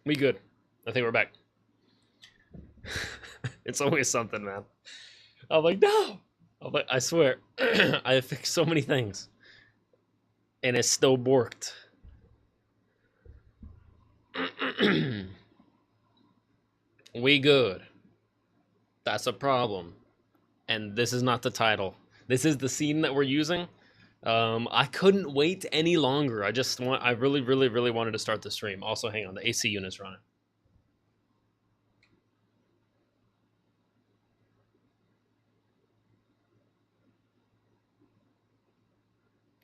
We good. I think we're back. It's always something, man. I'm like, no. I'm like, I swear, I have fixed so many things, and it still worked. We good. That's a problem. And this is not the title. This is the scene that we're using. I couldn't wait any longer. I really, really, really wanted to start the stream. Also, hang on, the AC unit's running.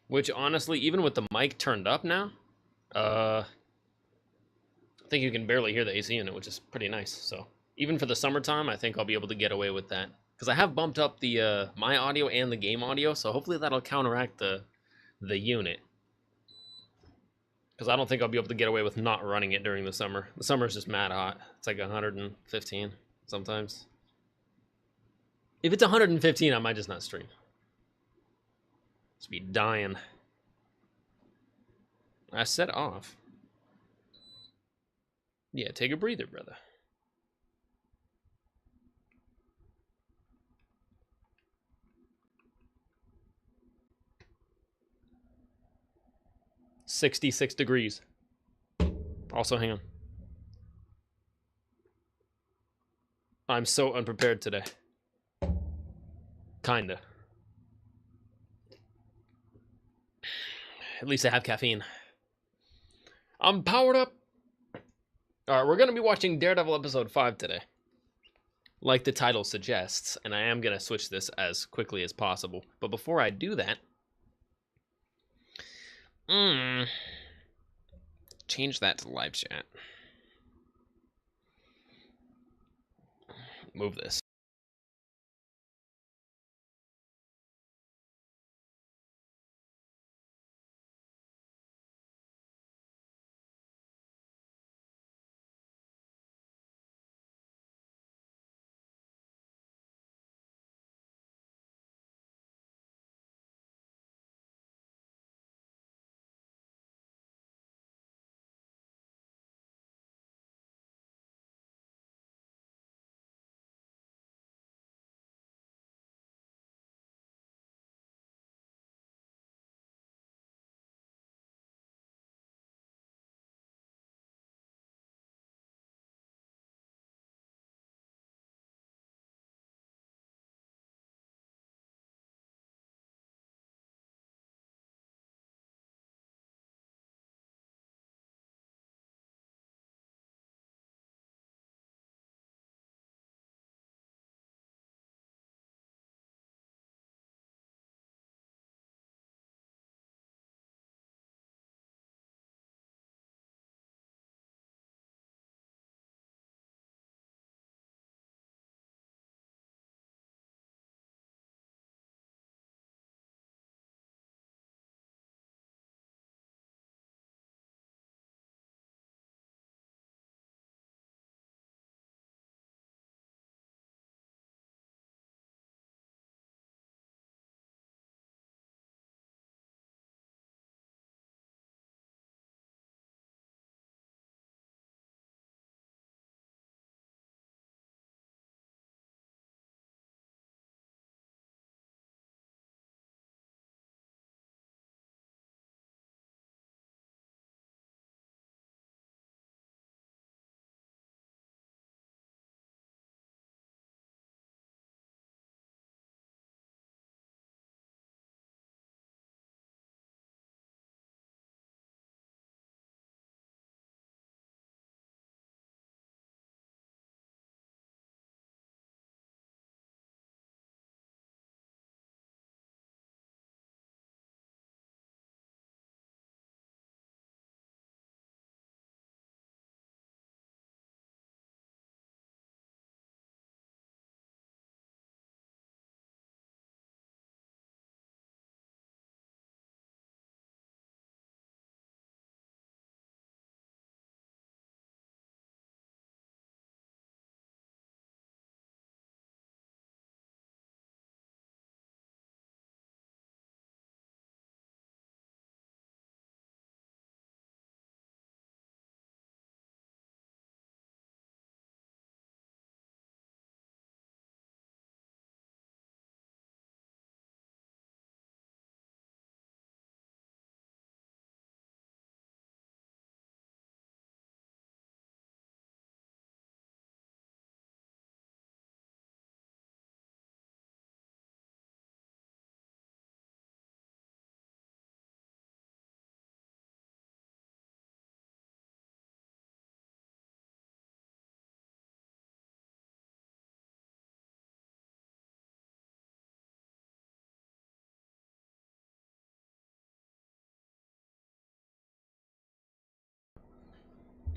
Which honestly, even with the mic turned up now, I think you can barely hear the AC unit, which is pretty nice. So even for the summertime, I think I'll be able to get away with that because I have bumped up the my audio and the game audio, so hopefully that'll counteract the unit. Because I don't think I'll be able to get away with not running it during the summer. The summer is just mad hot. It's like 115 sometimes. If it's 115, I might just not stream. Just be dying. I set off. Yeah, take a breather, brother. $66. Also, hang on. I'm so unprepared today. Kinda. At least I have caffeine. I'm powered up. All right, we're going to be watching Daredevil episode 5 today. Like the title suggests, and I am going to switch this as quickly as possible. But before I do that, change that to live chat. Move this.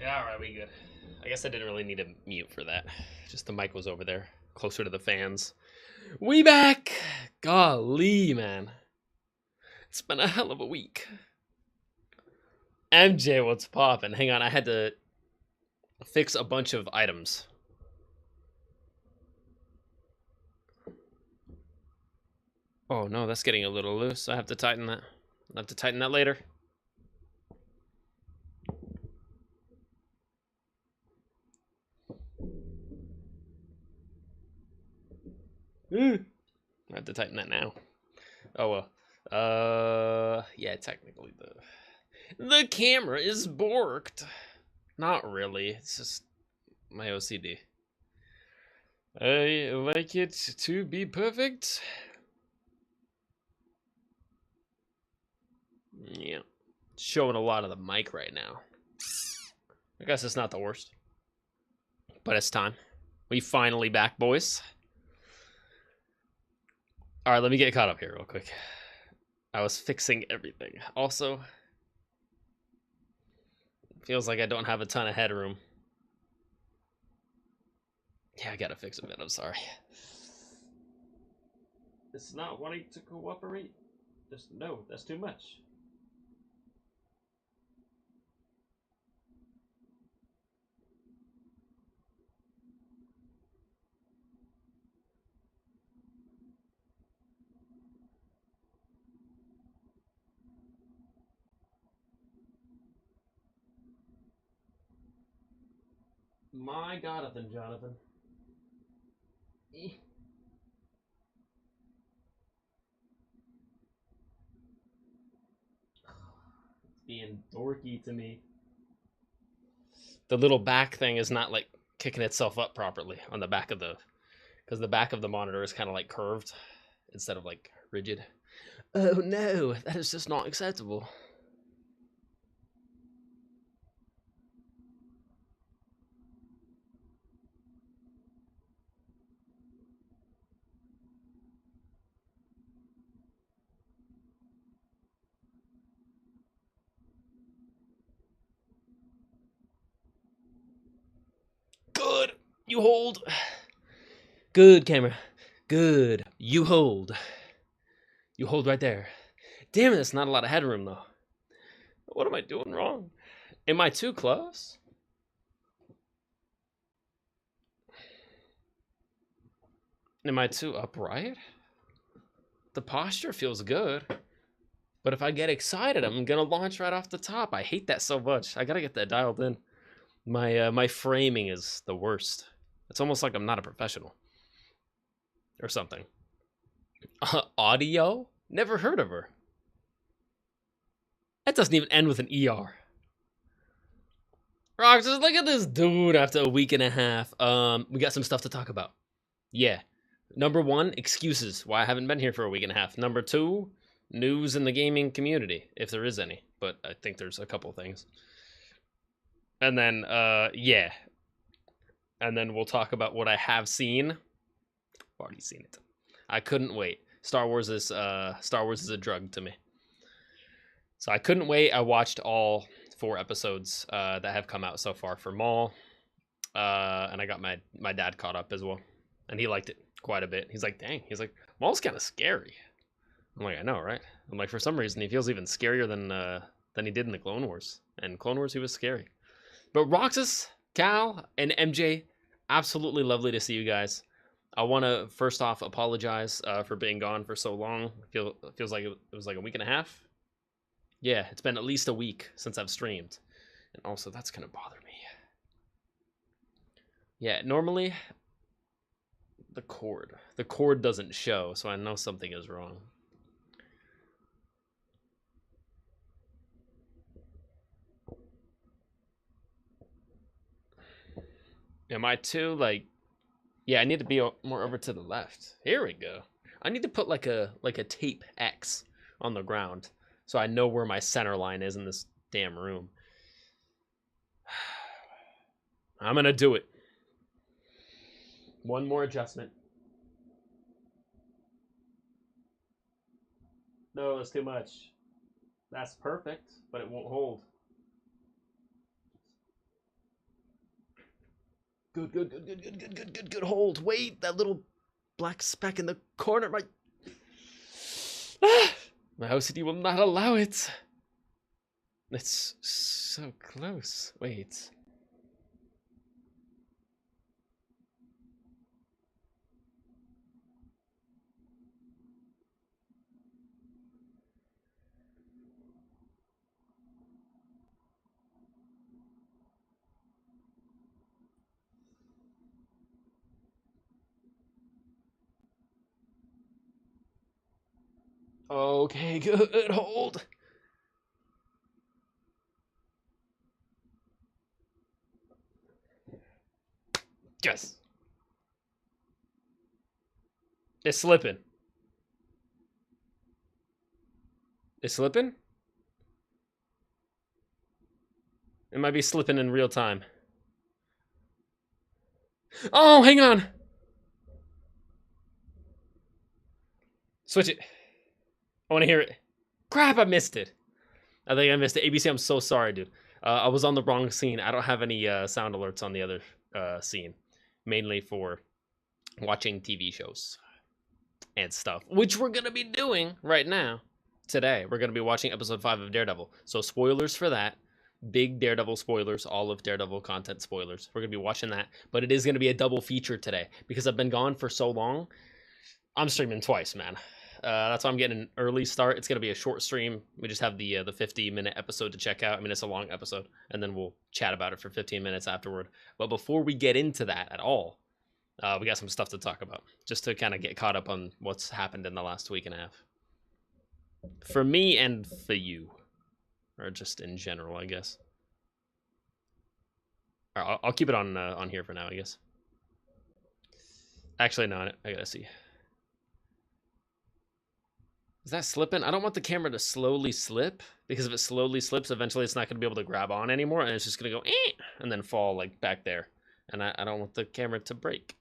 Yeah, all right, we good. I guess I didn't really need a mute for that. Just the mic was over there, closer to the fans. We back! Golly, man. It's been a hell of a week. MJ, what's poppin'? Hang on, I had to fix a bunch of items. Oh no, that's getting a little loose. I have to tighten that. I'll have to tighten that later. I have to tighten that now. Oh well. Yeah, technically the camera is borked. Not really. It's just my OCD. I like it to be perfect. Yeah. Showing a lot of the mic right now. I guess it's not the worst. But it's time. We finally back, boys. Alright, let me get caught up here real quick. I was fixing everything. Also, feels like I don't have a ton of headroom. Yeah, I gotta fix a bit. I'm sorry. It's not wanting to cooperate. Just no, that's too much. My Jonathan. It's being dorky to me. The little back thing is not like kicking itself up properly on the back of the, because the back of the monitor is kind of like curved instead of like rigid. Oh no, that is just not acceptable. Good. You hold. Good, camera. Good. You hold. You hold right there. Damn it, that's not a lot of headroom though. What am I doing wrong? Am I too close? Am I too upright? The posture feels good. But if I get excited, I'm gonna launch right off the top. I hate that so much. I gotta get that dialed in. My framing is the worst. It's almost like I'm not a professional or something. Audio? Never heard of her. That doesn't even end with an ER. Rox, just look at this dude after a week and a half. We got some stuff to talk about. Yeah. Number one, excuses why I haven't been here for a week and a half. Number two, news in the gaming community, if there is any. But I think there's a couple things. And then, yeah. And then we'll talk about what I have seen. I've already seen it. I couldn't wait. Star Wars is a drug to me. So I couldn't wait. I watched all 4 episodes that have come out so far for Maul. And I got my dad caught up as well. And he liked it quite a bit. He's like, dang. He's like, Maul's kind of scary. I'm like, I know, right? I'm like, for some reason, he feels even scarier than he did in the Clone Wars. And Clone Wars, he was scary. But Roxas, Cal, and MJ, absolutely lovely to see you guys. I want to first off apologize for being gone for so long. Feels like it was like a week and a half. Yeah, it's been at least a week since I've streamed. And also, that's going to bother me. Yeah, normally, the cord doesn't show, so I know something is wrong. Am I too, like... Yeah, I need to be more over to the left. Here we go. I need to put like a tape X on the ground so I know where my center line is in this damn room. I'm gonna do it. One more adjustment. No, that's too much. That's perfect, but it won't hold. Good, good, good, good, good, good, good, good, good. Hold. Wait, that little black speck in the corner. My my OCD will not allow it. It's so close. Wait. Okay, good. Hold. Yes. It's slipping. It's slipping? It might be slipping in real time. Oh, hang on. Switch it. I want to hear it. Crap, I missed it. I think I missed it. ABC, I'm so sorry, dude. I was on the wrong scene. I don't have any sound alerts on the other scene. Mainly for watching TV shows and stuff, which we're going to be doing right now. Today, we're going to be watching episode 5 of Daredevil. So spoilers for that. Big Daredevil spoilers, all of Daredevil content spoilers. We're going to be watching that. But it is going to be a double feature today because I've been gone for so long. I'm streaming twice, man. That's why I'm getting an early start. It's going to be a short stream. We just have the 50-minute episode to check out. I mean, it's a long episode, and then we'll chat about it for 15 minutes afterward. But before we get into that at all, we got some stuff to talk about, just to kind of get caught up on what's happened in the last week and a half. For me and for you, or just in general, I guess. I'll keep it on here for now, I guess. Actually, no, I gotta see. Is that slipping? I don't want the camera to slowly slip, because if it slowly slips, eventually it's not going to be able to grab on anymore, and it's just going to go, and then fall, like, back there. And I don't want the camera to break.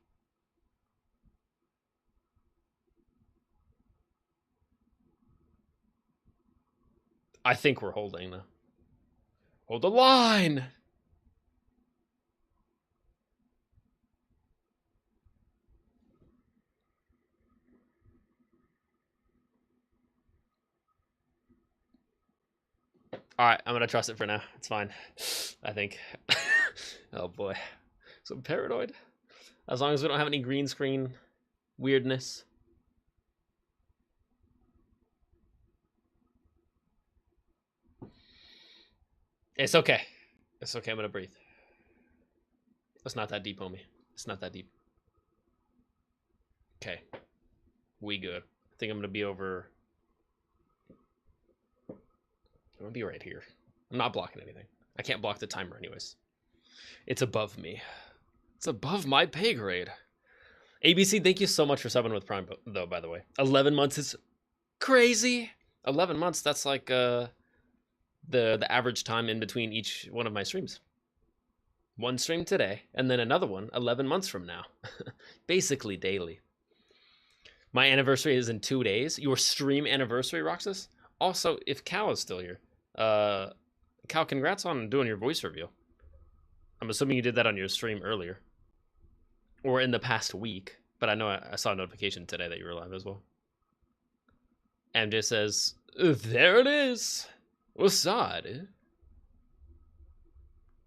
I think we're holding, though. Hold the line! Alright, I'm going to trust it for now. It's fine. I think. Oh, boy. So paranoid. As long as we don't have any green screen weirdness. It's okay. It's okay, I'm going to breathe. It's not that deep, homie. It's not that deep. Okay. We good. I think I'm going to be over... I'm going to be right here. I'm not blocking anything. I can't block the timer anyways. It's above me. It's above my pay grade. ABC, thank you so much for subbing with Prime, though, by the way. 11 months is crazy. 11 months, that's like the average time in between each one of my streams. One stream today, and then another one 11 months from now. Basically daily. My anniversary is in 2 days. Your stream anniversary, Roxas? Also, if Cal is still here, Cal, congrats on doing your voice review. I'm assuming you did that on your stream earlier. Or in the past week. But I know I saw a notification today that you were live as well. MJ says, there it is. Wasabi.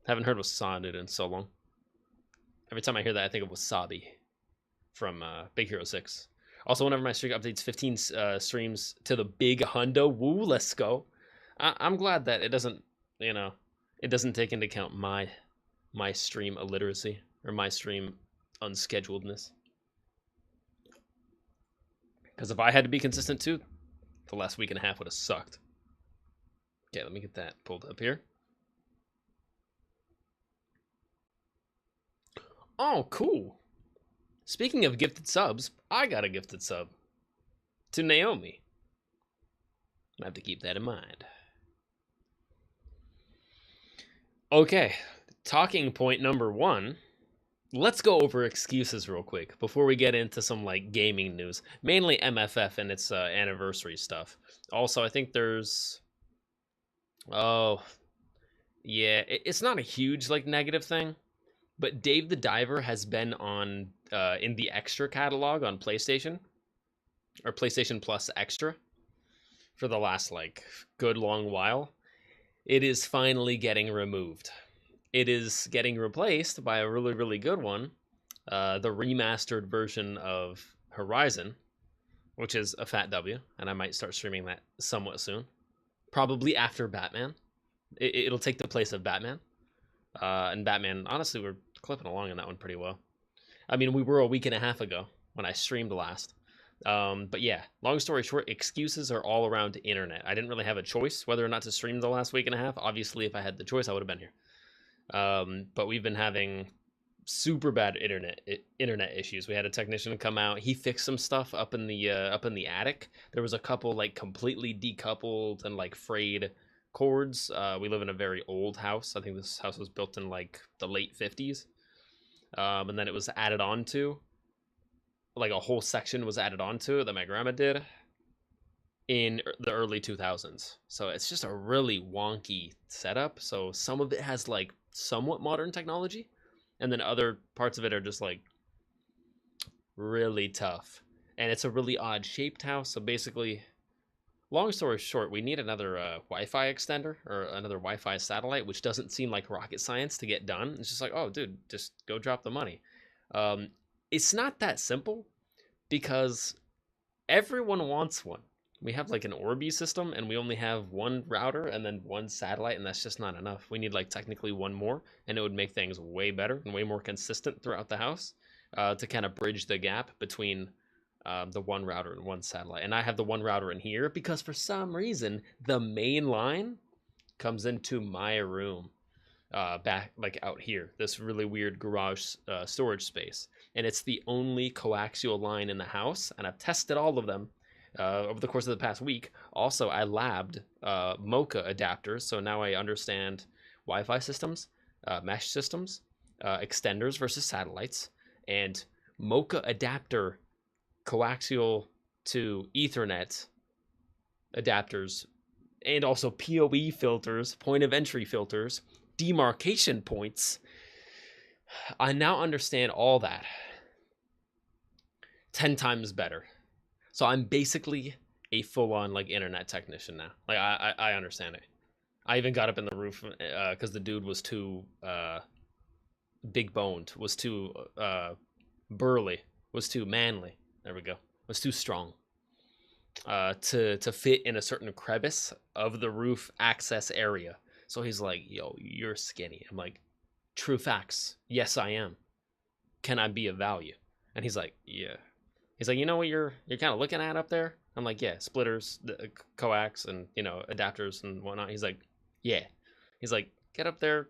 Haven't heard wasabi in so long. Every time I hear that, I think of wasabi from Big Hero 6. Also, whenever my streak updates 15 streams to the big hundo, woo, let's go. I'm glad that it doesn't, it doesn't take into account my stream illiteracy or my stream unscheduledness. Because if I had to be consistent too, the last week and a half would have sucked. Okay, let me get that pulled up here. Oh, cool. Speaking of gifted subs, I got a gifted sub to Naomi. I have to keep that in mind. Okay, talking point number 1. Let's go over excuses real quick before we get into some like gaming news, mainly MFF and its anniversary stuff. Also, I think there's, oh, yeah, it's not a huge like negative thing, but Dave the Diver has been on in the extra catalog on PlayStation or PlayStation Plus Extra for the last like good long while. It is finally getting removed. It is getting replaced by a really, really good one, the remastered version of Horizon, which is a fat W, and I might start streaming that somewhat soon. Probably after Batman. It'll take the place of Batman. And Batman, honestly, we're clipping along in that one pretty well. I mean, we were a week and a half ago when I streamed last. But yeah, long story short, excuses are all around the internet. I didn't really have a choice whether or not to stream the last week and a half. Obviously, if I had the choice, I would have been here. But we've been having super bad internet issues. We had a technician come out. He fixed some stuff up in the attic. There was a couple like completely decoupled and like frayed cords. We live in a very old house. I think this house was built in like the late 50s. And then it was added on to, like a whole section was added onto it that my grandma did in the early 2000s. So it's just a really wonky setup. So some of it has like somewhat modern technology, and then other parts of it are just like really tough. And it's a really odd shaped house. So basically, long story short, we need another Wi-Fi extender or another Wi-Fi satellite, which doesn't seem like rocket science to get done. It's just like, oh, dude, just go drop the money. It's not that simple because everyone wants one. We have like an Orbi system and we only have one router and then one satellite, and that's just not enough. We need like technically one more, and it would make things way better and way more consistent throughout the house to kind of bridge the gap between the one router and one satellite. And I have the one router in here because for some reason the main line comes into my room back like out here, this really weird garage storage space, and it's the only coaxial line in the house, and I've tested all of them over the course of the past week. Also, I labbed Mocha adapters, so now I understand Wi-Fi systems, mesh systems, extenders versus satellites, and Mocha adapter coaxial to Ethernet adapters, and also PoE filters, point of entry filters, demarcation points. I now understand all that 10 times better. So I'm basically a full-on like internet technician now. Like I understand it. I even got up in the roof because the dude was too big boned, was too burly, was too manly. There we go. Was too strong to fit in a certain crevice of the roof access area. So he's like, yo, you're skinny. I'm like, true facts. Yes, I am. Can I be of value? And he's like, yeah. He's like, you know what you're kind of looking at up there? I'm like, yeah, splitters, coax, and, you know, adapters and whatnot. He's like, yeah. He's like, get up there,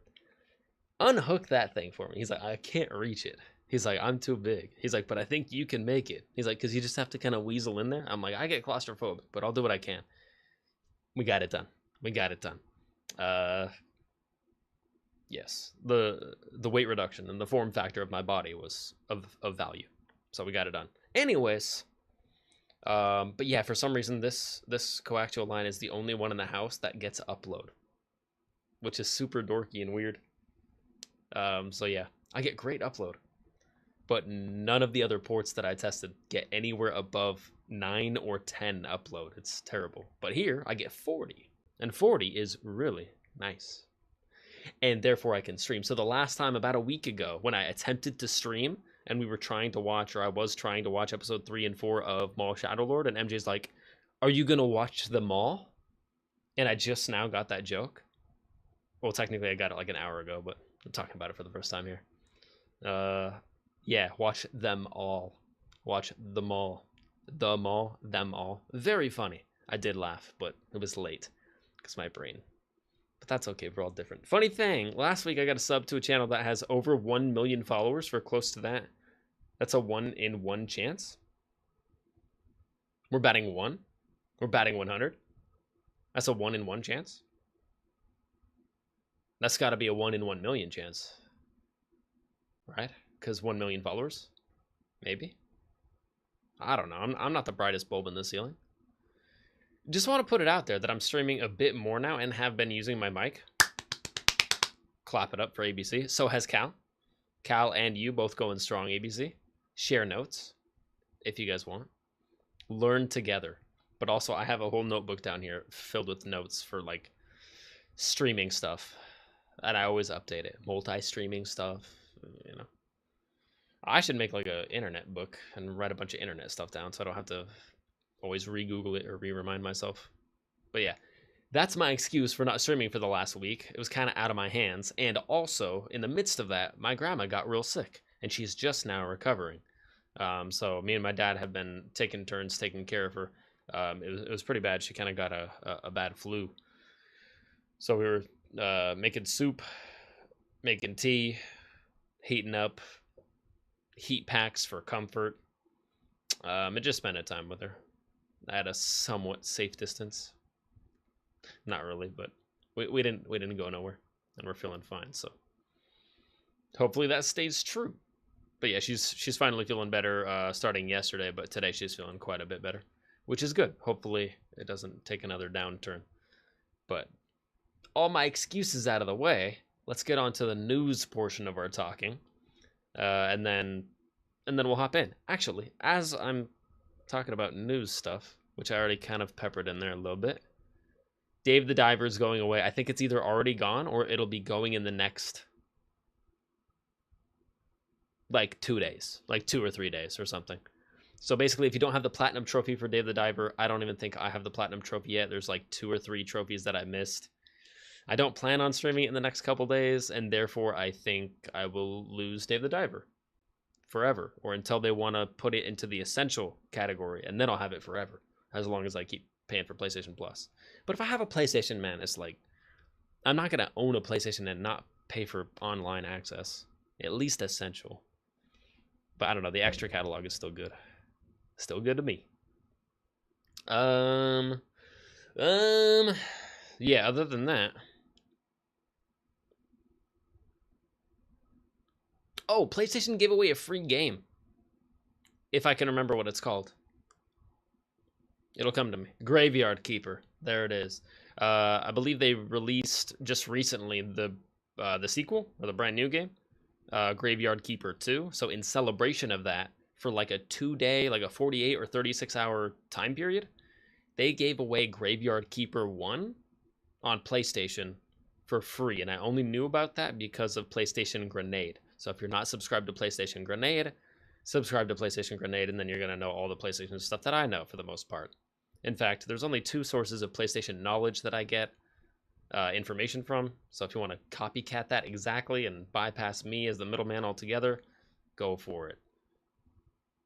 unhook that thing for me. He's like, I can't reach it. He's like, I'm too big. He's like, but I think you can make it. He's like, because you just have to kind of weasel in there. I'm like, I get claustrophobic, but I'll do what I can. We got it done. We got it done. Yes, the weight reduction and the form factor of my body was of value, so we got it done. Anyways, but yeah, for some reason this coaxial line is the only one in the house that gets upload, which is super dorky and weird. So yeah, I get great upload, but none of the other ports that I tested get anywhere above 9 or 10 upload. It's terrible. But here I get 40, and 40 is really nice, and therefore I can stream. So the last time, about a week ago, when I attempted to stream and we were trying to watch, or I was trying to watch episode 3 and 4 of Maul Shadowlord, and MJ's like, are you gonna watch them all? And I just now got that joke. Well, technically I got it like an hour ago, but I'm talking about it for the first time here. Yeah, watch them all. Watch them all. Them all. Them all. Very funny. I did laugh, but it was late because my brain. But that's okay, we're all different. Funny thing, last week I got a sub to a channel that has over 1 million followers for close to that. That's a 1 in 1 chance. We're batting 1. We're batting 100. That's a 1 in 1 chance. That's got to be a 1 in 1 million chance. Right? Because 1 million followers? Maybe? I don't know. I'm not the brightest bulb in the ceiling. Just want to put it out there that I'm streaming a bit more now and have been using my mic. Clap it up for ABC. So has Cal. Cal and you both going strong, ABC. Share notes if you guys want. Learn together. But also, I have a whole notebook down here filled with notes for like streaming stuff. And I always update it. Multi-streaming stuff, you know. I should make like a internet book and write a bunch of internet stuff down so I don't have to always re-Google it or re-remind myself. But yeah, that's my excuse for not streaming for the last week. It was kind of out of my hands. And also, in the midst of that, my grandma got real sick, and she's just now recovering. So me and my dad have been taking turns taking care of her. It was pretty bad. She kind of got a bad flu. So we were making soup, making tea, heating up, heat packs for comfort, and just spending time with her at a somewhat safe distance. Not really, but we didn't go nowhere, and we're feeling fine. So hopefully that stays true. But yeah, she's finally feeling better starting yesterday, but today she's feeling quite a bit better, which is good. Hopefully it doesn't take another downturn. But all my excuses out of the way, let's get on to the news portion of our talking, and then we'll hop in. Actually, as I'm talking about news stuff, which I already kind of peppered in there a little bit, Dave the Diver is going away. I think it's either already gone or it'll be going in the next like 2 days, like 2 or 3 days or something. So basically, if you don't have the platinum trophy for Dave the Diver, I don't even think I have the platinum trophy yet. There's like 2 or 3 trophies that I missed. I don't plan on streaming it in the next couple days, and therefore I think I will lose Dave the Diver forever, or until they want to put it into the essential category, and then I'll have it forever, as long as I keep paying for PlayStation Plus. But if I have a PlayStation, man, it's like, I'm not going to own a PlayStation and not pay for online access. At least essential. But I don't know, the extra catalog is still good. Still good to me. Yeah, other than that. Oh, PlayStation gave away a free game. If I can remember what it's called. It'll come to me. Graveyard Keeper. There it is. I believe they released just recently the sequel, or the brand new game, Graveyard Keeper 2. So in celebration of that, for like a 2-day, like a 48 or 36-hour time period, they gave away Graveyard Keeper 1 on PlayStation for free. And I only knew about that because of PlayStation Grenade. So if you're not subscribed to PlayStation Grenade, subscribe to PlayStation Grenade, and then you're going to know all the PlayStation stuff that I know for the most part. In fact, there's only 2 sources of PlayStation knowledge that I get information from. So if you want to copycat that exactly and bypass me as the middleman altogether, go for it.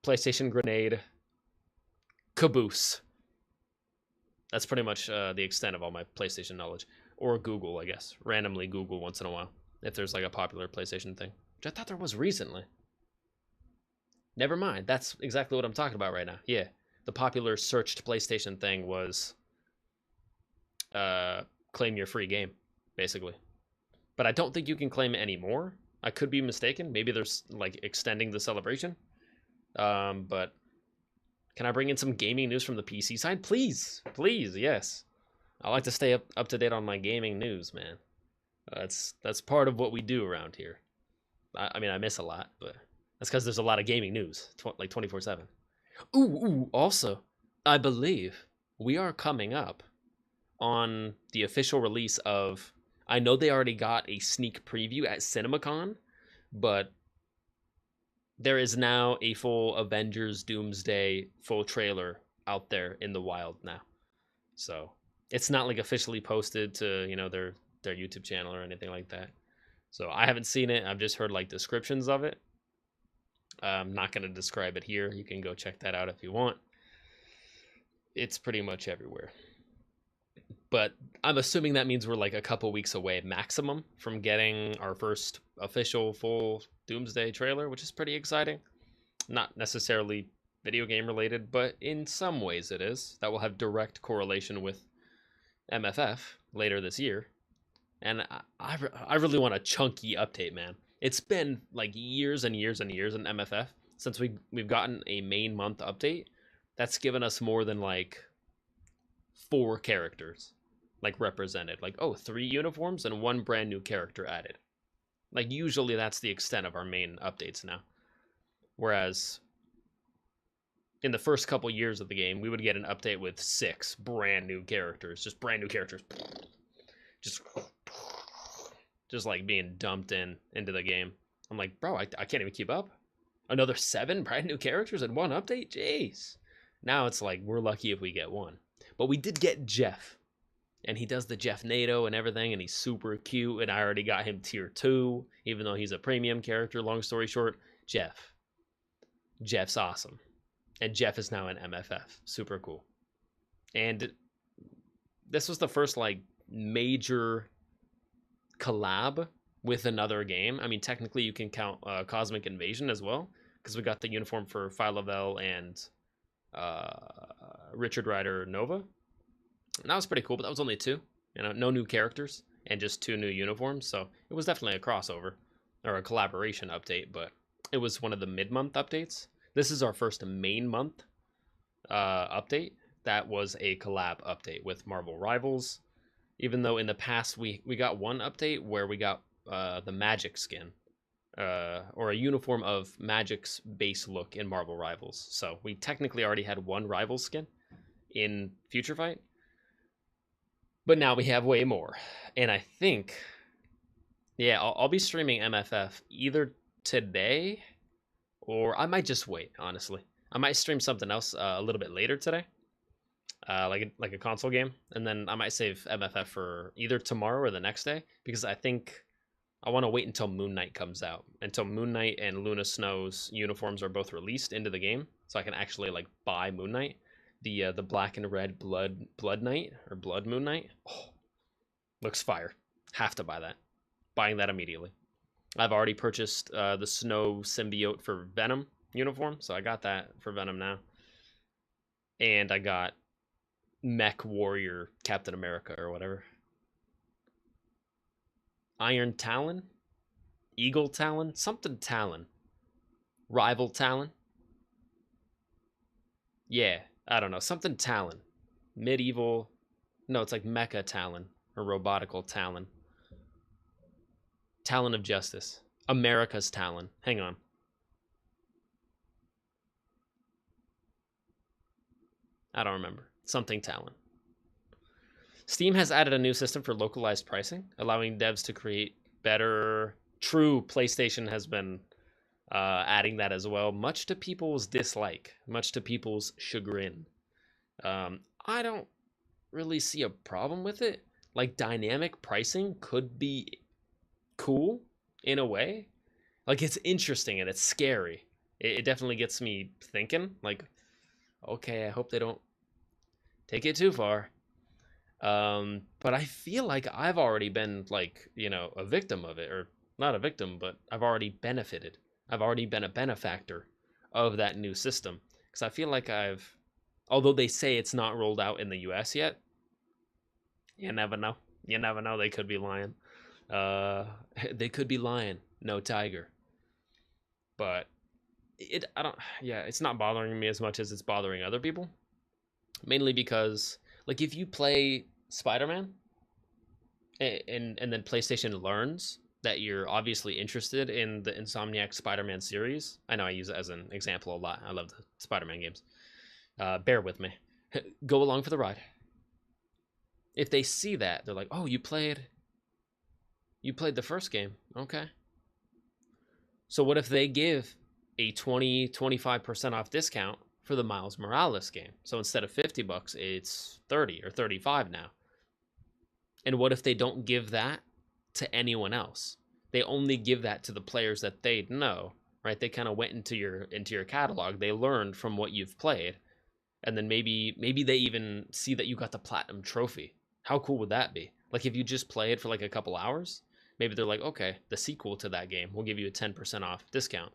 PlayStation Grenade, Caboose. That's pretty much the extent of all my PlayStation knowledge. Or Google, I guess. Randomly Google once in a while, if there's like a popular PlayStation thing. Which I thought there was recently. Never mind. That's exactly what I'm talking about right now. Yeah. The popular searched PlayStation thing was claim your free game, basically. But I don't think you can claim it anymore. I could be mistaken. Maybe there's like extending the celebration. But can I bring in some gaming news from the PC side? Please. Please, yes. I like to stay up to date on my gaming news, man. That's part of what we do around here. I mean, I miss a lot, but that's because there's a lot of gaming news, like 24/7. Ooh, also, I believe we are coming up on the official release of, I know they already got a sneak preview at CinemaCon, but there is now a full Avengers Doomsday full trailer out there in the wild now. So it's not like officially posted to, you know, their YouTube channel or anything like that. So I haven't seen it. I've just heard like descriptions of it. I'm not going to describe it here. You can go check that out if you want. It's pretty much everywhere. But I'm assuming that means we're like a couple weeks away maximum from getting our first official full Doomsday trailer, which is pretty exciting. Not necessarily video game related, but in some ways it is. That will have direct correlation with MFF later this year. And I really want a chunky update, man. It's been like years and years and years in MFF since we've gotten a main month update that's given us more than like 4 characters like represented. Like, oh, 3 uniforms and 1 brand new character added. Like, usually that's the extent of our main updates now. Whereas in the first couple years of the game, we would get an update with 6 brand new characters, just brand new characters, just like being dumped into the game. I'm like, bro, I can't even keep up. Another 7 brand new characters in one update? Jeez. Now it's like, we're lucky if we get one. But we did get Jeff. And he does the Jeff NATO and everything, and he's super cute, and I already got him tier 2, even though he's a premium character. Long story short, Jeff's awesome. And Jeff is now an MFF. Super cool. And this was the first, like, major collab with another game. I mean, technically you can count Cosmic Invasion as well, because we got the uniform for Phyla-Vell and Richard Rider Nova. And that was pretty cool, but that was only 2. You know, no new characters and just 2 new uniforms. So it was definitely a crossover or a collaboration update, but it was one of the mid-month updates. This is our first main month update. That was a collab update with Marvel Rivals. Even though in the past we got one update where we got the Magic skin. Or a uniform of Magic's base look in Marvel Rivals. So we technically already had one Rival skin in Future Fight. But now we have way more. And I think, yeah, I'll be streaming MFF either today or I might just wait, honestly. I might stream something else a little bit later today. Like a console game. And then I might save MFF for either tomorrow or the next day. Because I think I want to wait until Moon Knight comes out. Until Moon Knight and Luna Snow's uniforms are both released into the game. So I can actually, like, buy Moon Knight. The black and red blood Knight or Blood Moon Knight. Oh, looks fire. Have to buy that. Buying that immediately. I've already purchased the Snow Symbiote for Venom uniform, so I got that for Venom now. And I got Mech Warrior Captain America or whatever. Iron Talon? Eagle Talon? Something Talon. Rival Talon? Yeah. I don't know, something Talon. Medieval. No, it's like Mecha Talon. Or Robotical Talon. Talon of Justice. America's Talon. Hang on. I don't remember. Something Talon. Steam has added a new system for localized pricing, allowing devs to create better... True, PlayStation has been adding that as well, much to people's dislike, much to people's chagrin. I don't really see a problem with it. Like, dynamic pricing could be cool in a way. Like, it's interesting and it's scary. It definitely gets me thinking, like, okay, I hope they don't take it too far. But I feel like I've already been, like, you know, a victim of it, or not a victim, but I've already benefited. I've already been a benefactor of that new system. Because I feel like although they say it's not rolled out in the US yet, you never know. You never know, they could be lying. They could be lying. No tiger. But it's not bothering me as much as it's bothering other people. Mainly because, like, if you play Spider-Man, and then PlayStation learns that you're obviously interested in the Insomniac Spider-Man series. I know I use it as an example a lot. I love the Spider-Man games. Bear with me. Go along for the ride. If they see that, they're like, oh, you played the first game. Okay. So what if they give a 20-25% off discount for the Miles Morales game? So instead of $50, it's 30 or 35 now. And what if they don't give that to anyone else? They only give that to the players that they know, right? They kind of went into your catalog. They learned from what you've played, and then maybe they even see that you got the platinum trophy. How cool would that be? Like, if you just play it for like a couple hours, maybe they're like, okay, the sequel to that game, we'll give you a 10% off discount.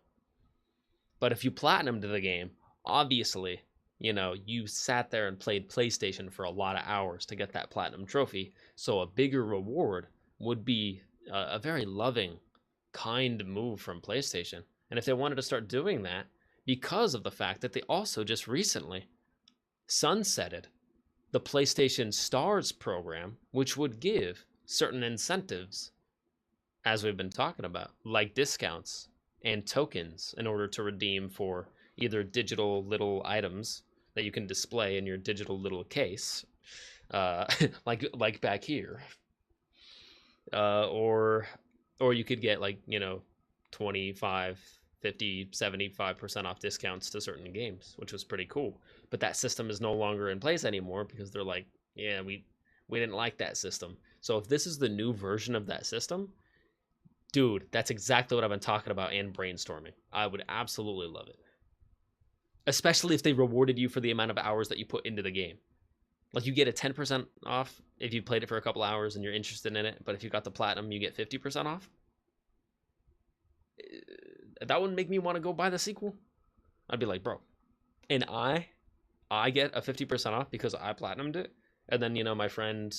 But if you platinumed the game, obviously, you know, you sat there and played PlayStation for a lot of hours to get that platinum trophy. So a bigger reward would be a very loving, kind move from PlayStation. And if they wanted to start doing that, because of the fact that they also just recently sunsetted the PlayStation Stars program, which would give certain incentives as we've been talking about, like discounts and tokens in order to redeem for either digital little items that you can display in your digital little case, uh, like back here, or you could get, like, 25, 50, 75% off discounts to certain games, which was pretty cool. But that system is no longer in place anymore because they're like, yeah, we didn't like that system. So if this is the new version of that system, dude, that's exactly what I've been talking about and brainstorming. I would absolutely love it. Especially if they rewarded you for the amount of hours that you put into the game. Like, you get a 10% off if you played it for a couple hours and you're interested in it, but if you got the platinum, you get 50% off. That would make me want to go buy the sequel. I'd be like, bro, and I get a 50% off because I platinumed it. And then, my friend,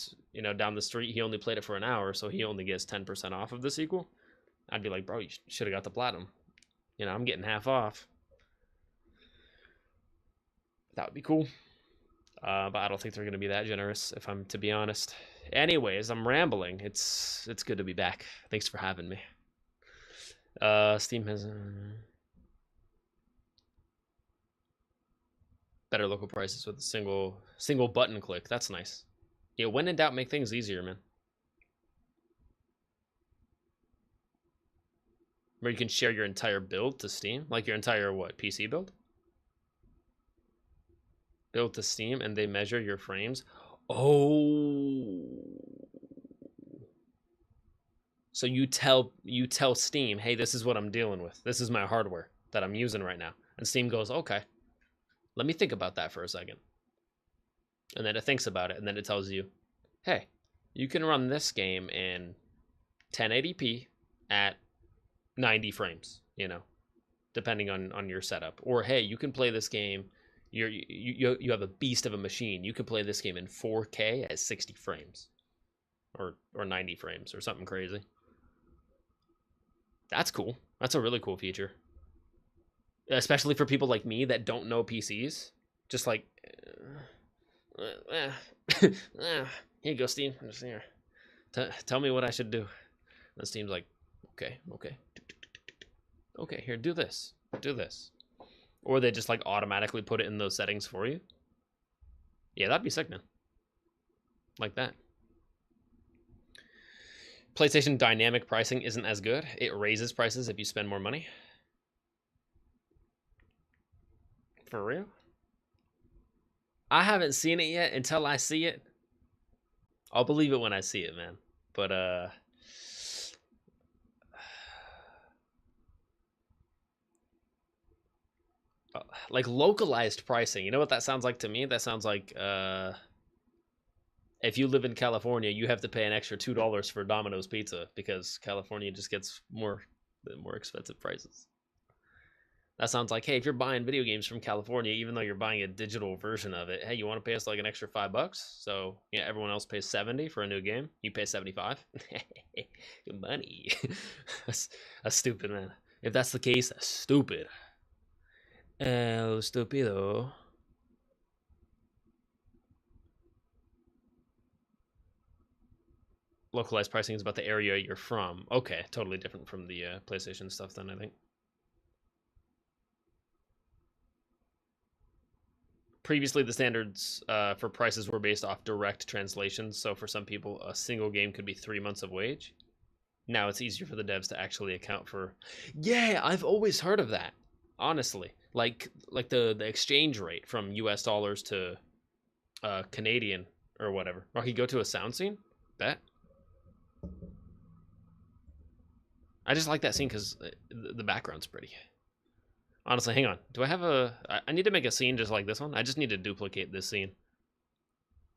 down the street, he only played it for an hour, so he only gets 10% off of the sequel. I'd be like, bro, you should have got the platinum. I'm getting half off. That would be cool. But I don't think they're going to be that generous, if I'm to be honest. Anyways, I'm rambling. It's good to be back. Thanks for having me. Steam has better local prices with a single button click. That's nice. Yeah, when in doubt, make things easier, man. Where you can share your entire build to Steam, like your entire PC build. Build to Steam, and they measure your frames. Oh. So you tell Steam, hey, this is what I'm dealing with. This is my hardware that I'm using right now. And Steam goes, okay, let me think about that for a second. And then it thinks about it, and then it tells you, hey, you can run this game in 1080p at 90 frames, depending on your setup. Or, hey, you can play this game, you have a beast of a machine. You can play this game in 4K at 60 frames. Or 90 frames, or something crazy. That's cool. That's a really cool feature. Especially for people like me that don't know PCs. Just like, here you go, Steam. I'm just here. Tell me what I should do. And Steam's like, okay. Okay, here, do this. Do this. Or they just, like, automatically put it in those settings for you. Yeah, that'd be sick, man. Like that. PlayStation dynamic pricing isn't as good. It raises prices if you spend more money. For real? I haven't seen it yet. Until I see it, I'll believe it when I see it, man. But, like, localized pricing, you know what that sounds like to me? That sounds like, if you live in California, you have to pay an extra $2 for Domino's pizza because California just gets more expensive prices. That sounds like, hey, if you're buying video games from California, even though you're buying a digital version of it, hey, you want to pay us like an extra $5? So yeah, everyone else pays 70 for a new game. You pay 75. Good money. That's stupid, man. If that's the case, that's stupid. El stupido. Localized pricing is about the area you're from. Okay, totally different from the PlayStation stuff then, I think. Previously, the standards for prices were based off direct translations, so for some people, a single game could be 3 months of wage. Now it's easier for the devs to actually account for... Yeah, I've always heard of that, honestly. Like the exchange rate from US dollars to Canadian or whatever. Rocky, go to a sound scene? Bet. I just like that scene because the background's pretty. Honestly, hang on. Do I have a... I need to make a scene just like this one. I just need to duplicate this scene.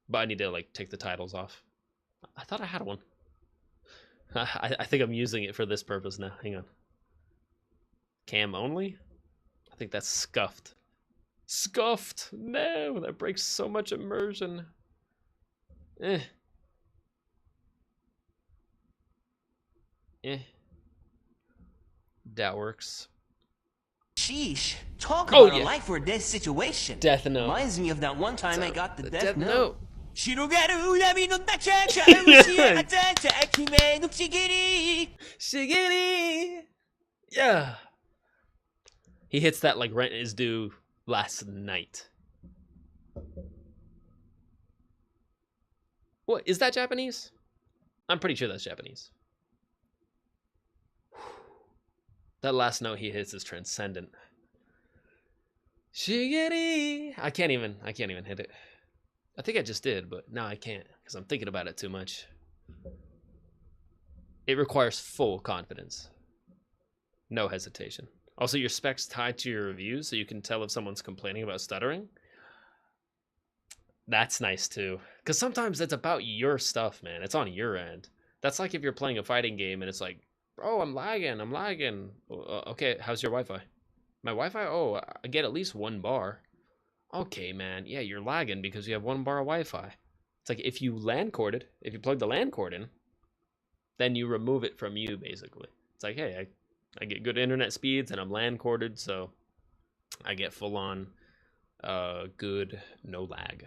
But I need to, like, take the titles off. I thought I had one. I think I'm using it for this purpose now. Hang on. Cam only? I think that's scuffed. Scuffed! No! That breaks so much immersion. Eh. That works. Sheesh. Talk about a life or death situation. Death Note. Reminds me of that one time I got the Death Note. 시로가루 야미노 낙차 좌우시에 아짜짜 힘의 눕시기리. Shiggity! Yeah. He hits that like rent is due last night. What, is that Japanese? I'm pretty sure that's Japanese. That last note he hits is transcendent. Shiggity! I can't even hit it. I think I just did, but now I can't because I'm thinking about it too much. It requires full confidence. No hesitation. Also, your specs tied to your reviews, so you can tell if someone's complaining about stuttering. That's nice too. Because sometimes it's about your stuff, man. It's on your end. That's like if you're playing a fighting game and it's like, bro, I'm lagging. Okay, how's your Wi-Fi? My Wi-Fi? Oh, I get at least 1 bar. Okay, man. Yeah, you're lagging because you have 1 bar of Wi-Fi. It's like if you plug the LAN cord in, then you remove it from you, basically. It's like, hey, I get good internet speeds and I'm LAN corded, so I get full on good no lag.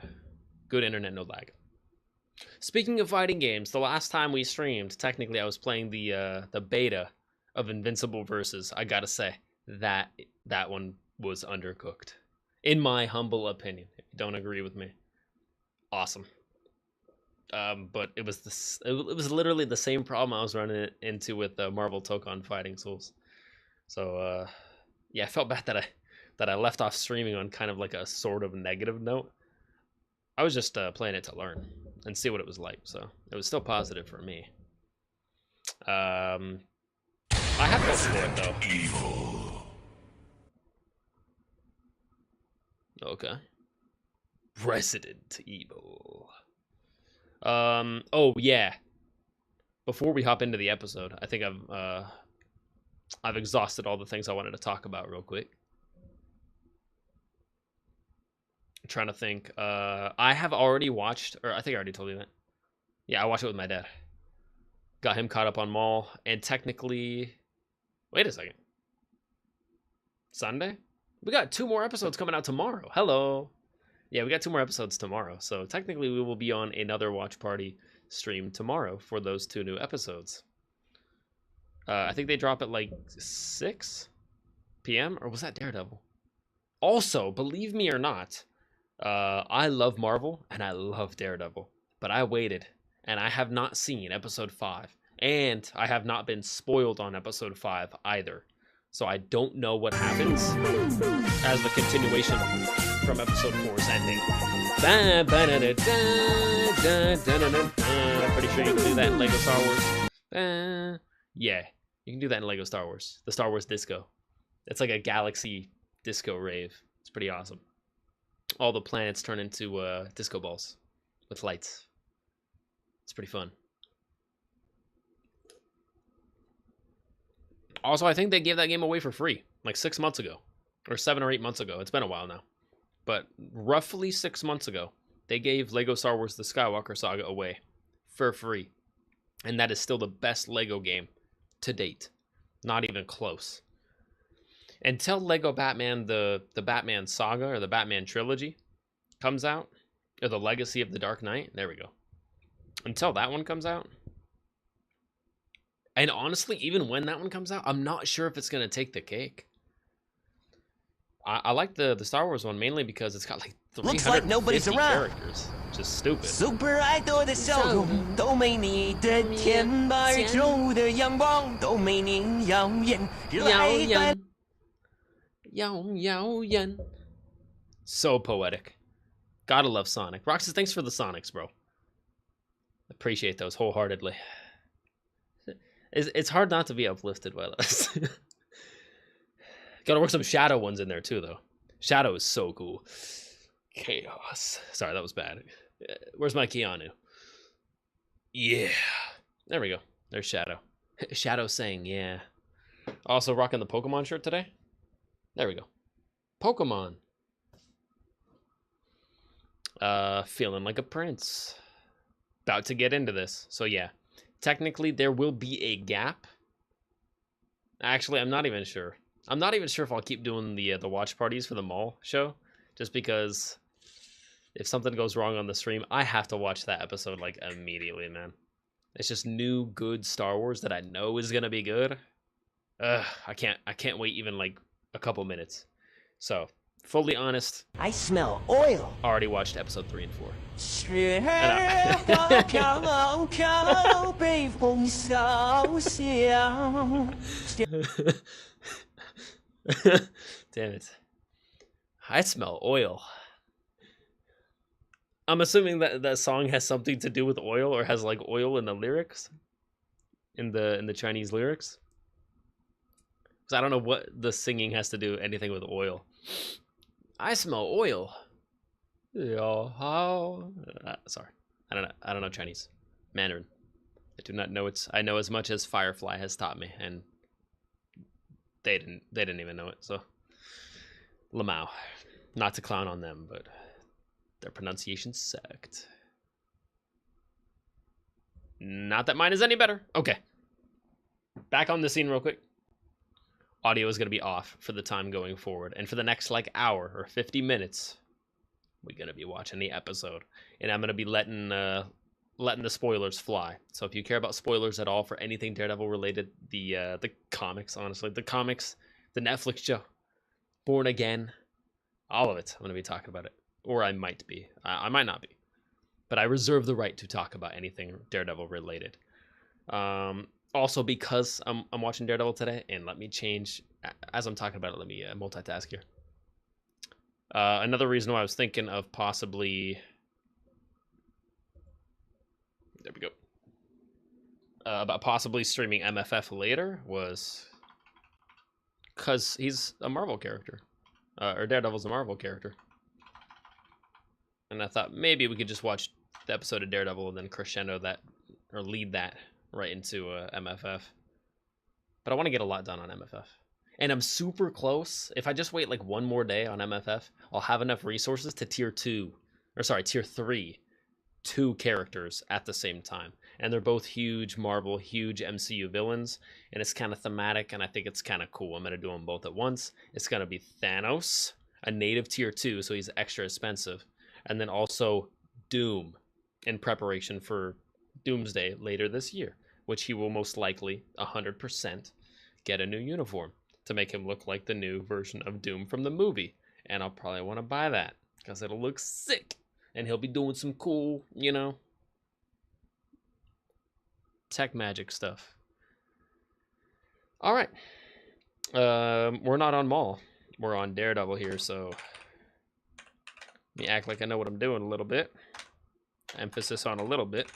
Good internet, no lag. Speaking of fighting games, the last time we streamed, technically I was playing the beta of Invincible Versus. I gotta say, that one was undercooked. In my humble opinion. If you don't agree with me. Awesome. But it was literally the same problem I was running into with Marvel Tokon Fighting Souls. So yeah, I felt bad that I left off streaming on kind of like a sort of negative note. I was just playing it to learn and see what it was like, so it was still positive for me. I have hopes for it though. Evil. Okay. Resident Evil. Oh yeah. Before we hop into the episode, I think I've exhausted all the things I wanted to talk about real quick. I'm trying to think. I have already watched, or I think I already told you that. Yeah, I watched it with my dad. Got him caught up on Maul, and technically, wait a second. Sunday? We got 2 more episodes coming out tomorrow. Hello. Yeah, we got 2 more episodes tomorrow. So technically we will be on another watch party stream tomorrow for those 2 new episodes. I think they drop at like 6 p.m. or was that Daredevil? Also, believe me or not, I love Marvel and I love Daredevil, but I waited and I have not seen episode 5, and I have not been spoiled on episode 5 either. So I don't know what happens as the continuation from episode 4's ending. I'm pretty sure you can do that in Lego Star Wars. Yeah, you can do that in Lego Star Wars. The Star Wars disco. It's like a galaxy disco rave. It's pretty awesome. All the planets turn into disco balls with lights. It's pretty fun. Also, I think they gave that game away for free like 6 months ago, or 7 or 8 months ago. It's been a while now, but roughly 6 months ago, they gave Lego Star Wars: The Skywalker Saga away for free, and that is still the best Lego game to date. Not even close. Until Lego Batman, the Batman Saga or the Batman Trilogy comes out, or the Legacy of the Dark Knight. There we go. Until that one comes out. And honestly, even when that one comes out, I'm not sure if it's going to take the cake. I like the Star Wars one mainly because it's got like 350 Looks like nobody's around. characters, which is stupid. Super idol 的笑容都没你的甜，白昼的阳光都没你耀眼，热爱般。So poetic. Gotta love Sonic. Roxas, thanks for the Sonics, bro. Appreciate those wholeheartedly. It's hard not to be uplifted by this. Gotta work some Shadow ones in there too, though. Shadow is so cool. Chaos. Sorry, that was bad. Where's my Keanu? Yeah. There we go. There's Shadow. Shadow saying, yeah. Also rocking the Pokemon shirt today. There we go. Pokemon. Feeling like a prince. About to get into this. So yeah. Technically, there will be a gap. Actually, I'm not even sure. I'm not even sure if I'll keep doing the watch parties for the mall show, just because If something goes wrong on the stream, I have to watch that episode like immediately, man. It's just new good Star Wars that I know is gonna be good. I can't wait even like a couple minutes. So, fully honest, I smell oil. already watched episode 3 and 4. 雪花飘飘，北风萧萧。 Damn it. I smell oil. I'm assuming that that song has something to do with oil, or has like oil in the lyrics, in the Chinese lyrics. Because I don't know what the singing has to do anything with oil. I smell oil. Sorry, I don't know Chinese, Mandarin. I do not know it. I know as much as Firefly has taught me, and they didn't even know it. So, Lamau, not to clown on them, but their pronunciation sucked. Not that mine is any better. Okay. Back on the scene real quick. Audio is going to be off for the time going forward. And for the next like hour or 50 minutes, we're going to be watching the episode. And I'm going to be letting the spoilers fly. So if you care about spoilers at all for anything Daredevil related, the comics, honestly, the comics, the Netflix show, Born Again, all of it, I'm going to be talking about it. Or I might be. I might not be. But I reserve the right to talk about anything Daredevil related. Also, because I'm watching Daredevil today, and let me change, as I'm talking about it, let me multitask here. Another reason why I was thinking of possibly... There we go. About possibly streaming MFF later was... because he's a Marvel character. Or Daredevil's a Marvel character. And I thought maybe we could just watch the episode of Daredevil and then crescendo that, or lead that right into MFF. But I want to get a lot done on MFF. And I'm super close. If I just wait like one more day on MFF, I'll have enough resources to tier 3, 2 characters at the same time. And they're both huge Marvel, huge MCU villains. And it's kind of thematic, and I think it's kind of cool. I'm going to do them both at once. It's going to be Thanos, a native tier 2, so he's extra expensive. And then also Doom, in preparation for Doomsday later this year, which he will most likely 100% get a new uniform to make him look like the new version of Doom from the movie. And I'll probably want to buy that because it'll look sick, and he'll be doing some cool, you know, tech magic stuff. All right. We're not on Maul. We're on Daredevil here, so let me act like I know what I'm doing a little bit. Emphasis on a little bit.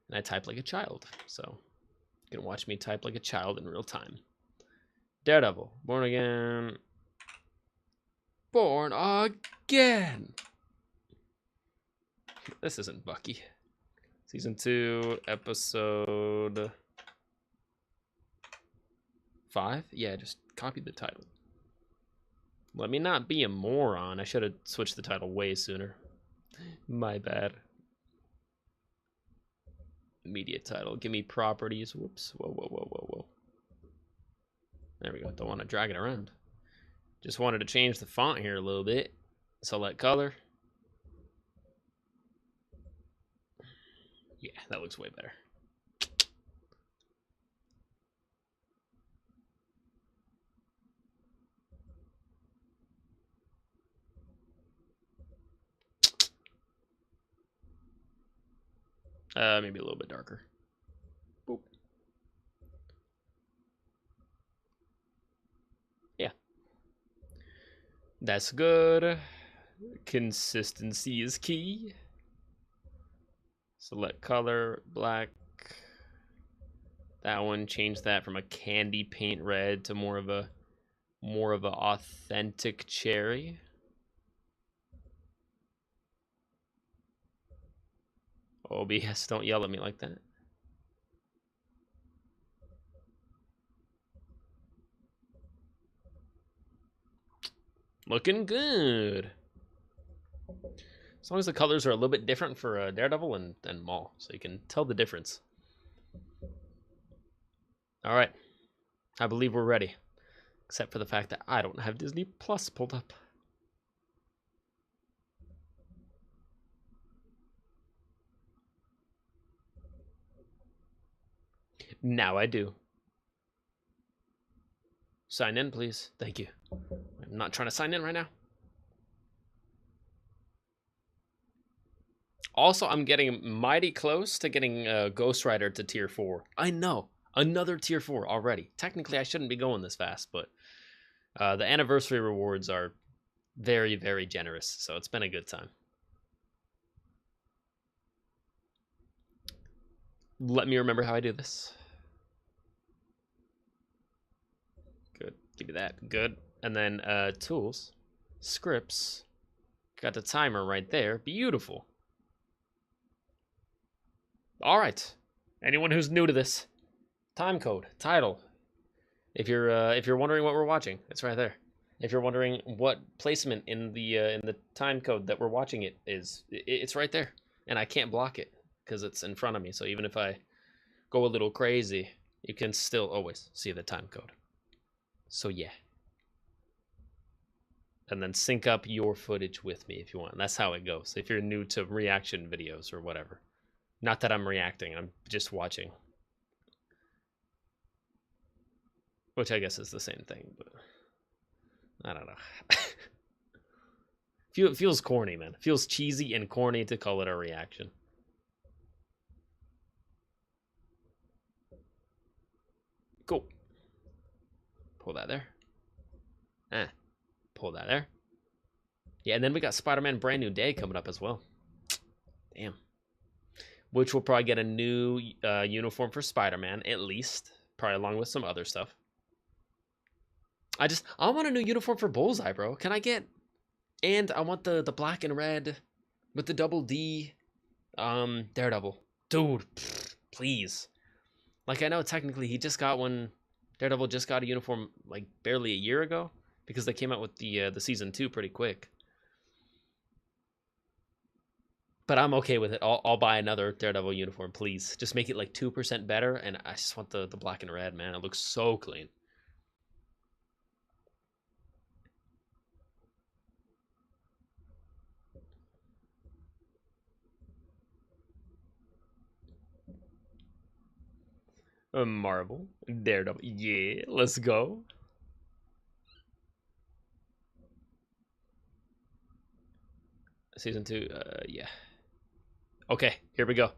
And I type like a child, so you can watch me type like a child in real time. Daredevil, Born Again. Born Again! This isn't Bucky. Season 2, episode 5? Yeah, just copy the title. Let me not be a moron. I should have switched the title way sooner. My bad. Media title. Give me properties. Whoops. Whoa. There we go. Don't want to drag it around. Just wanted to change the font here a little bit. Select color. Yeah, that looks way better. Maybe a little bit darker. Boop. Yeah. That's good. Consistency is key. Select color, black. That one, change that from a candy paint red to more of a authentic cherry. OBS, don't yell at me like that. Looking good. As long as the colors are a little bit different for Daredevil and Maul, so you can tell the difference. All right. I believe we're ready. Except for the fact that I don't have Disney Plus pulled up. Now I do. Sign in, please. Thank you. I'm not trying to sign in right now. Also, I'm getting mighty close to getting Ghost Rider to tier 4. I know. Another tier 4 already. Technically, I shouldn't be going this fast, but the anniversary rewards are very, very generous, so it's been a good time. Let me remember how I do this. Good. Give me that. Good. And then tools, scripts. Got the timer right there. Beautiful. All right. Anyone who's new to this, time code, title. If you're wondering what we're watching, it's right there. If you're wondering what placement in the time code that we're watching it is, it's right there, and I can't block it because it's in front of me. So even if I go a little crazy, you can still always see the time code. So yeah. And then sync up your footage with me if you want. That's how it goes. If you're new to reaction videos or whatever. Not that I'm reacting, I'm just watching. Which I guess is the same thing, but I don't know. It feels corny, man. It feels cheesy and corny to call it a reaction. Cool. Pull that there. Pull that there. Yeah, and then we got Spider-Man Brand New Day coming up as well. Damn. Which will probably get a new uniform for Spider-Man, at least. Probably along with some other stuff. I want a new uniform for Bullseye, bro. Can I get... And I want the black and red with the double D Daredevil. Dude, please. Like, I know technically he just got one... Daredevil just got a uniform, like, barely a year ago. Because they came out with the Season 2 pretty quick. But I'm okay with it. I'll buy another Daredevil uniform, please. Just make it, like, 2% better. And I just want the black and red, man. It looks so clean. Marvel, Daredevil, yeah, let's go. Season 2, yeah. Okay, here we go.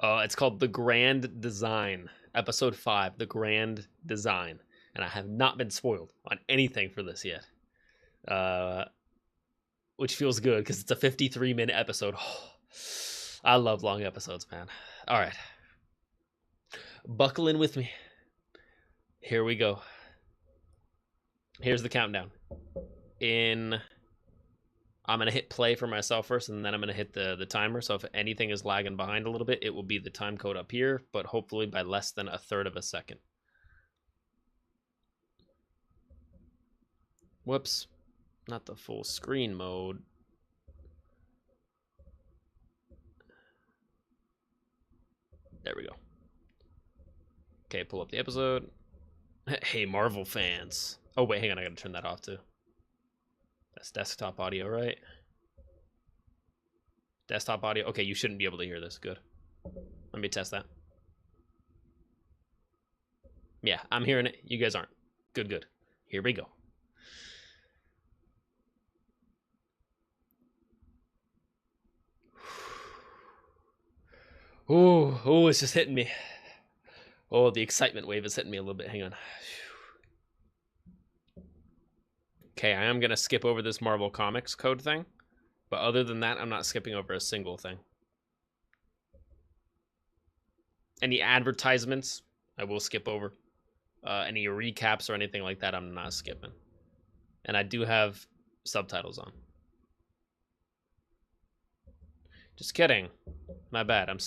It's called The Grand Design, Episode 5, The Grand Design. And I have not been spoiled on anything for this yet. Which feels good, because it's a 53-minute episode. Oh, I love long episodes, man. All right. Buckle in with me. Here we go. Here's the countdown. I'm going to hit play for myself first, and then I'm going to hit the timer. So if anything is lagging behind a little bit, it will be the time code up here, but hopefully by less than a third of a second. Whoops. Not the full screen mode. There we go. Okay, pull up the episode. Hey, Marvel fans. Oh, wait, hang on. I got to turn that off, too. That's desktop audio, right? Desktop audio. Okay, you shouldn't be able to hear this. Good. Let me test that. Yeah, I'm hearing it. You guys aren't. Good, good. Here we go. Oh, it's just hitting me. Oh, the excitement wave is hitting me a little bit. Hang on. Okay, I am going to skip over this Marvel Comics code thing. But other than that, I'm not skipping over a single thing. Any advertisements, I will skip over. Any recaps or anything like that, I'm not skipping. And I do have subtitles on. Just kidding. My bad. I'm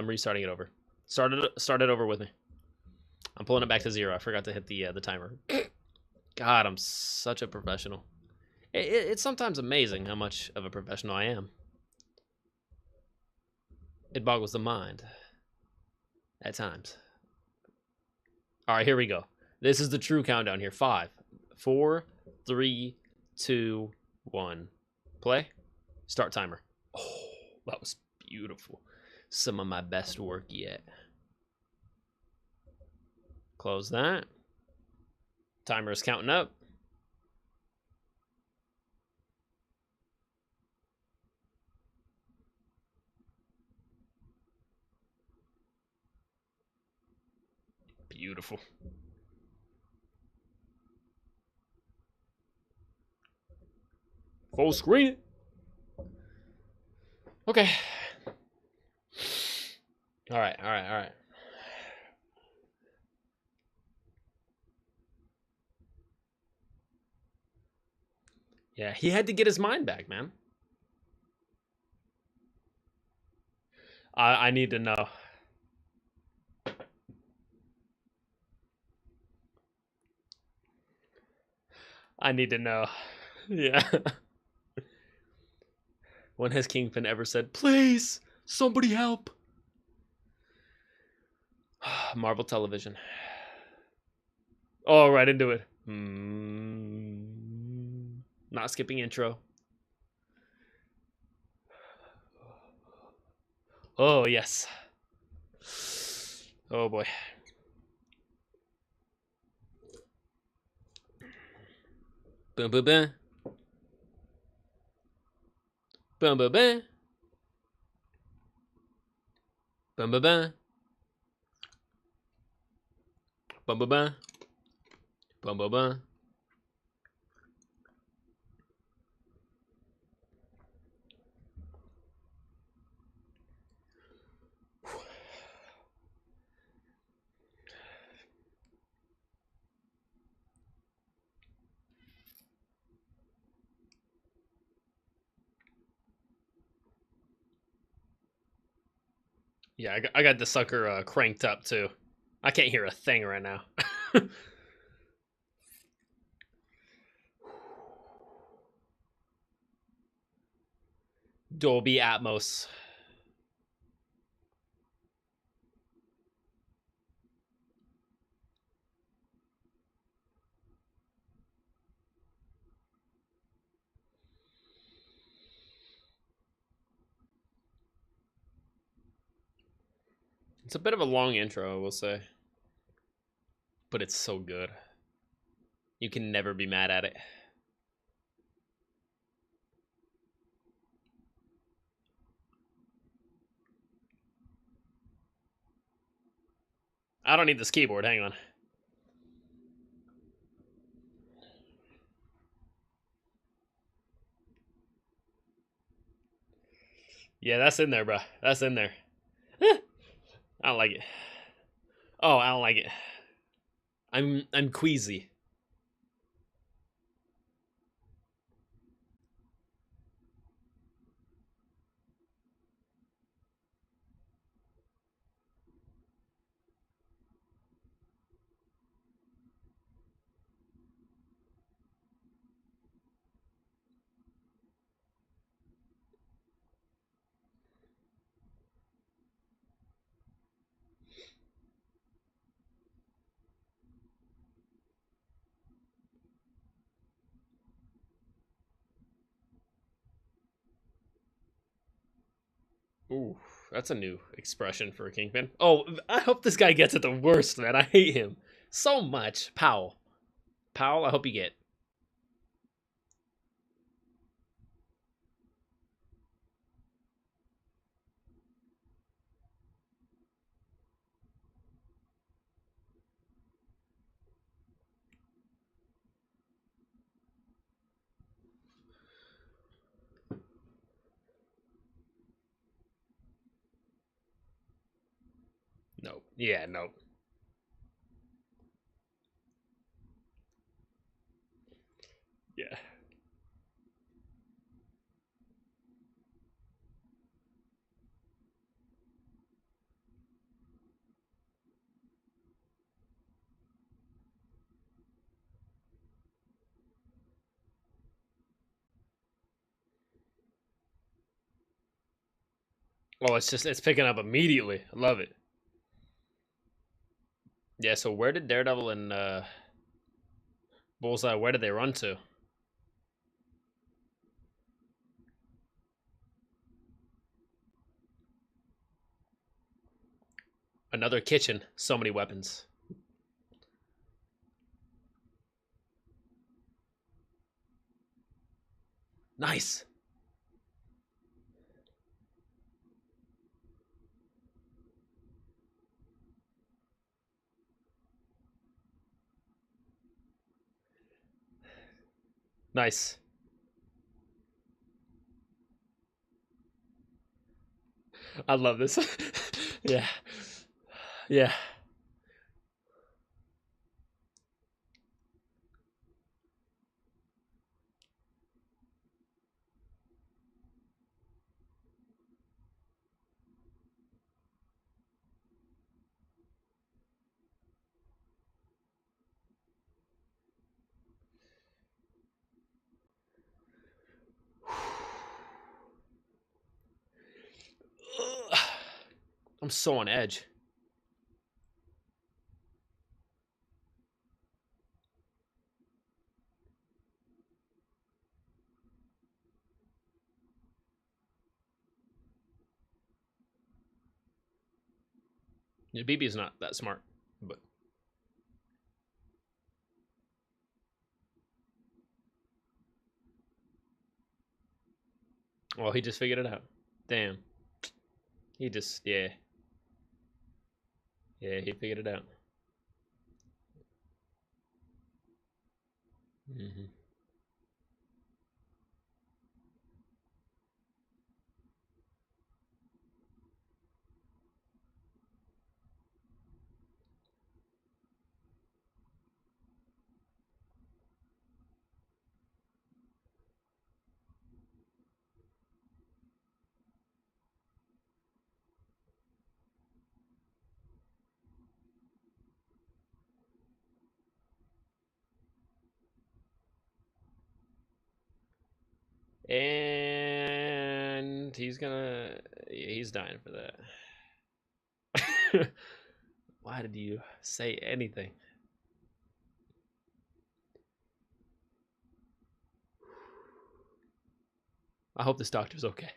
restarting it over. Start it over with me. I'm pulling it back to 0. I forgot to hit the timer. God, I'm such a professional. It's sometimes amazing how much of a professional I am. It boggles the mind. At times. Alright, here we go. This is the true countdown here. 5, 4, 3, 2, 1. Play. Start timer. Oh, that was beautiful. Some of my best work yet. Close that. Timer is counting up. Beautiful. Full screen. Okay. All right. Yeah, he had to get his mind back, man. I need to know. I need to know. Yeah. When has Kingpin ever said, please, somebody help? Marvel Television. Oh, right into it. Not skipping intro. Oh, yes. Oh, boy. Boom, boom, boom. Boom, boom, boom. Boom, boom, boom. Boom, boom, boom. Boom, boom, boom. Yeah, I got the sucker cranked up too. I can't hear a thing right now. Dolby Atmos. It's a bit of a long intro, I will say. But it's so good. You can never be mad at it. I don't need this keyboard. Hang on. Yeah, that's in there, bro. That's in there. I don't like it. Oh, I don't like it. I'm queasy. Ooh, that's a new expression for a Kingpin. Oh, I hope this guy gets it the worst, man. I hate him so much. Powell. Powell, I hope you get. No. Yeah, no. Yeah. Oh, it's picking up immediately. I love it. Yeah, so where did Daredevil and Bullseye, where did they run to? Another kitchen. So many weapons. Nice. Nice. I love this. Yeah. Yeah. I'm so on edge. Yeah, BB's not that smart, but well, he just figured it out. Damn. He just yeah. Yeah, he figured it out. Mm-hmm. And he's gonna he's dying for that. Why did you say anything? I hope this doctor's okay.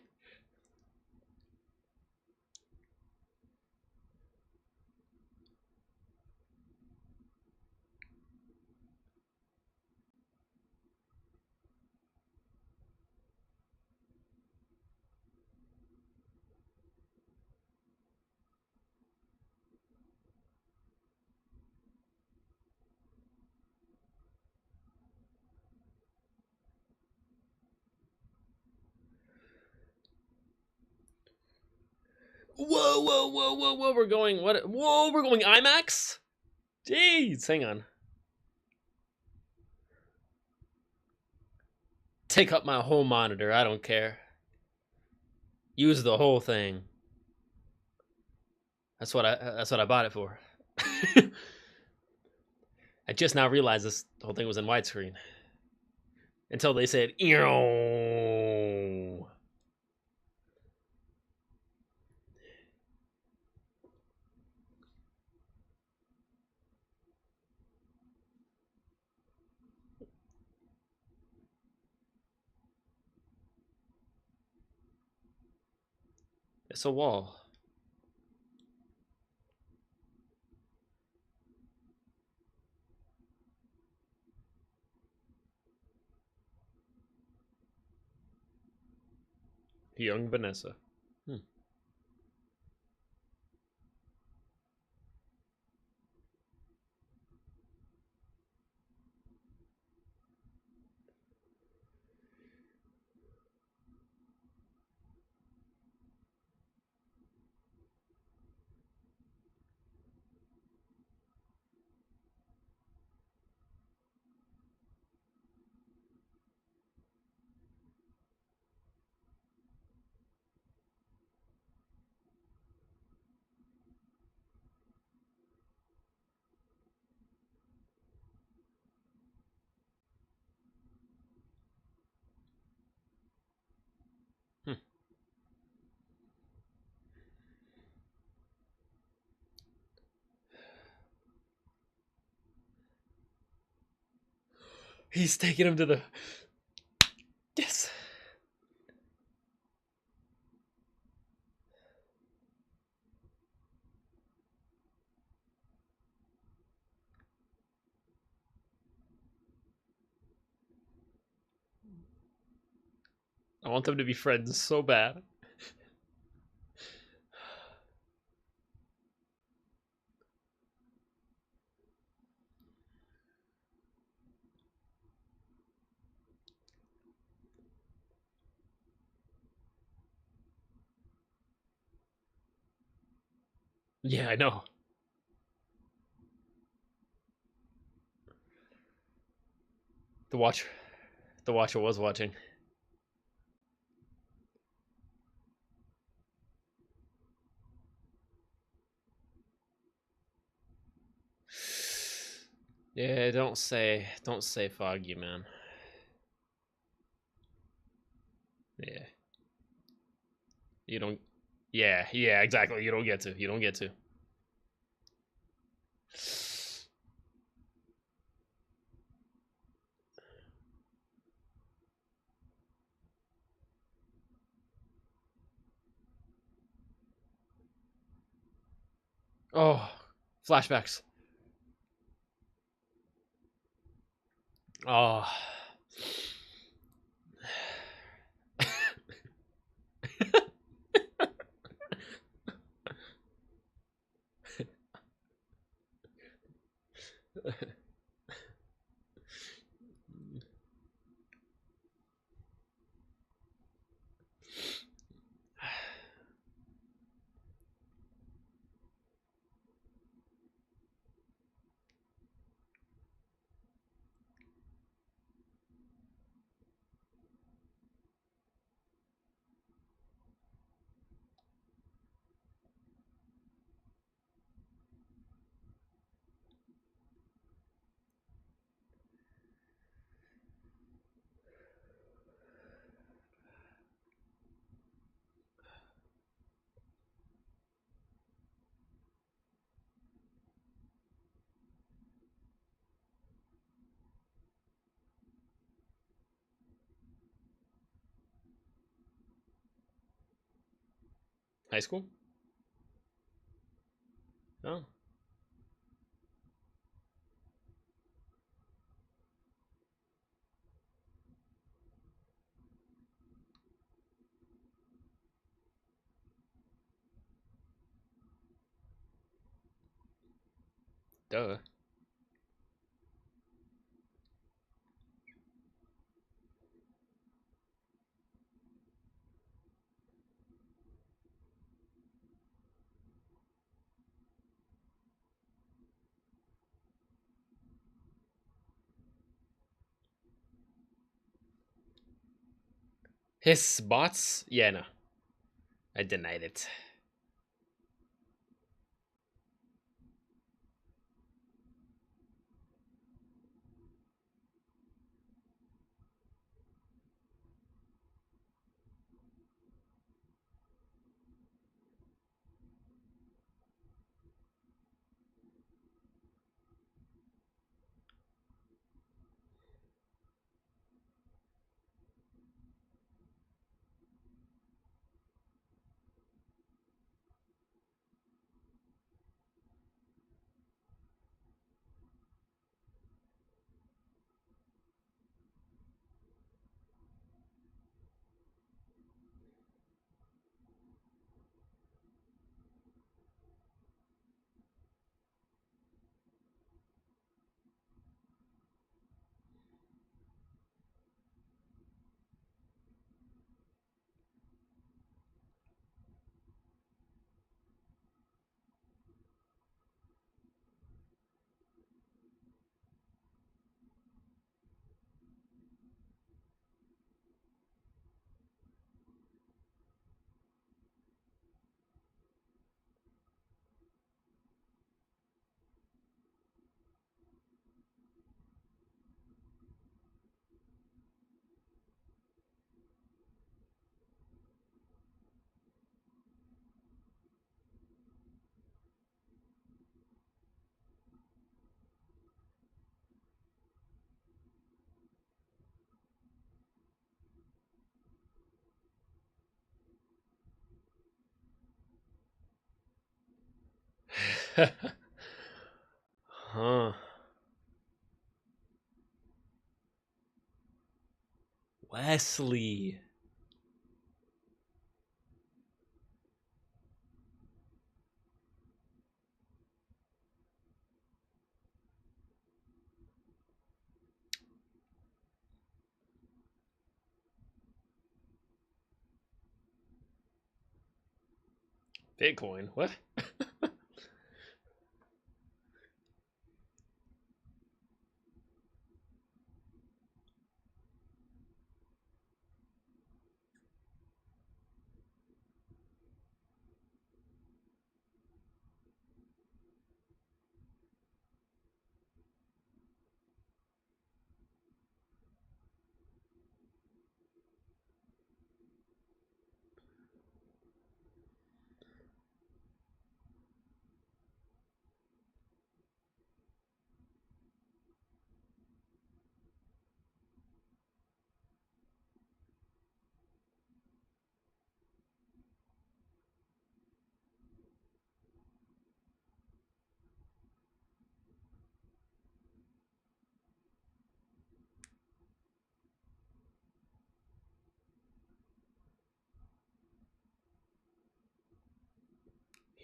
Whoa, whoa, whoa, whoa, whoa, we're going what whoa, we're going IMAX? Jeez, hang on. Take up my whole monitor, I don't care. Use the whole thing. That's what I bought it for. I just now realized this whole thing was in widescreen. Until they said, "Eow." It's a wall. Young Vanessa. Hmm. He's taking him to the. Yes. I want them to be friends so bad. Yeah, I know. The watcher, the watcher was watching. Yeah, don't say Foggy, man. Yeah, you don't. Yeah, yeah, exactly. You don't get to. You don't get to. Oh, flashbacks. Oh. High school? Oh. Duh. His bots? Yeah, no. I denied it. Huh. Wesley. Bitcoin? What?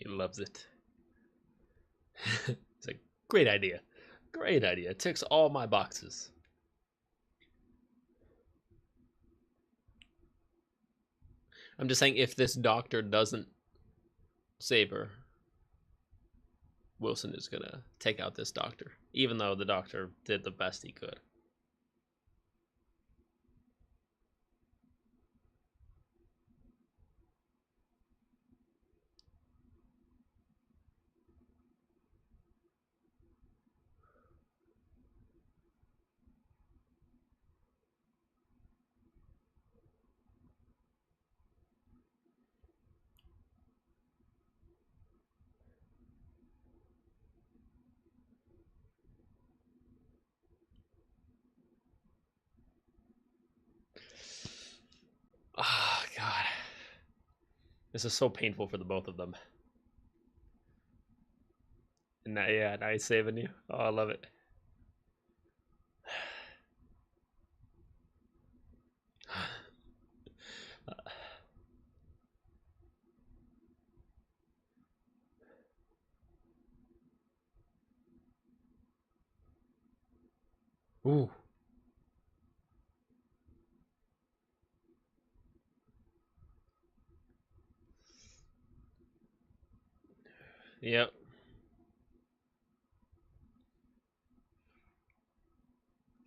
He loves it. It's a great idea. Great idea. It ticks all my boxes. I'm just saying, if this doctor doesn't save her, Wilson is gonna take out this doctor, even though the doctor did the best he could. Oh, God. This is so painful for the both of them. And now, yeah, now he's saving you. Oh, I love it. Ooh. Yep.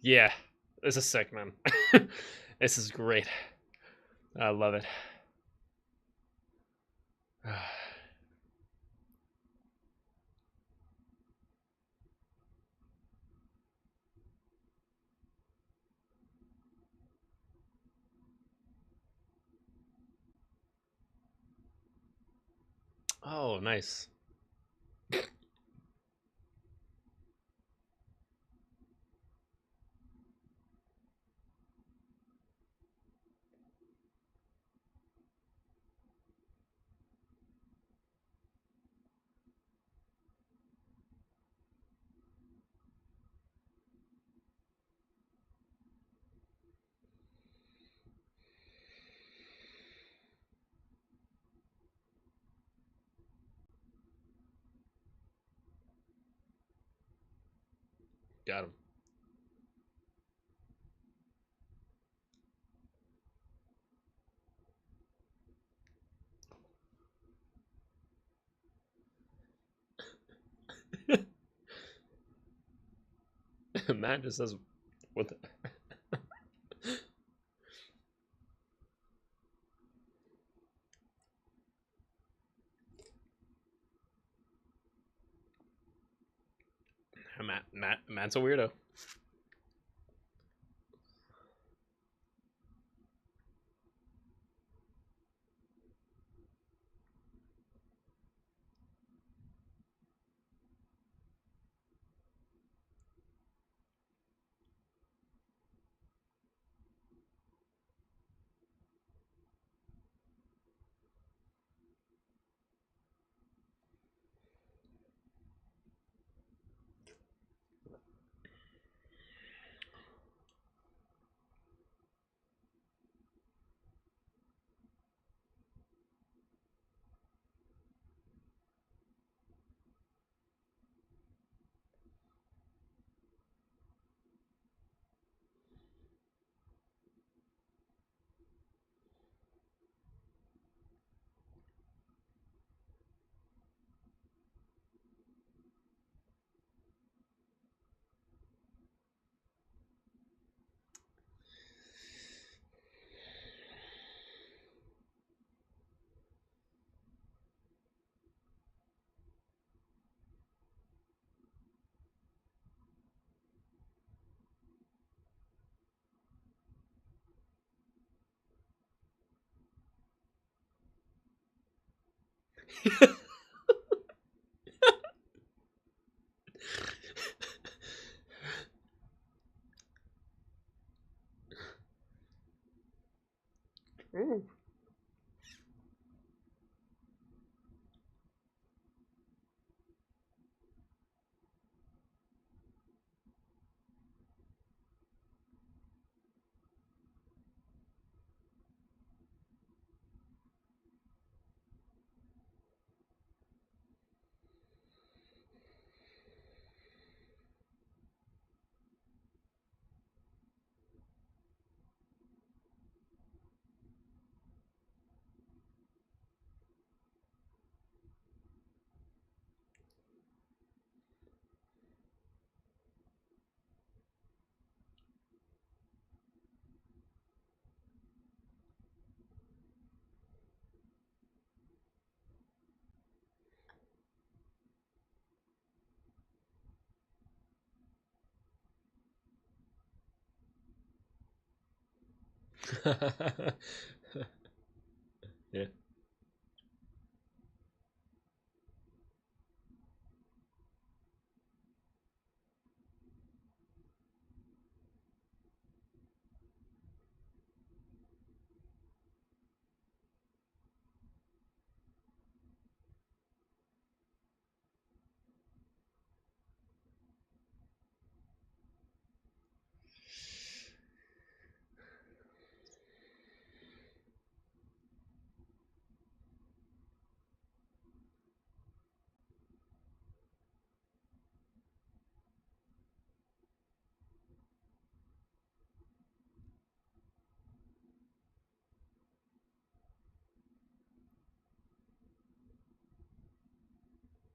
Yeah. This is sick, man. This is great. I love it. Oh, nice. Got him. Matt just says, what the... Matt's a weirdo. Ooh. Yeah.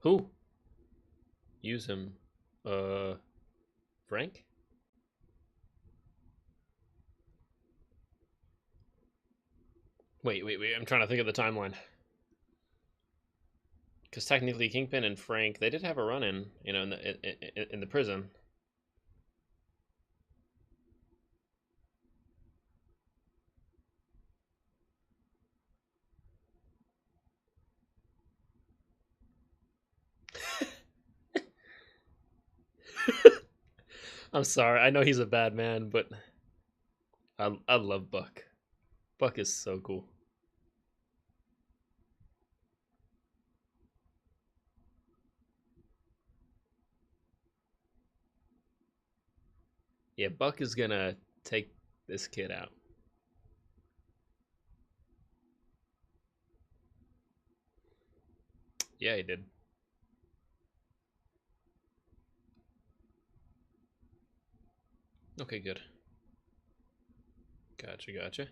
Who? Use him. Frank? Wait. I'm trying to think of the timeline. Because technically, Kingpin and Frank, they did have a run-in, you know, in the prison. I'm sorry. I know he's a bad man, but I love Buck. Buck is so cool. Yeah, Buck is gonna take this kid out. Yeah, he did. Okay, good. Gotcha.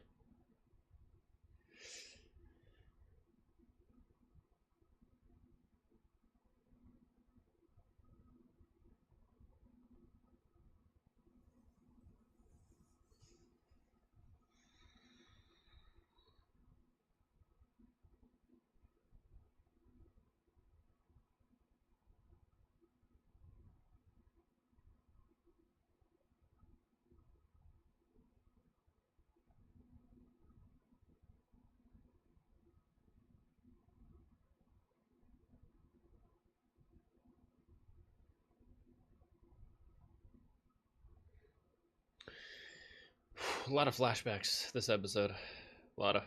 A lot of flashbacks this episode. A lot of.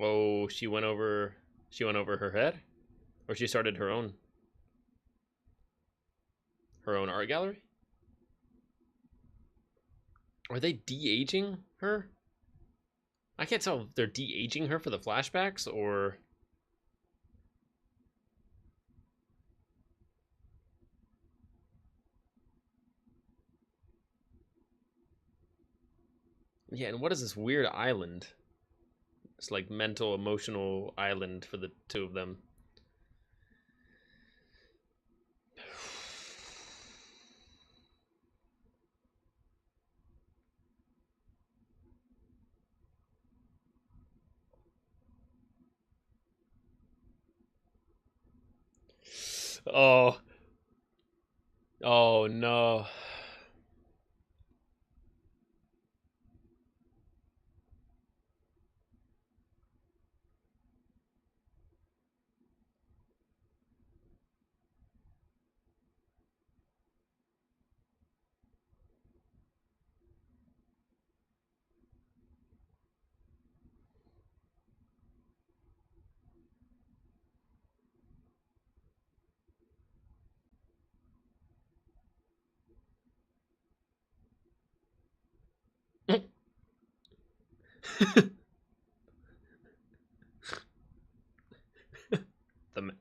Oh, she went over. She went over her head, or she started her own art gallery. Are they de-aging her? I can't tell if they're de-aging her for the flashbacks or. Yeah, and what is this weird island? It's like mental, emotional island for the two of them. Oh, oh no.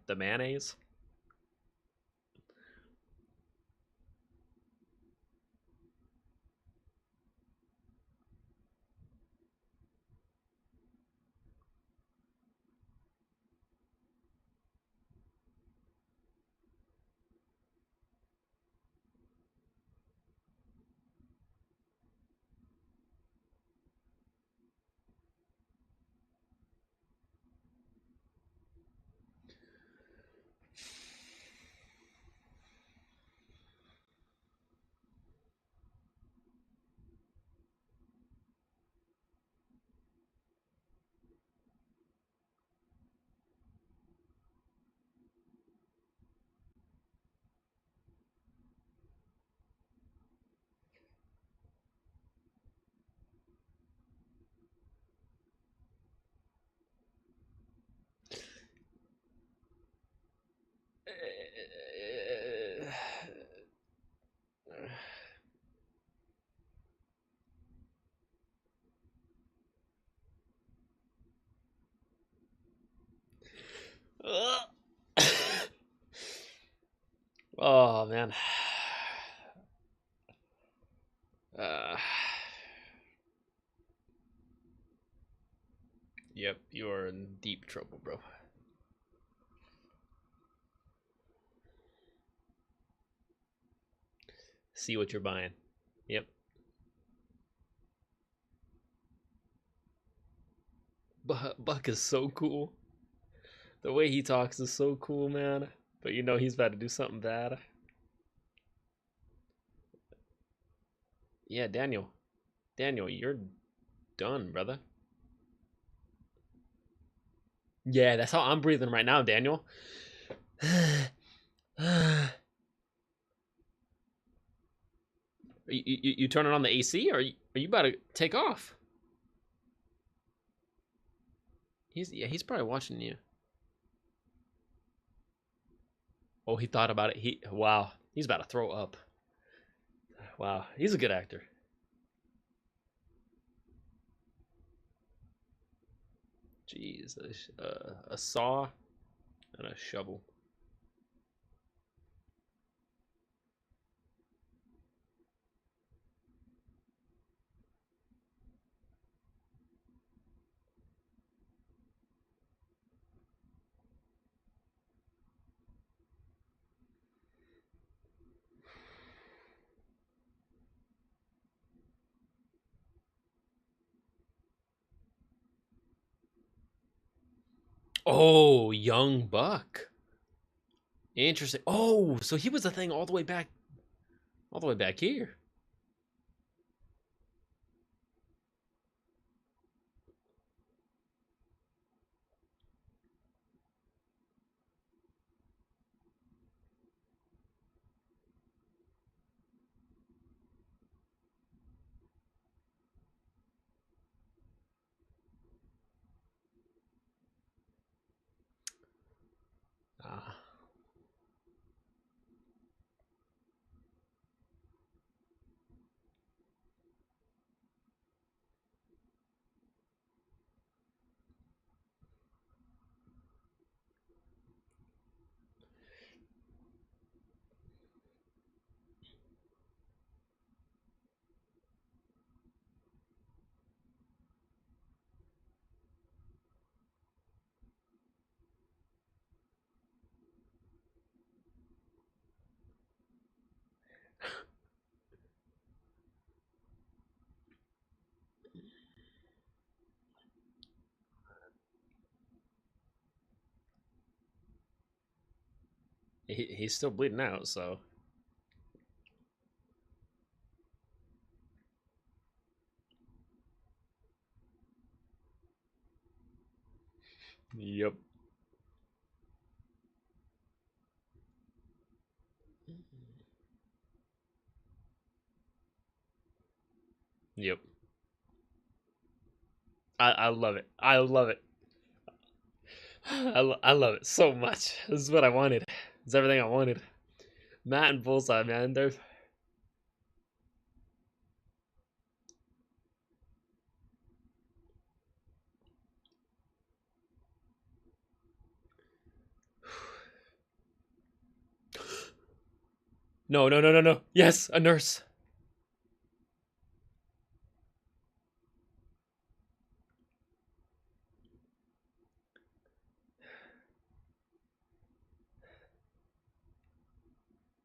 The mayonnaise. Oh man. Yep, you are in deep trouble, bro. See what you're buying. Yep. Buck is so cool. The way he talks is so cool, man. But you know he's about to do something bad. Yeah, Daniel. Daniel, you're done, brother. Yeah, that's how I'm breathing right now, Daniel. You turning on the AC, or are you about to take off? He's probably watching you. Oh, he thought about it. Wow, he's about to throw up. Wow, he's a good actor. Jeez, a saw and a shovel. Oh, young Buck. Interesting. Oh, so he was a thing all the way back here. Ah. He's still bleeding out, so. Yep. Yep. I love it. I love it. I love it so much. This is what I wanted. It's everything I wanted. Matt and Bullseye, man, they're. No, no, no, no, no. Yes, a nurse.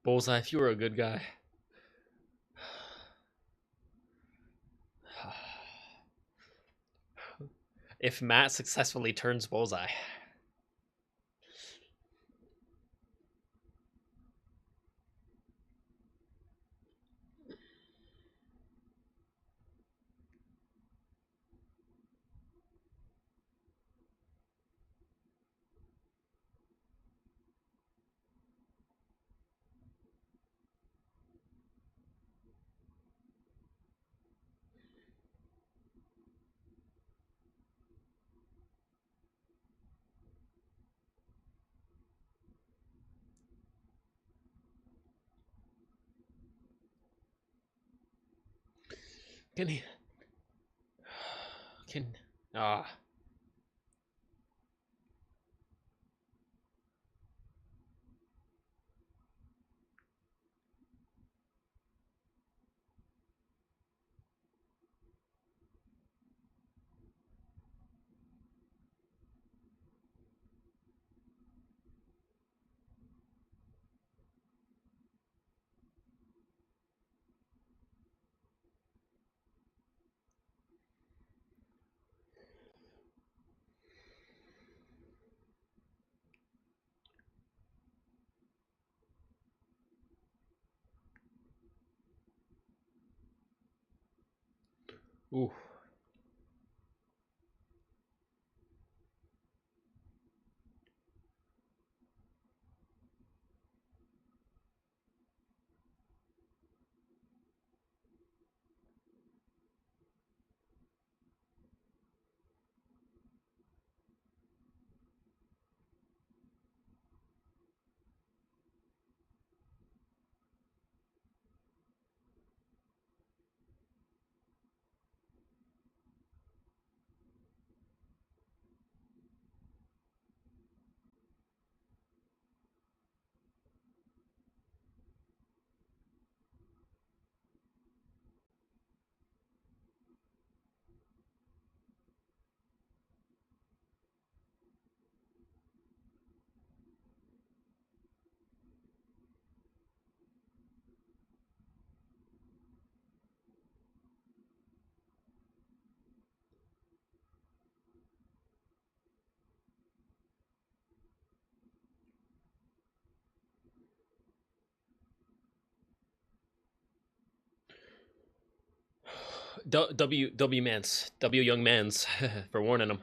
Bullseye, if you were a good guy. If Matt successfully turns Bullseye. Can he? Can. Ah. Ooh. W Mans. W Young Mans for warning him.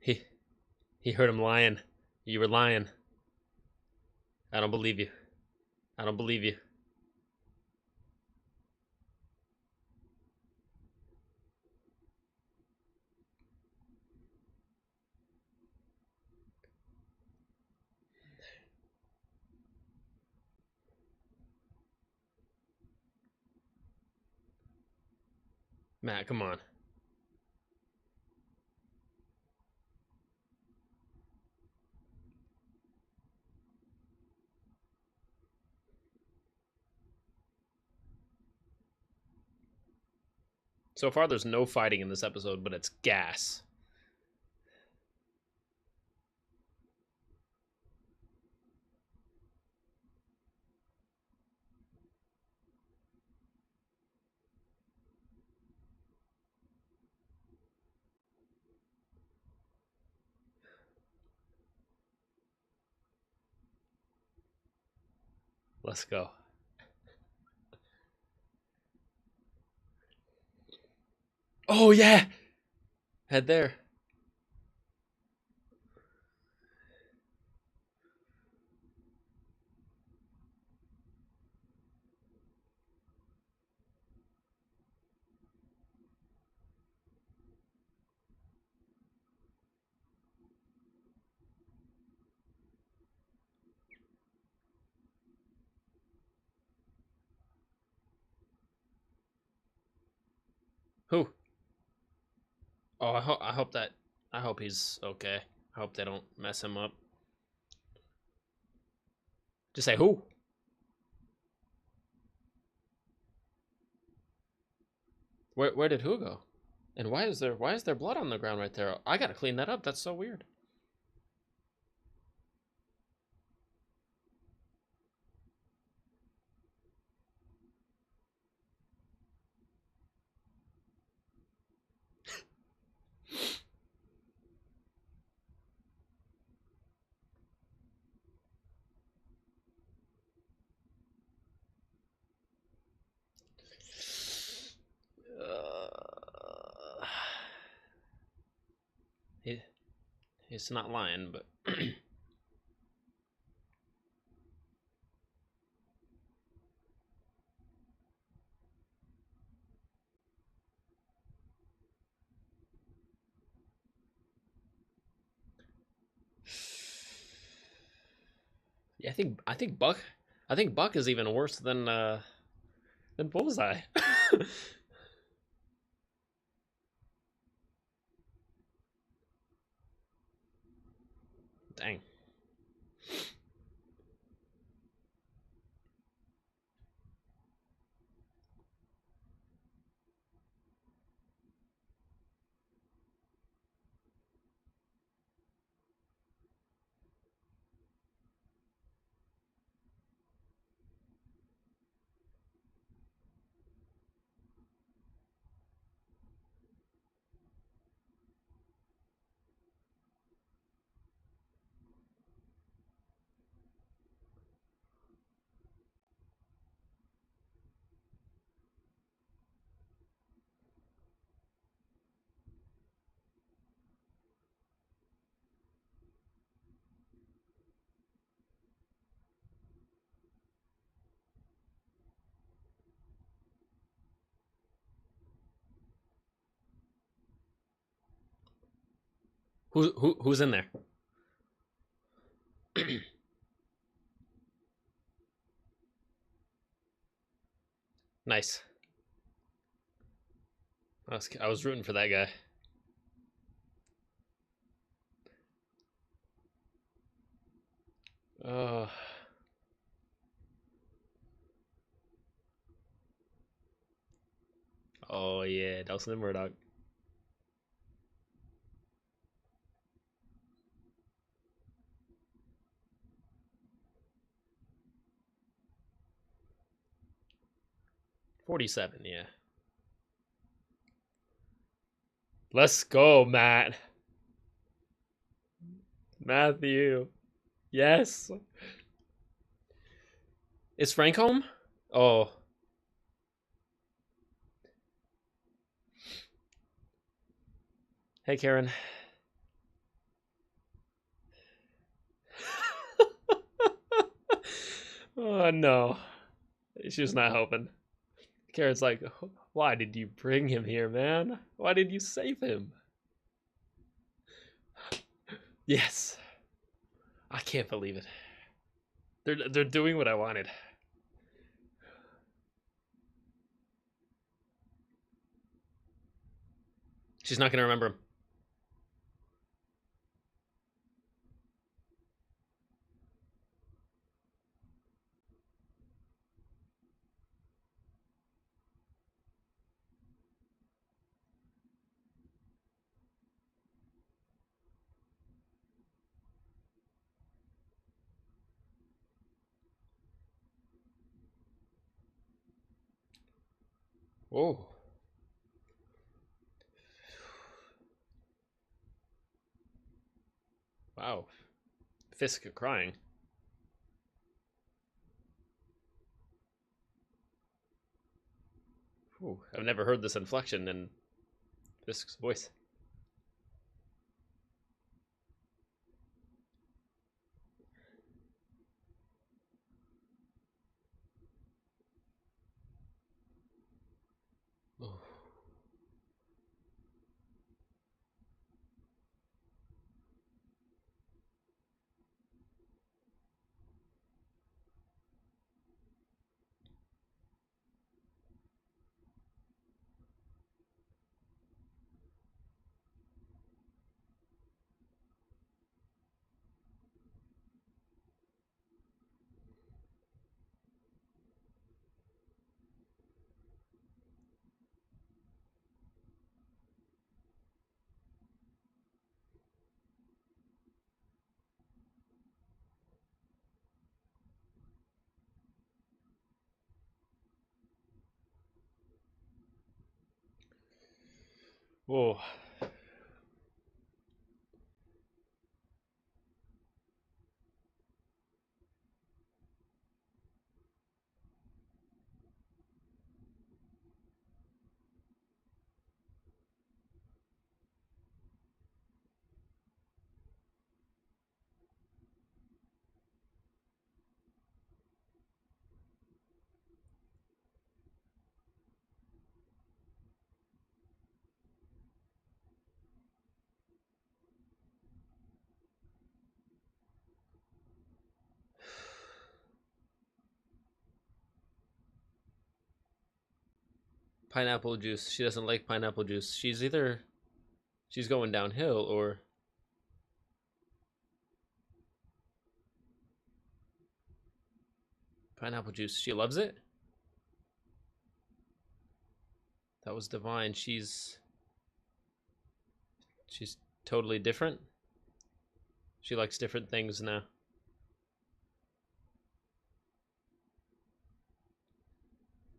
He he heard him lying. You were lying. I don't believe you. I don't believe you. Matt, come on. So far, there's no fighting in this episode, but it's gas. Let's go. Oh, yeah! Head there. Who? Oh, I hope he's okay. I hope they don't mess him up. Just say who? Where did who go? And why is there blood on the ground right there? I gotta clean that up. That's so weird. Uh, he's not lying, but yeah, I think Buck is even worse than Bullseye. Dang. Who's in there? Nice. I was rooting for that guy. Oh. Oh yeah, Dawson and Murdoch. $47, yeah. Let's go, Matt. Matthew. Yes. Is Frank home? Oh. Hey, Karen. Oh, no. She's not helping. Karen's like, why did you bring him here, man? Why did you save him? Yes. I can't believe it. They're doing what I wanted. She's not gonna remember him. Oh. Wow. Fisk crying. Ooh, I've never heard this inflection in this voice. Oh. Whoa. Pineapple juice. She doesn't like pineapple juice. She's going downhill or pineapple juice. She loves it. That was divine. She's totally different. She likes different things now.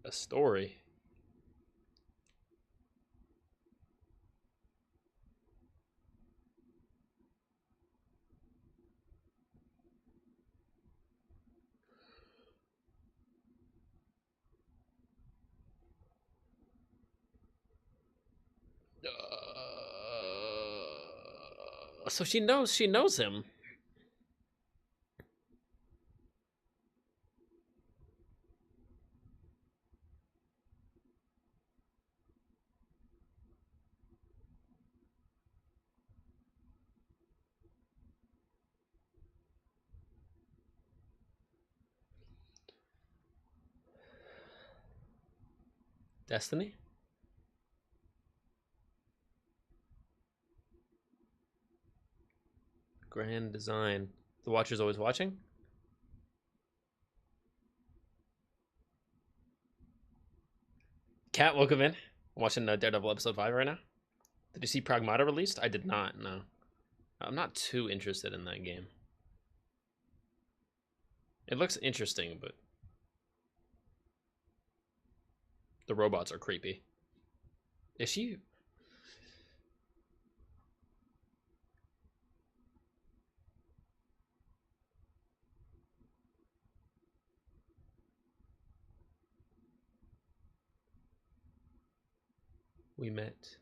A story. So she knows him. Destiny? Grand design. The Watcher's always watching? Cat, welcome in. I'm watching Daredevil episode 5 right now. Did you see Pragmata released? I did not, no. I'm not too interested in that game. It looks interesting, but the robots are creepy. Is she? We met.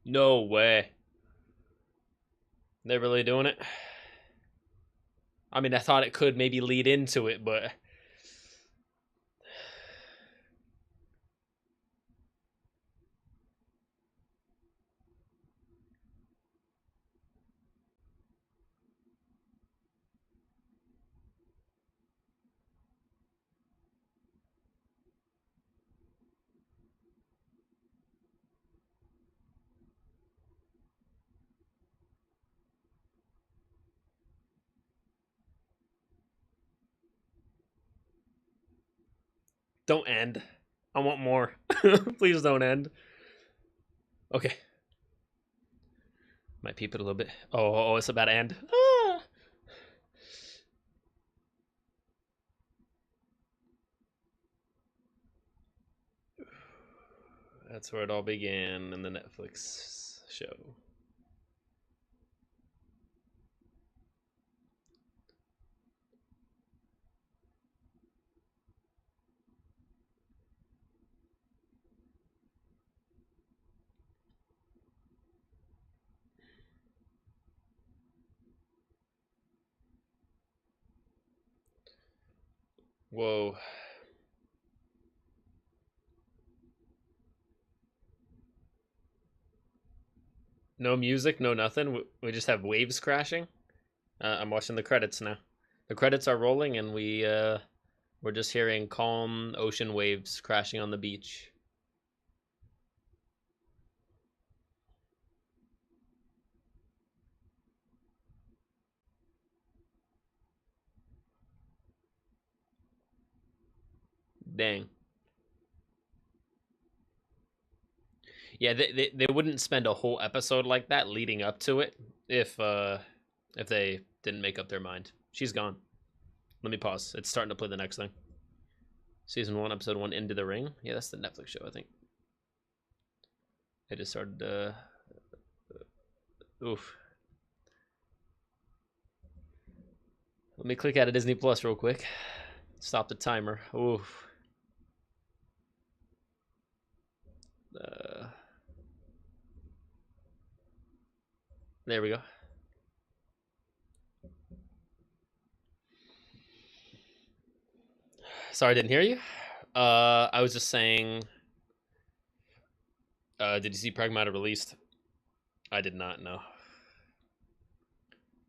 No way. They're really doing it? I mean, I thought it could maybe lead into it, but don't end. I want more. Please don't end. Okay. Might peep it a little bit. Oh, it's about to end. Ah! That's where it all began in the Netflix show. Whoa. No music, no nothing. We just have waves crashing. I'm watching the credits now. The credits are rolling, and we're just hearing calm ocean waves crashing on the beach. Dang. Yeah, they wouldn't spend a whole episode like that leading up to it if they didn't make up their mind. She's gone. Let me pause. It's starting to play the next thing. Season 1, episode 1, Into the Ring. Yeah, that's the Netflix show, I think. It just started. Oof. Let me click out of Disney Plus real quick. Stop the timer. Oof. There we go. Sorry, I didn't hear you. I was just saying. Did you see Pragmata released? I did not know.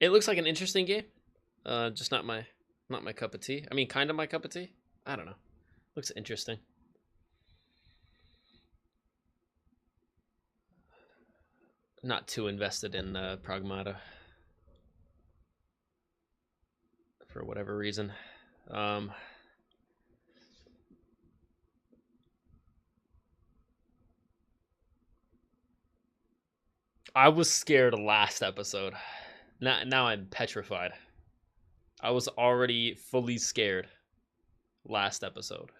It looks like an interesting game. Just not my cup of tea. I mean, kind of my cup of tea. I don't know. Looks interesting. Not too invested in Pragmata for whatever reason. I was scared last episode. Now I'm petrified. I was already fully scared last episode.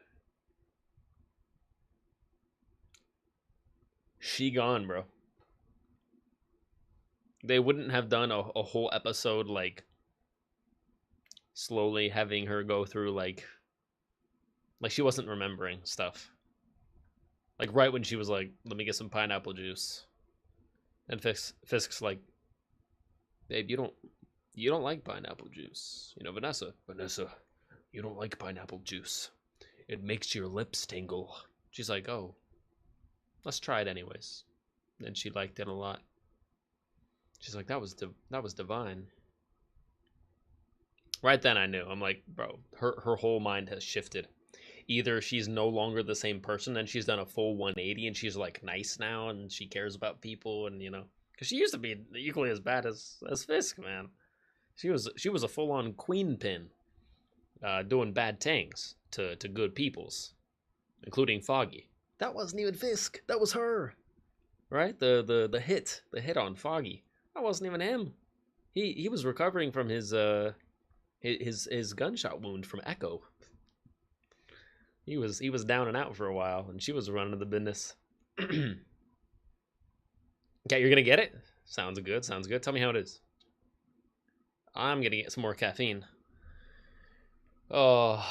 She gone, bro. They wouldn't have done a whole episode like slowly having her go through like she wasn't remembering stuff. Like right when she was like, "Let me get some pineapple juice," and Fisk's like, "Babe, you don't like pineapple juice, you know, Vanessa, you don't like pineapple juice. It makes your lips tingle." She's like, "Oh, let's try it anyways," and she liked it a lot. She's like, that was divine. Right then I knew. I'm like, bro, her whole mind has shifted. Either she's no longer the same person and she's done a full 180 and she's like nice now and she cares about people, and you know, because she used to be equally as bad as Fisk, man. She was a full on queen pin, doing bad things to good peoples, including Foggy. That wasn't even Fisk. That was her, right? The hit on Foggy. That wasn't even him. He was recovering from his gunshot wound from Echo. He was down and out for a while, and she was running the business. Okay, you're gonna get it? Sounds good. Tell me how it is. I'm gonna get some more caffeine. Oh.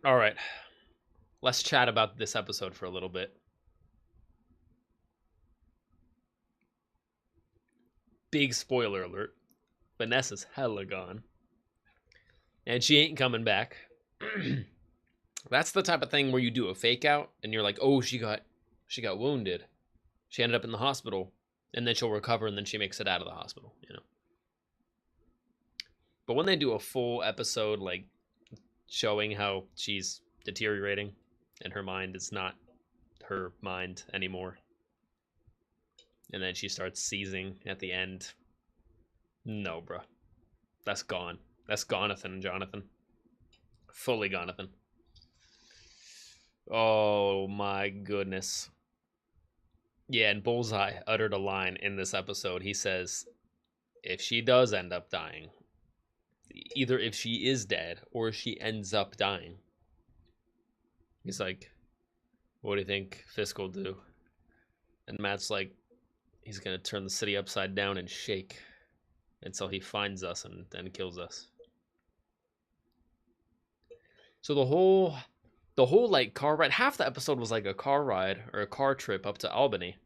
All right. Let's chat about this episode for a little bit. Big spoiler alert. Vanessa's hella gone. And she ain't coming back. That's the type of thing where you do a fake out and you're like, "Oh, she got wounded. She ended up in the hospital." And then she'll recover and then she makes it out of the hospital, you know. But when they do a full episode like showing how she's deteriorating and her mind is not her mind anymore, and then she starts seizing at the end. No, bro. That's gone. That's Gonathan, Jonathan. Fully Gonathan. Oh my goodness. Yeah, and Bullseye uttered a line in this episode. He says, if she does end up dying, either if she is dead or if she ends up dying, he's like, what do you think Fisk will do? And Matt's like, he's going to turn the city upside down and shake until he finds us and then kills us. So the whole like car ride, half the episode was like a car ride or a car trip up to Albany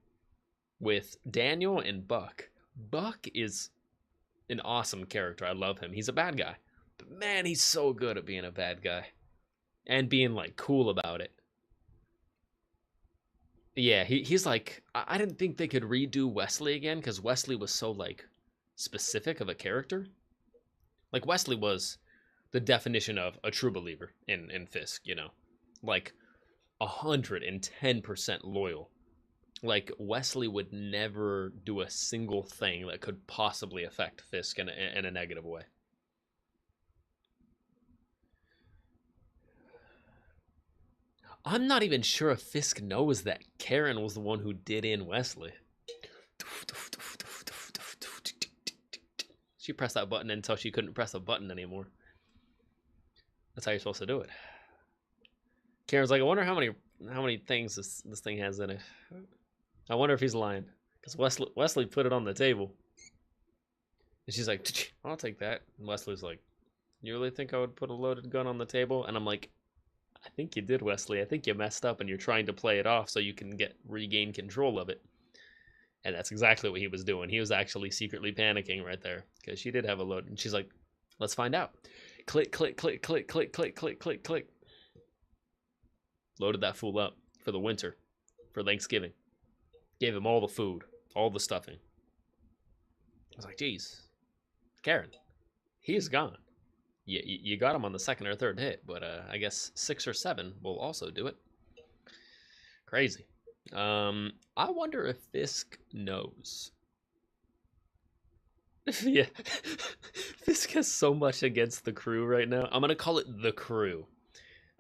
with Daniel and Buck. Buck is an awesome character. I love him. He's a bad guy. But man, he's so good at being a bad guy. And being like cool about it. Yeah, he's like, I didn't think they could redo Wesley again because Wesley was so like specific of a character. Like Wesley was the definition of a true believer in Fisk, you know, like 110% loyal. Like Wesley would never do a single thing that could possibly affect Fisk in a negative way. I'm not even sure if Fisk knows that Karen was the one who did in Wesley. She pressed that button until she couldn't press a button anymore. That's how you're supposed to do it. Karen's like, I wonder how many things this thing has in it. I wonder if he's lying. Because Wesley put it on the table. And she's like, I'll take that. And Wesley's like, you really think I would put a loaded gun on the table? And I'm like, I think you did, Wesley. I think you messed up and you're trying to play it off so you can regain control of it. And that's exactly what he was doing. He was actually secretly panicking right there because she did have a load. And she's like, let's find out. Click, click, click, click, click, click, click, click, click. Loaded that fool up for the winter, for Thanksgiving. Gave him all the food, all the stuffing. I was like, geez, Karen, he is gone. You got him on the second or third hit, but I guess 6 or 7 will also do it. Crazy. I wonder if Fisk knows. Yeah. Fisk has so much against the crew right now. I'm going to call it the crew.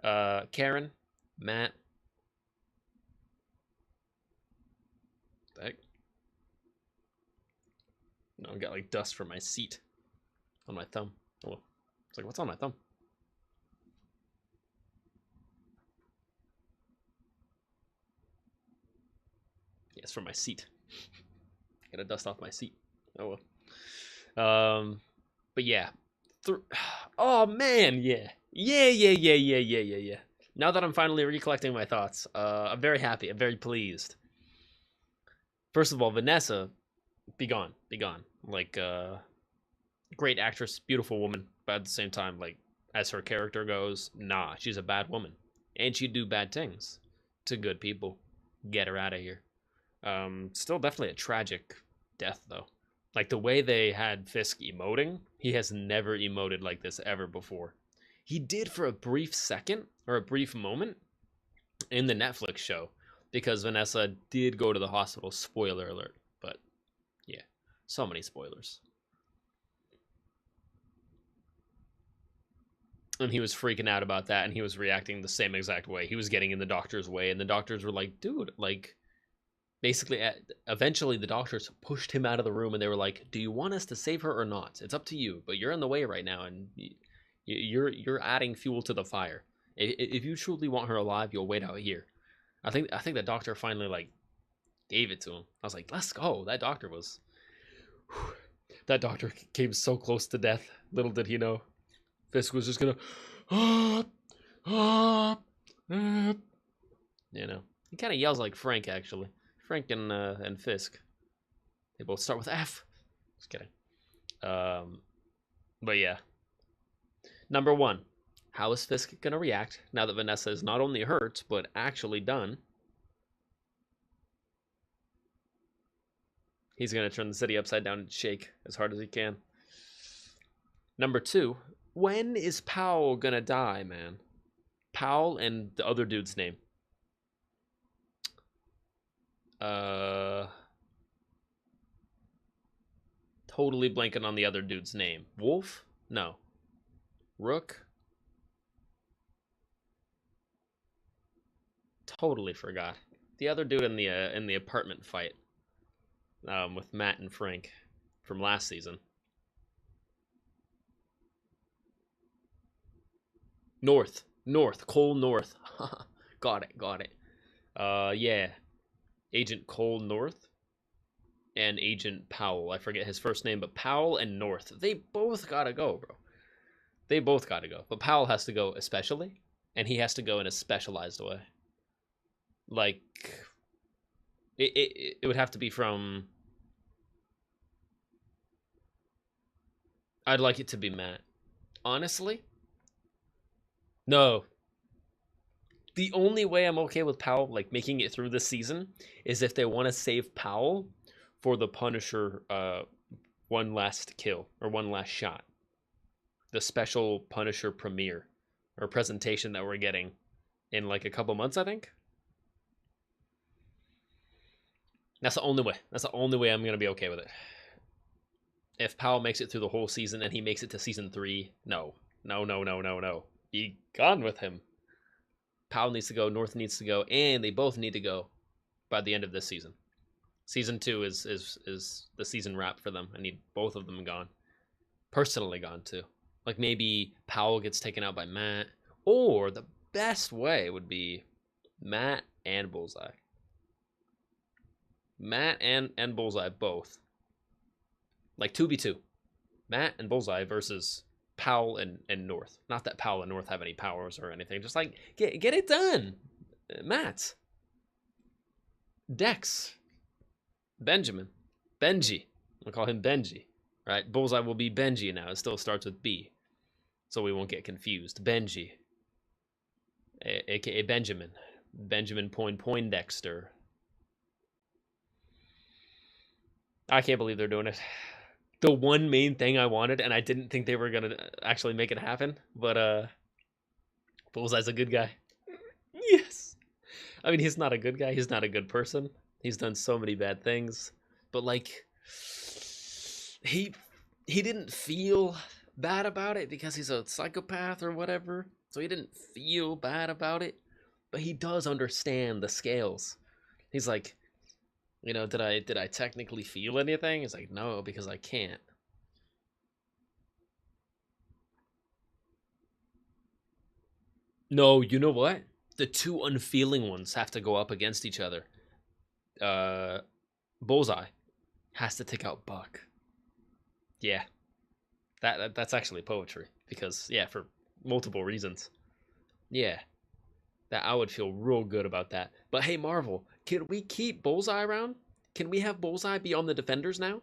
Karen, Matt. Heck? No, I got like dust from my seat on my thumb. Oh, well. It's like, what's on my thumb? Yeah, it's from my seat. Gotta dust off my seat. Oh well. But yeah. Oh man, yeah. Yeah. Now that I'm finally recollecting my thoughts, I'm very happy. I'm very pleased. First of all, Vanessa, be gone. Like, great actress, beautiful woman, but at the same time, like, as her character goes, nah, she's a bad woman. And she'd do bad things to good people. Get her out of here. Still definitely a tragic death, though. Like, the way they had Fisk emoting, he has never emoted like this ever before. He did for a brief second, or a brief moment, in the Netflix show, because Vanessa did go to the hospital, spoiler alert. But, yeah, so many spoilers. And he was freaking out about that, and he was reacting the same exact way. He was getting in the doctor's way, and the doctors were like, dude, like, basically, eventually the doctors pushed him out of the room, and they were like, do you want us to save her or not? It's up to you, but you're in the way right now, and you're adding fuel to the fire. If you truly want her alive, you'll wait out here. I think the doctor finally, like, gave it to him. I was like, let's go. That doctor was... That doctor came so close to death. Little did he know. Fisk was just gonna, you know, he kind of yells like Frank, actually. Frank and Fisk, they both start with F. Just kidding. But yeah. Number 1, how is Fisk gonna react now that Vanessa is not only hurt but actually done? He's gonna turn the city upside down and shake as hard as he can. Number 2. When is Powell gonna die, man? Powell and the other dude's name. Totally blanking on the other dude's name. Wolf? No. Rook? Totally forgot. The other dude in the apartment fight, with Matt and Frank from last season. North, Cole North. Got it. Yeah, Agent Cole North and Agent Powell. I forget his first name, but Powell and North. They both gotta go, bro. They both gotta go. But Powell has to go especially, and he has to go in a specialized way. Like, it would have to be from... I'd like it to be Matt. Honestly? No. The only way I'm okay with Powell, like, making it through this season is if they want to save Powell for the Punisher one last kill, or one last shot. The special Punisher premiere, or presentation that we're getting in, like, a couple months, I think. That's the only way. That's the only way I'm going to be okay with it. If Powell makes it through the whole season and he makes it to season 3, no. Be gone with him. Powell needs to go, North needs to go, and they both need to go by the end of this season. Season 2 is the season wrap for them. I need both of them gone. Personally gone, too. Like, maybe Powell gets taken out by Matt, or the best way would be Matt and Bullseye. Matt and Bullseye both. Like 2v2. Matt and Bullseye versus Powell and North. Not that Powell and North have any powers or anything. Just like, get it done. Matt. Dex. Benjamin. Benji. We'll call him Benji. Right? Bullseye will be Benji now. It still starts with B. So we won't get confused. Benji. AKA Benjamin. Benjamin Poindexter. I can't believe they're doing it. The one main thing I wanted, and I didn't think they were going to actually make it happen, but Bullseye's a good guy. Yes! I mean, he's not a good guy. He's not a good person. He's done so many bad things. But, like, he didn't feel bad about it because he's a psychopath or whatever. So he didn't feel bad about it. But he does understand the scales. He's like... You know, did I technically feel anything? It's like, no, because I can't. No, you know what? The two unfeeling ones have to go up against each other. Bullseye has to take out Buck. Yeah. That's actually poetry. Because, yeah, for multiple reasons. Yeah. That I would feel real good about that. But hey, Marvel, can we keep Bullseye around? Can we have Bullseye be on the Defenders now?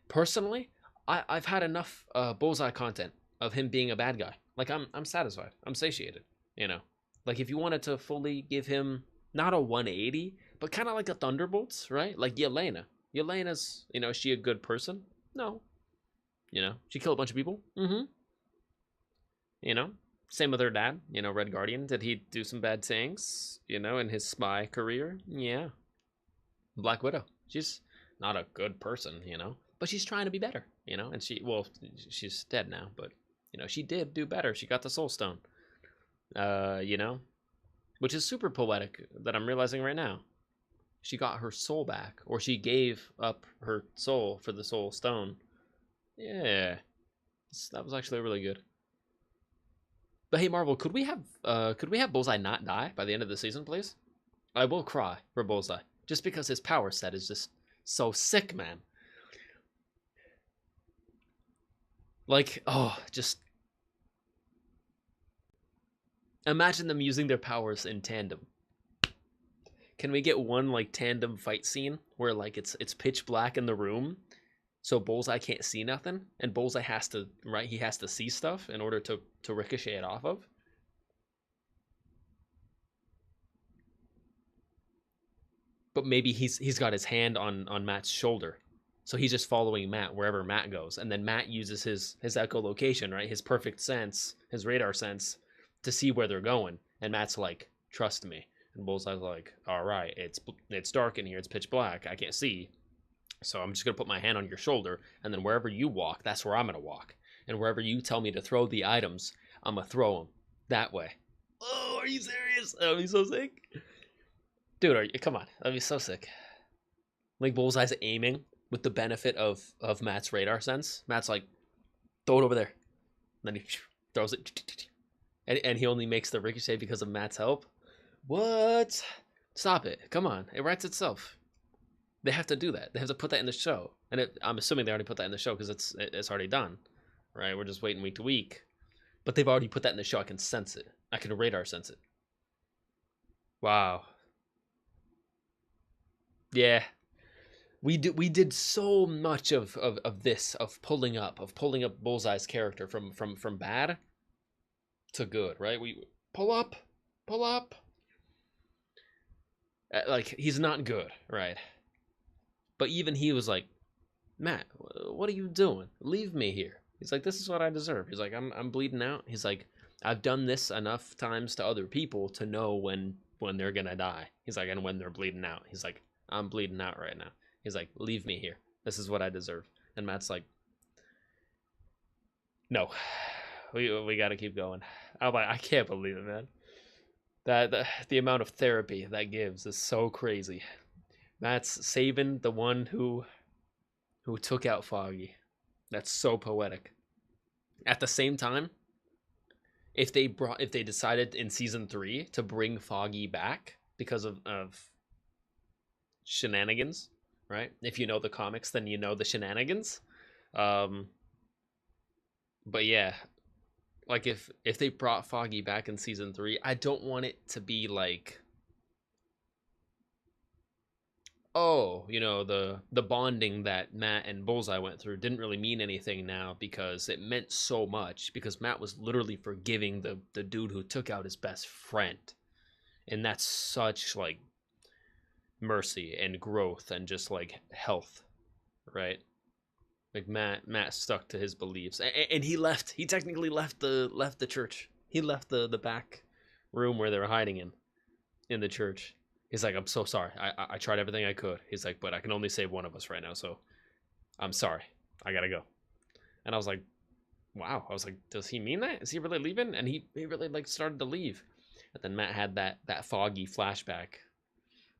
Personally, I've had enough Bullseye content of him being a bad guy. Like, I'm satisfied. I'm satiated, you know? Like, if you wanted to fully give him, not a 180, but kind of like a Thunderbolts, right? Like Yelena. Yelena's, you know, is she a good person? No. You know, she killed a bunch of people? Mm-hmm. You know? Same with her dad, you know, Red Guardian. Did he do some bad things, you know, in his spy career? Yeah. Black Widow. She's not a good person, you know, but she's trying to be better, you know, and she's dead now, but, you know, she did do better. She got the Soul Stone, you know, which is super poetic that I'm realizing right now. She got her soul back, or she gave up her soul for the Soul Stone. Yeah. That was actually really good. But hey, Marvel, could we have Bullseye not die by the end of the season, please? I will cry for Bullseye, just because his power set is just so sick, man. Like, oh, just imagine them using their powers in tandem. Can we get one like tandem fight scene where like it's pitch black in the room, so Bullseye can't see nothing, and Bullseye has to, right? He has to see stuff in order to ricochet it off of. But maybe he's got his hand on Matt's shoulder, so he's just following Matt wherever Matt goes, and then Matt uses his echolocation, right? His perfect sense, his radar sense, to see where they're going, and Matt's like, "Trust me." And Bullseye's like, "All right, it's dark in here, it's pitch black, I can't see. So I'm just going to put my hand on your shoulder, and then wherever you walk, that's where I'm going to walk. And wherever you tell me to throw the items, I'm going to throw them that way." Oh, are you serious? Oh, he's so sick. Dude, come on. That'd be so sick. Like Bullseye's aiming with the benefit of Matt's radar sense. Matt's like, throw it over there. And then he throws it. And he only makes the ricochet because of Matt's help. What? Stop it. Come on. It writes itself. They have to do that. They have to put that in the show. And I'm assuming they already put that in the show because it's already done. Right? We're just waiting week to week. But they've already put that in the show. I can sense it. I can radar sense it. Wow. Yeah. We did so much of this, of pulling up Bullseye's character from bad to good, right? We pull up. Like, he's not good, right? But even he was like, Matt, what are you doing? Leave me here. He's like, this is what I deserve. He's like, I'm bleeding out. He's like, I've done this enough times to other people to know when they're gonna die. He's like, and when they're bleeding out. He's like, I'm bleeding out right now. He's like, leave me here. This is what I deserve. And Matt's like, no, we got to keep going. I'm like, I can't believe it, man. The amount of therapy that gives is so crazy. Matt's saving the one who took out Foggy. That's so poetic. At the same time, if they decided in season 3 to bring Foggy back because of shenanigans, right? If you know the comics, then you know the shenanigans. But yeah, like if they brought Foggy back in season 3, I don't want it to be like, oh, you know, the bonding that Matt and Bullseye went through didn't really mean anything now because it meant so much, because Matt was literally forgiving the dude who took out his best friend. And that's such like mercy and growth and just like health, right? Like Matt stuck to his beliefs, and he technically left the church. He left the back room where they were hiding in the church. He's like, I'm so sorry. I tried everything I could. He's like, but I can only save one of us right now, so I'm sorry. I gotta go. And I was like, wow. I was like, does he mean that? Is he really leaving? And he really like started to leave. And then Matt had that Foggy flashback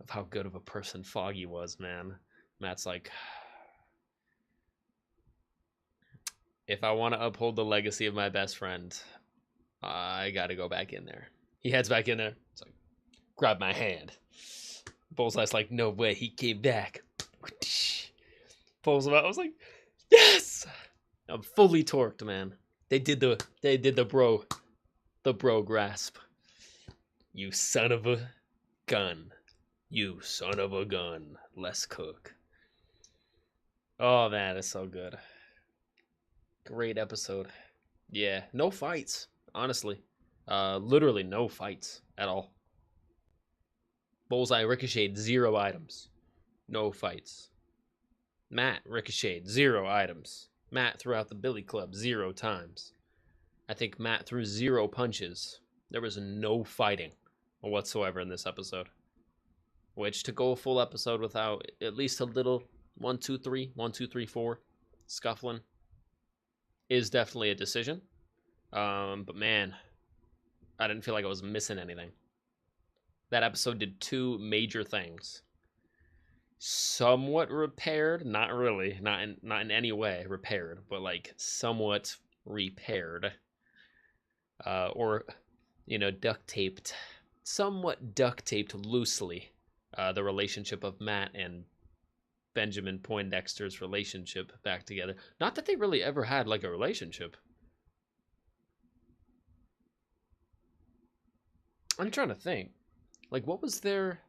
of how good of a person Foggy was, man. Matt's like, if I want to uphold the legacy of my best friend, I gotta go back in there. He heads back in there. It's like, grab my hand. Bullseye's like, no way, he came back. Pulls him out. I was like, yes! I'm fully torqued, man. They did the bro grasp. You son of a gun. You son of a gun. Let's cook. Oh man, it's so good. Great episode. Yeah, no fights, honestly. Literally no fights at all. Bullseye ricocheted 0 items. No fights. Matt ricocheted 0 items. Matt threw out the billy club 0 times. I think Matt threw 0 punches. There was no fighting whatsoever in this episode. Which, to go a full episode without at least a little 1, 2, 3, 1, 2, 3, 4 scuffling is definitely a decision. But man, I didn't feel like I was missing anything. That episode did 2 major things. Somewhat repaired, not really, not in any way repaired, but like somewhat repaired. Or, you know, somewhat duct taped loosely the relationship of Matt and Benjamin Poindexter's relationship back together. Not that they really ever had like a relationship. I'm trying to think. Like, what was their...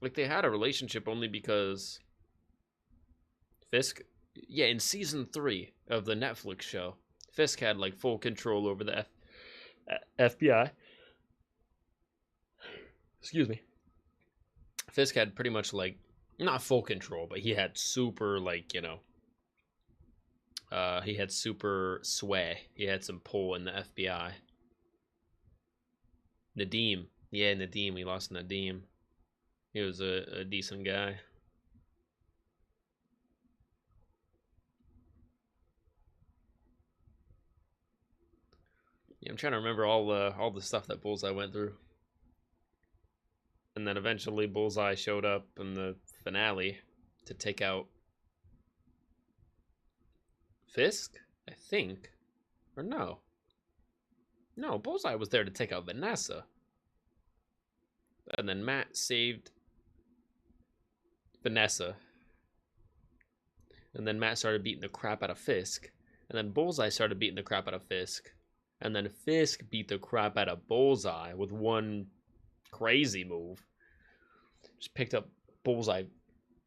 Like, they had a relationship only because Fisk... Yeah, in season 3 of the Netflix show, Fisk had, like, full control over the FBI. Excuse me. Fisk had pretty much, like, not full control, but he had super, like, you know... he had super sway. He had some pull in the FBI. Nadeem. Yeah, Nadeem. We lost Nadeem. He was a decent guy. Yeah, I'm trying to remember all the stuff that Bullseye went through. And then eventually Bullseye showed up in the finale to take out Fisk, I think. Or no. No, Bullseye was there to take out Vanessa. And then Matt saved Vanessa. And then Matt started beating the crap out of Fisk. And then Bullseye started beating the crap out of Fisk. And then Fisk beat the crap out of Bullseye with one crazy move. Just picked up Bullseye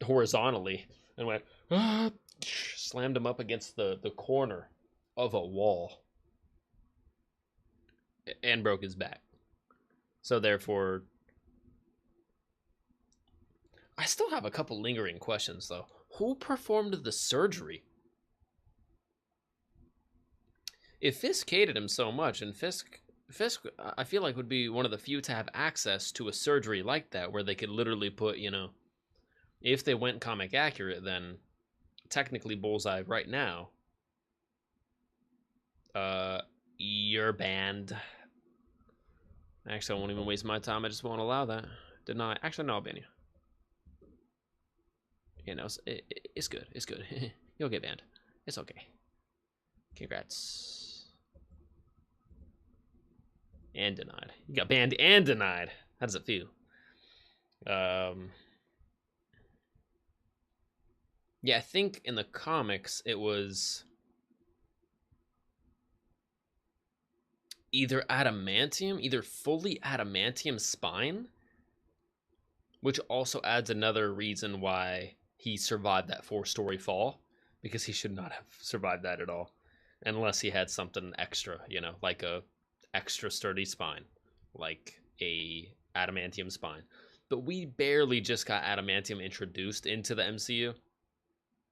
horizontally and went, ah, slammed him up against the corner of a wall. And broke his back. So therefore, I still have a couple lingering questions though. Who performed the surgery? If Fisk hated him so much, and Fisk, I feel like would be one of the few to have access to a surgery like that, where they could literally put, you know, if they went comic accurate, then technically Bullseye right now, you're banned. Actually, I won't even waste my time. I just won't allow that. Deny. Actually, no, I'll ban you. You know, it's good. It's good. You'll get banned. It's okay. Congrats. And denied. You got banned and denied. How does it feel? Yeah, I think in the comics it was either adamantium, either fully adamantium spine, which also adds another reason why he survived that 4-story fall, because he should not have survived that at all, unless he had something extra, you know, like a extra sturdy spine, like a adamantium spine. But we barely just got adamantium introduced into the MCU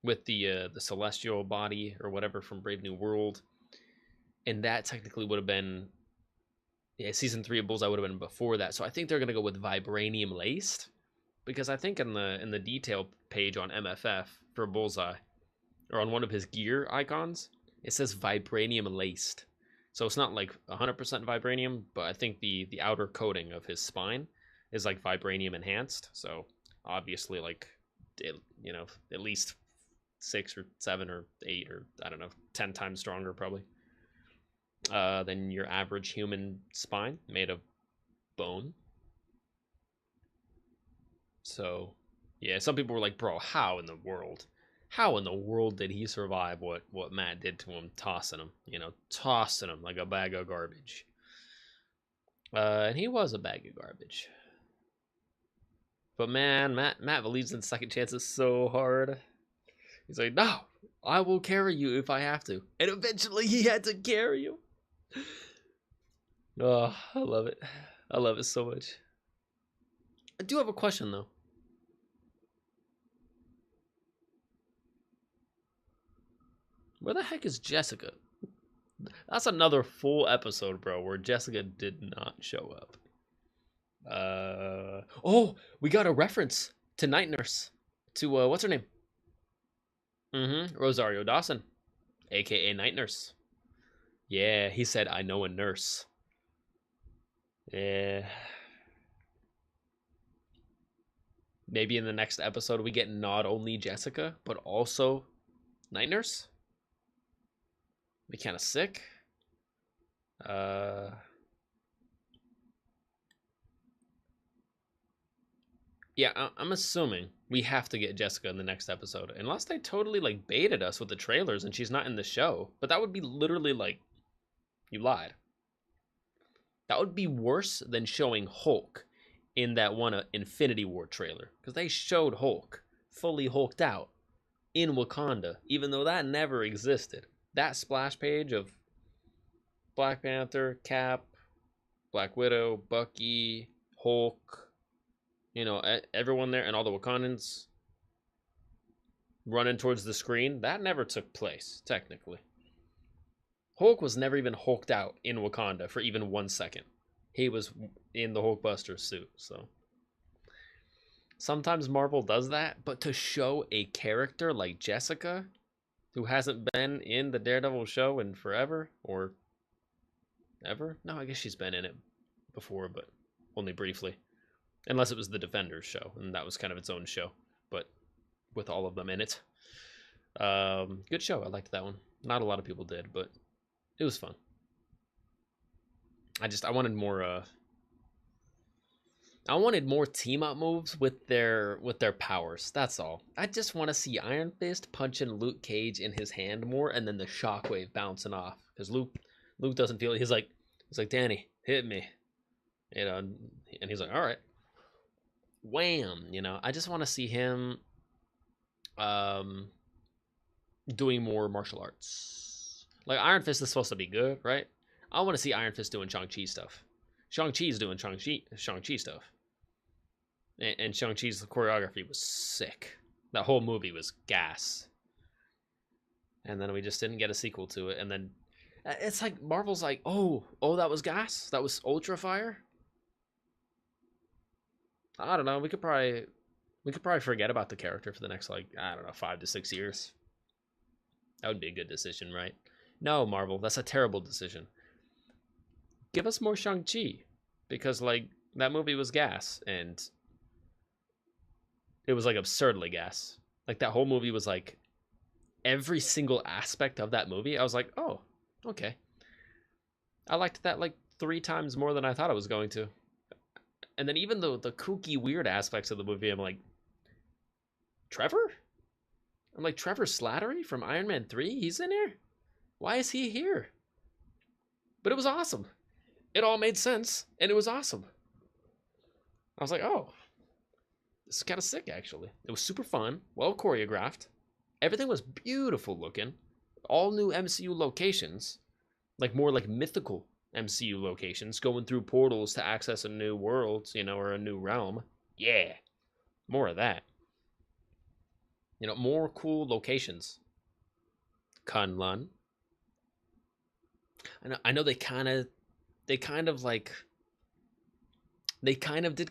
with the celestial body or whatever from Brave New World, and that technically would have been, yeah, season 3 of Bullseye would have been before that. So I think they're gonna go with vibranium laced, because I think in the detail page on MFF for Bullseye, or on one of his gear icons, it says vibranium laced. So it's not like 100% vibranium, but I think the outer coating of his spine is like vibranium enhanced. So obviously, like, you know, at least 6 or 7 or 8 or I don't know, 10 times stronger probably than your average human spine made of bone. So yeah, some people were like, bro, how in the world did he survive what Matt did to him, tossing him, you know, tossing him like a bag of garbage? And he was a bag of garbage. But man, Matt believes in second chances so hard. He's like, no, I will carry you if I have to. And eventually he had to carry you. Oh, I love it. I love it so much. I do have a question though. Where the heck is Jessica? That's another full episode, bro, where Jessica did not show up. Oh, we got a reference to Night Nurse. To, what's her name? Rosario Dawson, aka Night Nurse. Yeah, he said, I know a nurse. Yeah. Maybe in the next episode we get not only Jessica, but also Night Nurse. Be kind of sick. Yeah, I'm assuming we have to get Jessica in the next episode, unless they totally like baited us with the trailers and she's not in the show. But that would be literally like, you lied. That would be worse than showing Hulk in that one Infinity War trailer, because they showed Hulk fully hulked out in Wakanda, even though that never existed. That splash page of Black Panther, Cap, Black Widow, Bucky, Hulk, you know, everyone there, and all the Wakandans running towards the screen, that never took place, technically. Hulk was never even hulked out in Wakanda for even 1 second. He was in the Hulkbuster suit, so. Sometimes Marvel does that, but to show a character like Jessica, who hasn't been in the Daredevil show in forever, or ever. No, I guess she's been in it before, but only briefly. Unless it was the Defenders show, and that was kind of its own show, but with all of them in it. Good show. I liked that one. Not a lot of people did, but it was fun. I wanted more. I wanted more team up moves with their powers. That's all. I just want to see Iron Fist punching Luke Cage in his hand more, and then the shockwave bouncing off. Because Luke doesn't feel it. He's like Danny, hit me, you know, and he's like, all right. Wham, you know. I just want to see him doing more martial arts. Like Iron Fist is supposed to be good, right? I want to see Iron Fist doing Shang-Chi stuff. Shang-Chi's doing Shang-Chi stuff. And Shang-Chi's choreography was sick. That whole movie was gas. And then we just didn't get a sequel to it. And then it's like Marvel's like, oh, that was gas? That was Ultra Fire? I don't know. We could probably forget about the character for the next, like, I don't know, 5 to 6 years. That would be a good decision, right? No, Marvel, that's a terrible decision. Give us more Shang-Chi, because, like, that movie was gas, and it was, like, absurdly gas. Like, that whole movie was, like, every single aspect of that movie, I was like, oh, okay. I liked that, like, 3 times more than I thought I was going to. And then even the kooky, weird aspects of the movie, I'm like, Trevor? I'm like, Trevor Slattery from Iron Man 3? He's in here? Why is he here? But it was awesome. It all made sense, and it was awesome. I was like, oh, this is kind of sick, actually. It was super fun, well choreographed. Everything was beautiful looking. All new MCU locations, like more like mythical MCU locations, going through portals to access a new world, you know, or a new realm. Yeah, more of that. You know, more cool locations. Kunlun. I know they kind of did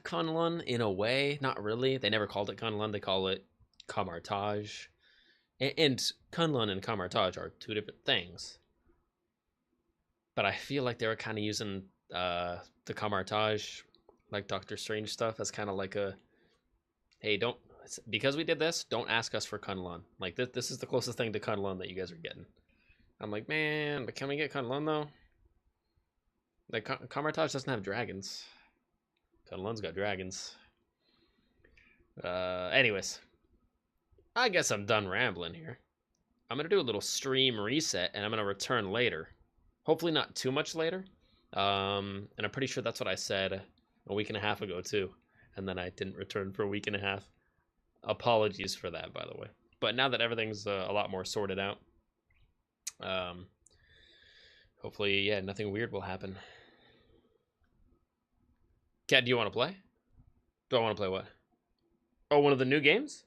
Kunlun in a way. Not really. They never called it Kunlun. They call it Kamartaj. And Kunlun and Kamartaj are 2 different things. But I feel like they were kind of using the Kamartaj, like Doctor Strange stuff, as kind of like a, hey, because we did this, don't ask us for Kunlun. Like, this is the closest thing to Kunlun that you guys are getting. I'm like, man, but can we get Kunlun, though? Like, Kamartaj doesn't have dragons. Kunlun's got dragons. Anyways. I guess I'm done rambling here. I'm going to do a little stream reset, and I'm going to return later. Hopefully not too much later. And I'm pretty sure that's what I said a week and a half ago, too. And then I didn't return for a week and a half. Apologies for that, by the way. But now that everything's a lot more sorted out, hopefully, yeah, nothing weird will happen. Kat, do you want to play? Do I want to play what? Oh, one of the new games?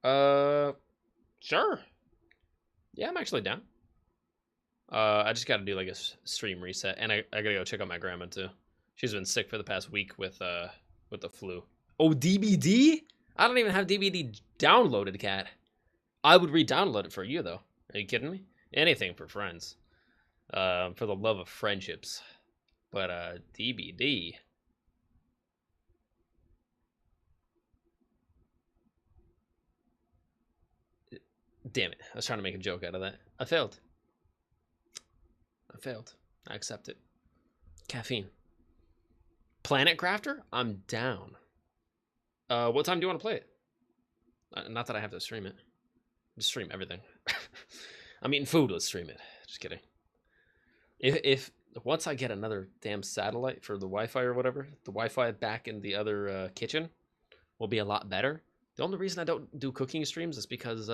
Sure. Yeah, I'm actually down. I just got to do like a stream reset, and I gotta go check out my grandma too. She's been sick for the past week with the flu. Oh, DBD? I don't even have DBD downloaded, Cat. I would re-download it for you though. Are you kidding me? Anything for friends. For the love of friendships. But DBD. Damn it. I was trying to make a joke out of that. I failed. I accept it. Caffeine. Planet Crafter? I'm down. What time do you want to play it? Not that I have to stream it. Just stream everything. I'm eating food. Let's stream it. Just kidding. If once I get another damn satellite for the Wi-Fi or whatever, the Wi-Fi back in the other kitchen will be a lot better. The only reason I don't do cooking streams is because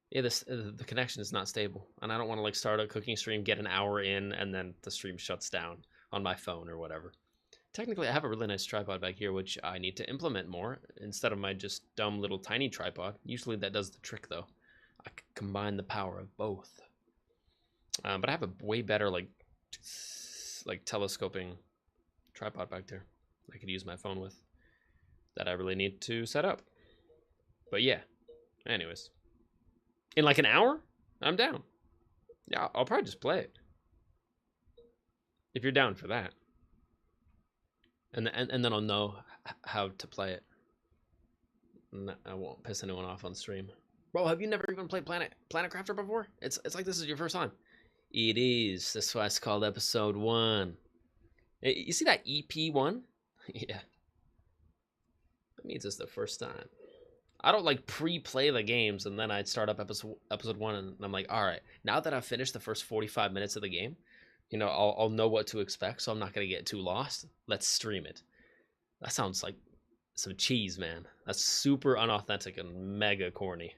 yeah, the connection is not stable, and I don't want to like start a cooking stream, get an hour in, and then the stream shuts down on my phone or whatever. Technically, I have a really nice tripod back here, which I need to implement more instead of my just dumb little tiny tripod. Usually that does the trick, though. I can combine the power of both. But I have a way better like telescoping tripod back there I could use my phone with that I really need to set up. But yeah, anyways. In like an hour, I'm down. Yeah, I'll probably just play it. if you're down for that. And then I'll know how to play it. And I won't piss anyone off on stream. Bro, have you never even played Planet Crafter before? It's like this is your first time. It is. That's why it's called episode 1. You see that EP1? Yeah. That means it's the first time. I don't like pre-play the games and then I'd start up episode 1 and I'm like, all right, now that I've finished the first 45 minutes of the game, you know, I'll know what to expect, so I'm not gonna get too lost. Let's stream it. That sounds like some cheese, man. That's super unauthentic and mega corny.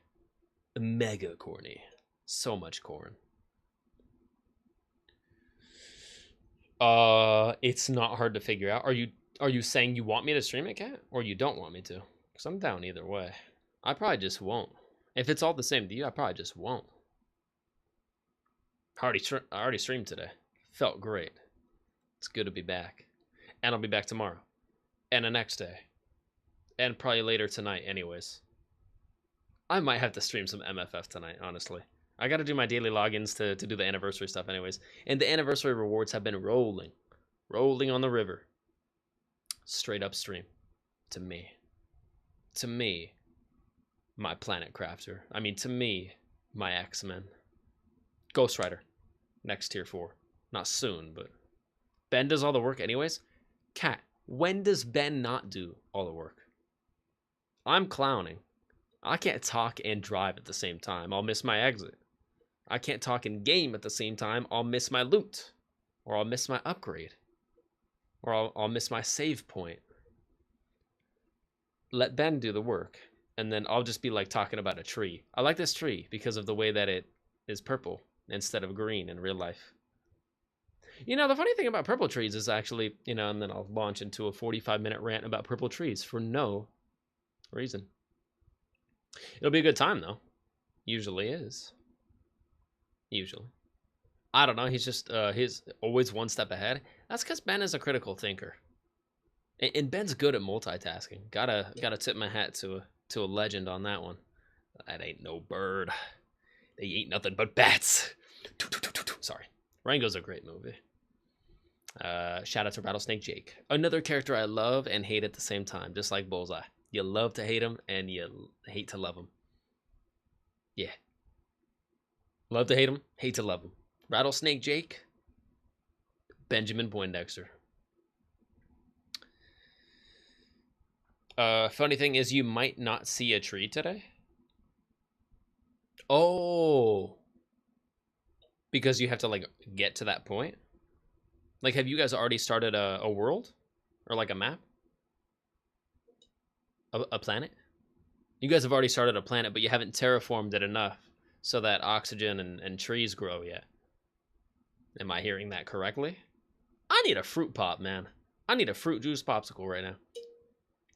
Mega corny. So much corn. It's not hard to figure out. Are you saying you want me to stream it, Kat? Or you don't want me to? Because I'm down either way. I probably just won't. If it's all the same to you, I probably just won't. I already streamed today. Felt great. It's good to be back. And I'll be back tomorrow. And the next day. And probably later tonight anyways. I might have to stream some MFF tonight, honestly. I gotta do my daily logins to do the anniversary stuff anyways. And the anniversary rewards have been rolling. Rolling on the river. Straight up stream. To me. To me. My Planet Crafter. I mean, to me, my X-Men. Ghost Rider. Next tier 4. Not soon, but... Ben does all the work anyways? Cat, when does Ben not do all the work? I'm clowning. I can't talk and drive at the same time. I'll miss my exit. I can't talk and game at the same time. I'll miss my loot. Or I'll miss my upgrade. Or I'll miss my save point. Let Ben do the work. And then I'll just be like talking about a tree. I like this tree because of the way that it is purple instead of green in real life. You know, the funny thing about purple trees is actually, you know, and then I'll launch into a 45-minute rant about purple trees for no reason. It'll be a good time, though. Usually is. Usually. I don't know. He's just, he's always one step ahead. That's because Ben is a critical thinker. And Ben's good at multitasking. Gotta tip my hat to a legend on that one. That ain't no bird. They ain't nothing but bats. Sorry. Rango's a great movie. Shout out to Rattlesnake Jake. Another character I love and hate at the same time, just like Bullseye. You love to hate him, and you hate to love him. Yeah. Love to hate him, hate to love him. Rattlesnake Jake, Benjamin Poindexter. Funny thing is you might not see a tree today. Oh. Because you have to, like, get to that point? Like, have you guys already started a world? Or, like, a map? A planet? You guys have already started a planet, but you haven't terraformed it enough so that oxygen and trees grow yet. Am I hearing that correctly? I need a fruit pop, man. I need a fruit juice popsicle right now.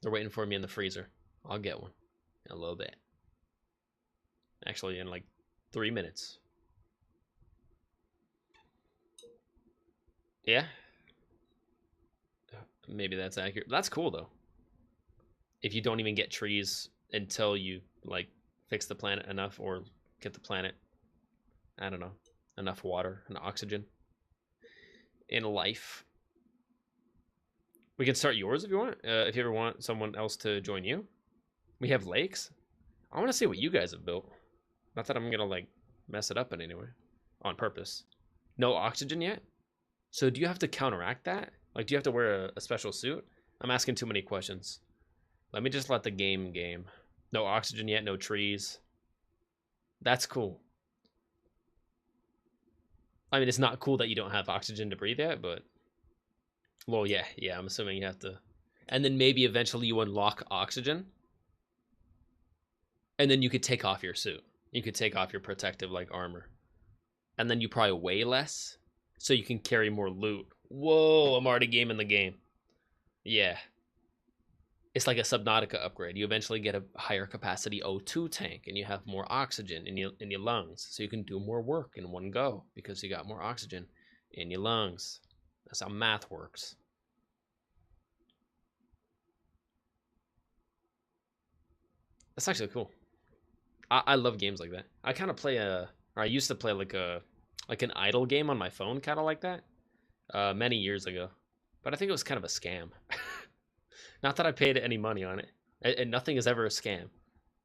They're waiting for me in the freezer. I'll get one in a little bit. Actually, in like 3 minutes. Yeah. Maybe that's accurate. That's cool, though. If you don't even get trees until you, like, fix the planet enough or get the planet, I don't know, enough water and oxygen in life. We can start yours if you want. If you ever want someone else to join you. We have lakes. I want to see what you guys have built. Not that I'm going to, like, mess it up in any way. On purpose. No oxygen yet? So do you have to counteract that? Like, do you have to wear a special suit? I'm asking too many questions. Let me just let the game. No oxygen yet, no trees. That's cool. I mean, it's not cool that you don't have oxygen to breathe yet, but... Well, yeah, I'm assuming you have to... And then maybe eventually you unlock oxygen. And then you could take off your suit. You could take off your protective, like, armor. And then you probably weigh less, so you can carry more loot. Whoa, I'm already gaming the game. Yeah. It's like a Subnautica upgrade. You eventually get a higher capacity O2 tank, and you have more oxygen in your lungs, so you can do more work in one go because you got more oxygen in your lungs. That's how math works. That's actually cool. I love games like that. I kind of play or I used to play like an idle game on my phone, kind of like that. many years ago, but I think it was kind of a scam. Not that I paid any money on it. And nothing is ever a scam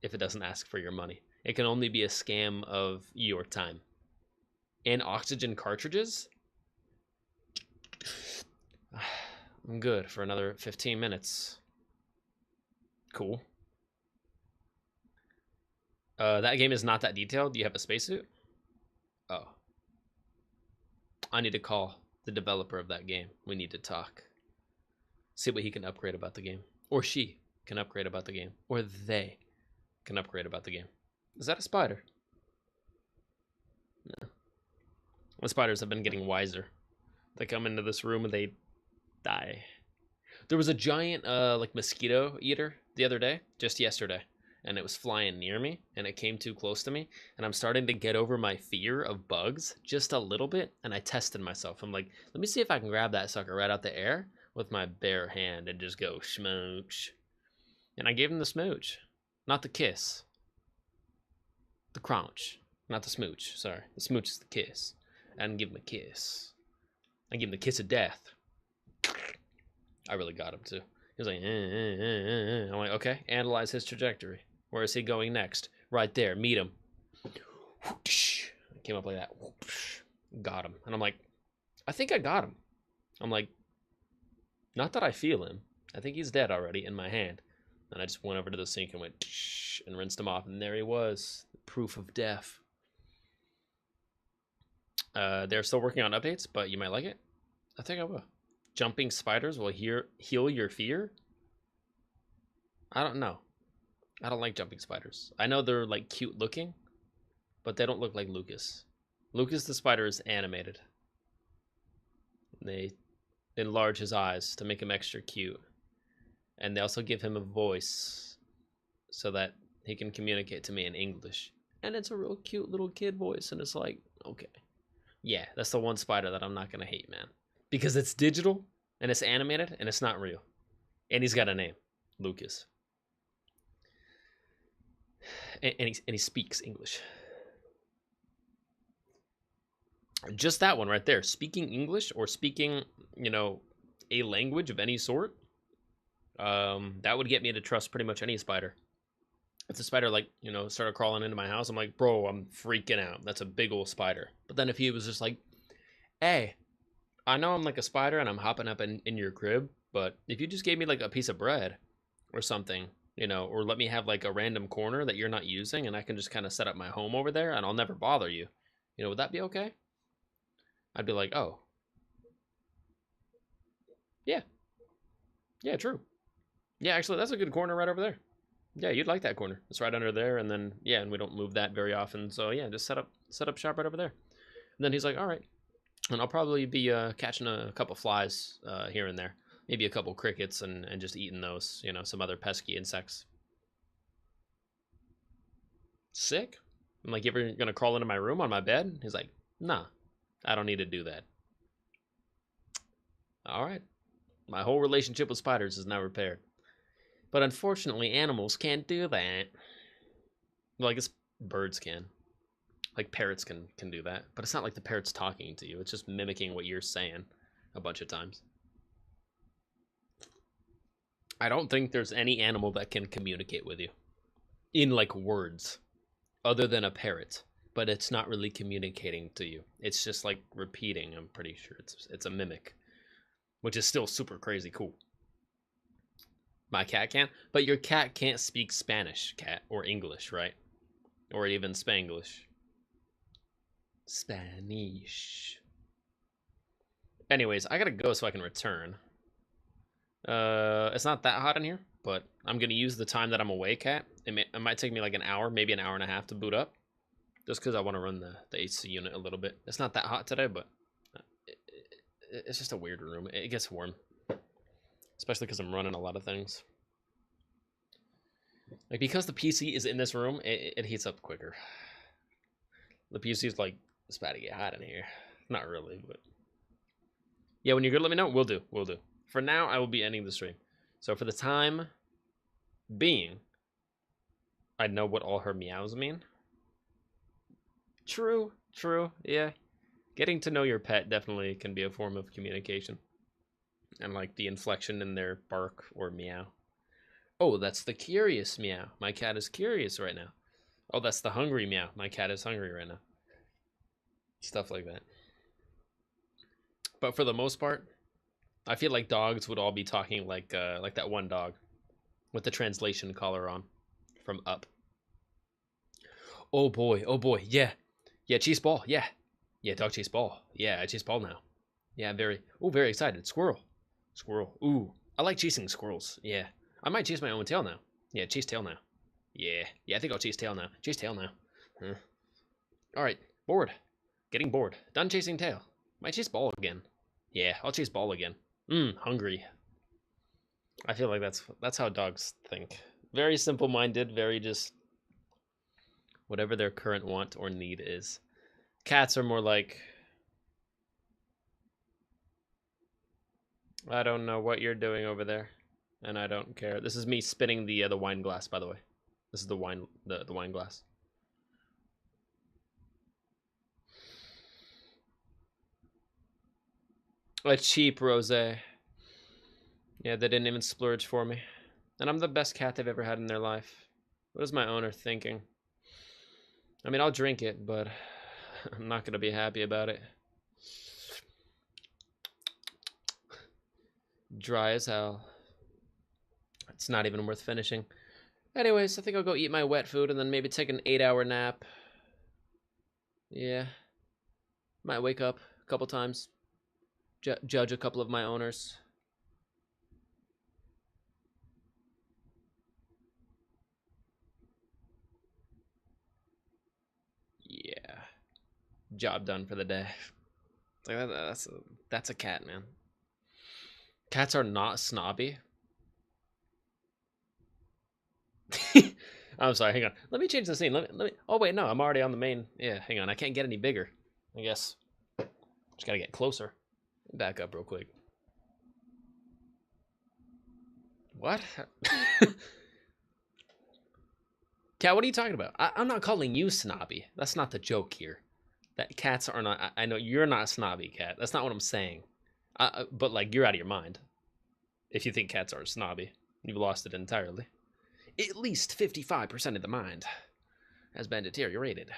if it doesn't ask for your money. It can only be a scam of your time. And oxygen cartridges? I'm good for another 15 minutes. Cool. That game is not that detailed. You have a spacesuit? Oh. I need to call the developer of that game. We need to talk. See what he can upgrade about the game. Or she can upgrade about the game. Or they can upgrade about the game. Is that a spider? No. The spiders have been getting wiser. They come into this room and they die. There was a giant like mosquito eater the other day, just yesterday, and it was flying near me, and it came too close to me, and I'm starting to get over my fear of bugs just a little bit, and I tested myself. I'm like, let me see if I can grab that sucker right out the air with my bare hand and just go smooch. And I gave him the smooch, not the kiss. The crunch, not the smooch. Sorry, the smooch is the kiss. I didn't give him a kiss. I gave him the kiss of death. I really got him too. He was like, I'm like, okay, analyze his trajectory. Where is he going next? Right there, meet him. Came up like that. Got him. And I'm like, I think I got him. I'm like, not that I feel him. I think he's dead already in my hand. And I just went over to the sink and went and rinsed him off. And there he was. Proof of death. They're still working on updates, but you might like it. I think I will. Jumping spiders will heal your fear? I don't know. I don't like jumping spiders. I know they're like cute looking, but they don't look like Lucas. Lucas the spider is animated. They enlarge his eyes to make him extra cute. And they also give him a voice so that he can communicate to me in English. And it's a real cute little kid voice, and it's like, okay. Yeah, that's the one spider that I'm not going to hate, man. Because it's digital, and it's animated, and it's not real. And he's got a name, Lucas. And he speaks English. Just that one right there. Speaking English or speaking, you know, a language of any sort, that would get me to trust pretty much any spider. If the spider, like, you know, started crawling into my house, I'm like, bro, I'm freaking out. That's a big old spider. But then if he was just like, hey, I know I'm like a spider and I'm hopping up in your crib, but if you just gave me like a piece of bread or something, you know, or let me have like a random corner that you're not using and I can just kind of set up my home over there and I'll never bother you, you know, would that be okay? I'd be like, oh. Yeah. Yeah, true. Yeah, actually, that's a good corner right over there. Yeah, you'd like that corner. It's right under there, and then, yeah, and we don't move that very often, so yeah, just set up shop right over there. And then he's like, all right. And I'll probably be catching a couple flies here and there. Maybe a couple crickets and just eating those, you know, some other pesky insects. Sick? I'm like, you ever gonna crawl into my room on my bed? He's like, nah, I don't need to do that. All right. My whole relationship with spiders is now repaired. But unfortunately, animals can't do that. Well, I guess birds can. Like parrots can do that. But it's not like the parrot's talking to you. It's just mimicking what you're saying a bunch of times. I don't think there's any animal that can communicate with you in like words other than a parrot. But it's not really communicating to you. It's just like repeating. I'm pretty sure it's a mimic, which is still super crazy cool. My cat can, but your cat can't speak Spanish, cat, or English, right? Or even Spanglish. Spanish. Anyways, I gotta go so I can return. It's not that hot in here, but I'm gonna use the time that I'm away, cat. It might take me like an hour, maybe an hour and a half to boot up. Just because I want to run the AC unit a little bit. It's not that hot today, but it's just a weird room. It gets warm. Especially because I'm running a lot of things. Like, because the PC is in this room, it heats up quicker. The PC is like, it's about to get hot in here. Not really, but... yeah, when you're good, let me know. We'll do. For now, I will be ending the stream. So for the time being, I know what all her meows mean. True, yeah. Getting to know your pet definitely can be a form of communication. And like the inflection in their bark or meow. Oh, that's the curious meow. My cat is curious right now. Oh, that's the hungry meow. My cat is hungry right now. Stuff like that. But for the most part, I feel like dogs would all be talking like that one dog with the translation collar on from Up. Oh boy, yeah. Yeah, chase ball, yeah. Yeah, dog chase ball. Yeah, I chase ball now. Yeah, very excited. Squirrel. Squirrel. Ooh, I like chasing squirrels. Yeah. I might chase my own tail now. Yeah, chase tail now. Yeah, I think I'll chase tail now. Chase tail now. Huh. Alright, bored. Getting bored. Done chasing tail. Might chase ball again. Yeah, I'll chase ball again. Hungry. I feel like that's how dogs think. Very simple-minded, very just whatever their current want or need is. Cats are more like, I don't know what you're doing over there, and I don't care. This is me spinning the wine glass, by the way. This is the wine glass. A cheap rosé. Yeah, they didn't even splurge for me. And I'm the best cat they've ever had in their life. What is my owner thinking? I mean, I'll drink it, but I'm not going to be happy about it. Dry as hell. It's not even worth finishing. Anyways, I think I'll go eat my wet food and then maybe take an 8-hour nap. Yeah. Might wake up a couple times. Judge a couple of my owners. Yeah. Job done for the day. It's like that's a cat, man. Cats are not snobby. I'm sorry, hang on. Let me change the scene. Let me. Oh wait, no, I'm already on the main. Yeah, hang on. I can't get any bigger. I guess. Just gotta get closer. Back up real quick. What? Cat, what are you talking about? I'm not calling you snobby. That's not the joke here. That cats are not. I know you're not snobby, Cat. That's not what I'm saying. But like, you're out of your mind. If you think cats are snobby, you've lost it entirely. At least 55% of the mind has been deteriorated.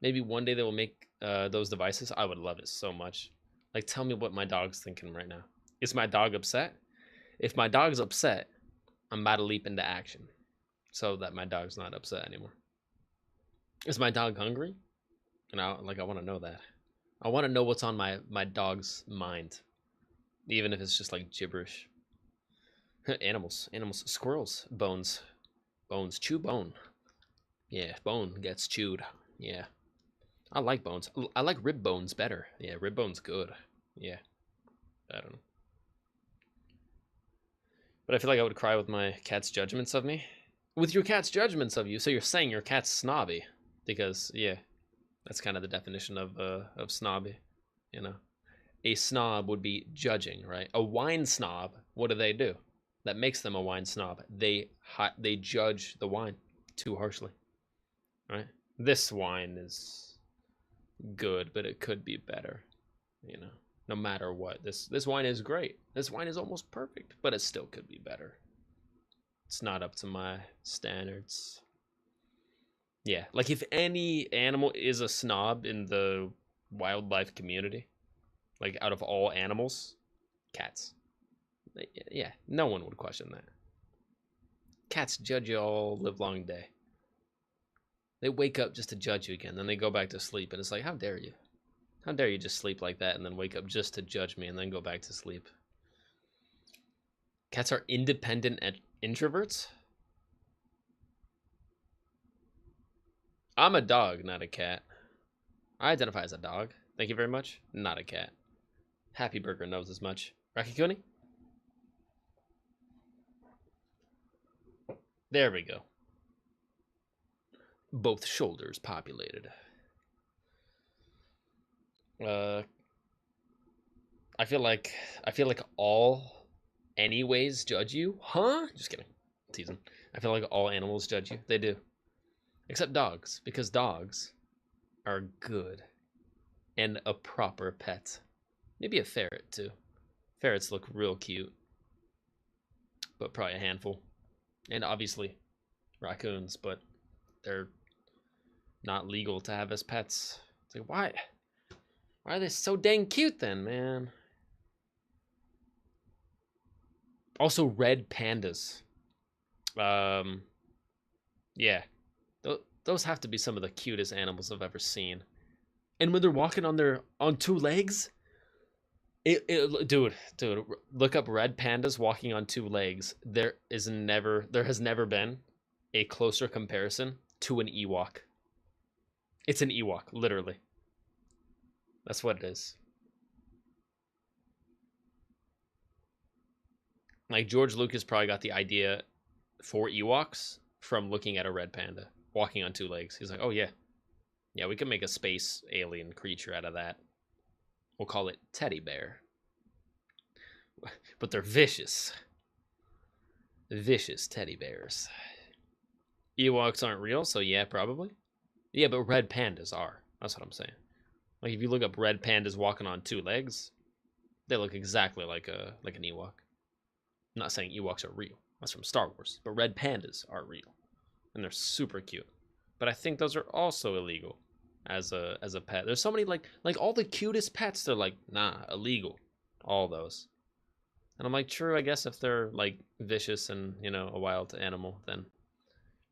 Maybe one day they will make those devices. I would love it so much. Like, tell me what my dog's thinking right now. Is my dog upset? If my dog's upset, I'm about to leap into action so that my dog's not upset anymore. Is my dog hungry? And I want to know that. I want to know what's on my dog's mind, even if it's just like gibberish. Animals, squirrels, bones, chew bone. Yeah, bone gets chewed. Yeah, I like bones. I like rib bones better. Yeah, rib bone's good. Yeah, I don't know. But I feel like I would cry with my cat's judgments of me. With your cat's judgments of you, so you're saying your cat's snobby. Because, yeah, that's kind of the definition of snobby, you know. A snob would be judging, right? A wine snob, what do? That makes them a wine snob. They judge the wine too harshly, right? This wine is good, but it could be better, you know. No matter what, this wine is great. This wine is almost perfect, but it still could be better. It's not up to my standards. Yeah, like if any animal is a snob in the wildlife community, like out of all animals, cats. Yeah, no one would question that. Cats judge you all live long day. They wake up just to judge you again, then they go back to sleep, and it's like, how dare you? How dare you just sleep like that and then wake up just to judge me and then go back to sleep? Cats are independent introverts? I'm a dog, not a cat. I identify as a dog. Thank you very much. Not a cat. Happy Burger knows as much. Rakikuni? There we go. Both shoulders populated. I feel like all anyways judge you. Huh? Just kidding. Teasing. I feel like all animals judge you. They do. Except dogs, because dogs are good and a proper pet. Maybe a ferret too. Ferrets look real cute, but probably a handful. And obviously raccoons, but they're not legal to have as pets. It's like, why are they so dang cute then, man? Also, red pandas. Yeah, those have to be some of the cutest animals I've ever seen. And when they're walking on two legs, dude, look up red pandas walking on two legs. There has never been a closer comparison to an Ewok. It's an Ewok, literally. That's what it is. Like, George Lucas probably got the idea for Ewoks from looking at a red panda walking on two legs. He's like, oh yeah, we can make a space alien creature out of that. We'll call it Teddy Bear. But they're vicious. Vicious teddy bears. Ewoks aren't real, so yeah, probably. Yeah, but red pandas are. That's what I'm saying. Like, if you look up red pandas walking on two legs, they look exactly like an Ewok. I'm not saying Ewoks are real. That's from Star Wars. But red pandas are real. And they're super cute. But I think those are also illegal as a pet. There's so many, like all the cutest pets, they're like, nah, illegal. All those. And I'm like, true, I guess if they're like vicious and, you know, a wild animal, then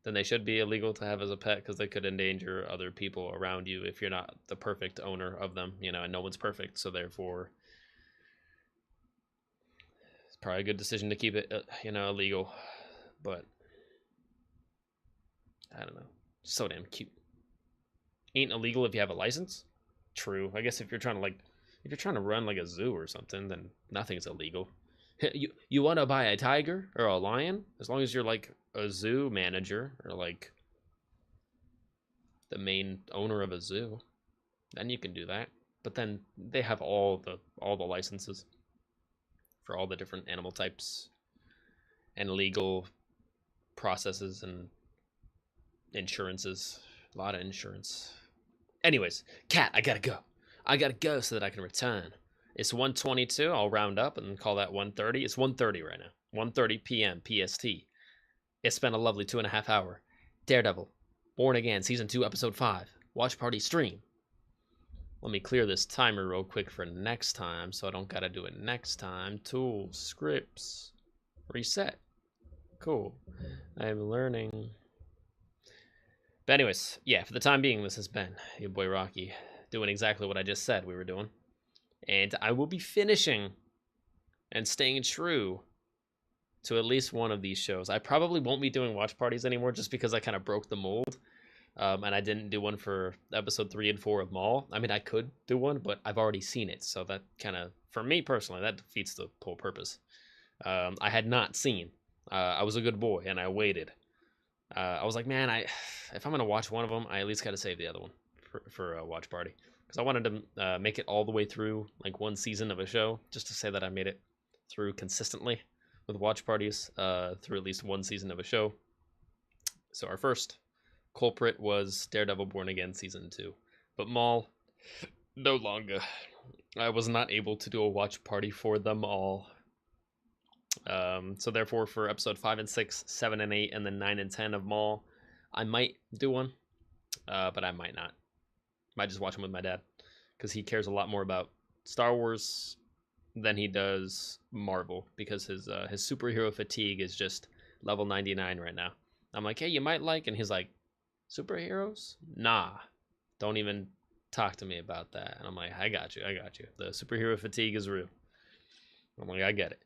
they should be illegal to have as a pet, because they could endanger other people around you if you're not the perfect owner of them, you know, and no one's perfect, so therefore it's probably a good decision to keep it, you know, illegal. But I don't know, so damn cute. Ain't illegal if you have a license. True, I guess if you're trying to run like a zoo or something, then nothing's illegal. You want to buy a tiger or a lion, as long as you're like a zoo manager or like the main owner of a zoo, then you can do that. But then they have all the licenses for all the different animal types and legal processes and insurances. A lot of insurance. Anyways, cat, I gotta go so that I can return. It's 1:22. I'll round up and call that 1:30. It's 1:30 right now. 1:30 p.m. PST. It's been a lovely 2.5 hour Daredevil, Born Again, Season 2, Episode 5, Watch Party stream. Let me clear this timer real quick for next time, so I don't gotta do it next time. Tools, scripts, reset. Cool. I'm learning. But anyways, yeah, for the time being, this has been your boy Rocky, doing exactly what I just said we were doing. And I will be finishing and staying true to at least one of these shows. I probably won't be doing watch parties anymore, just because I kind of broke the mold. And I didn't do one for episode 3 and 4 of Maul. I mean, I could do one, but I've already seen it. So that kind of, for me personally, that defeats the whole purpose. I had not seen. I was a good boy, and I waited. I was like, man, if I'm going to watch one of them, I at least got to save the other one for a watch party. Because I wanted to make it all the way through, like, one season of a show, just to say that I made it through consistently with watch parties through at least one season of a show. So our first culprit was Daredevil Born Again Season 2. But Maul, no longer. I was not able to do a watch party for them all. So therefore, for episode 5 and 6, 7 and 8, and then 9 and 10 of Maul, I might do one, but I might not. Might just watch them with my dad, because he cares a lot more about Star Wars than he does Marvel, because his superhero fatigue is just level 99 right now. I'm like, hey, you might like, and he's like, superheroes? Nah, don't even talk to me about that. And I'm like, I got you. The superhero fatigue is real. I'm like, I get it.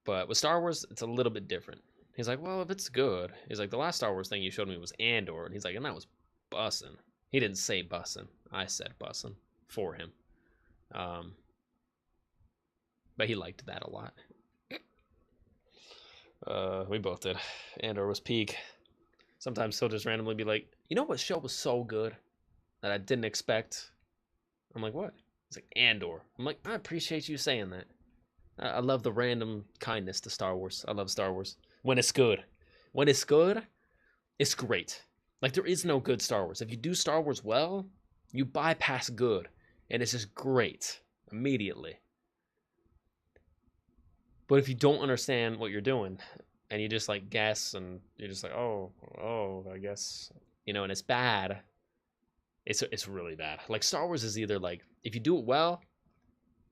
But with Star Wars, it's a little bit different. He's like, well, if it's good. He's like, the last Star Wars thing you showed me was Andor. And he's like, and that was bussin'. He didn't say bussin'. I said bussin' for him. But he liked that a lot. We both did. Andor was peak. Sometimes he'll just randomly be like, you know what show was so good that I didn't expect? I'm like, what? He's like, Andor. I'm like, I appreciate you saying that. I love the random kindness to Star Wars. I love Star Wars. When it's good. When it's good, it's great. Like, there is no good Star Wars. If you do Star Wars well, you bypass good. and it's just great immediately. But if you don't understand what you're doing and you just like guess and you're just like, oh, I guess, you know, and it's bad, it's really bad. Like Star Wars is either like, if you do it well,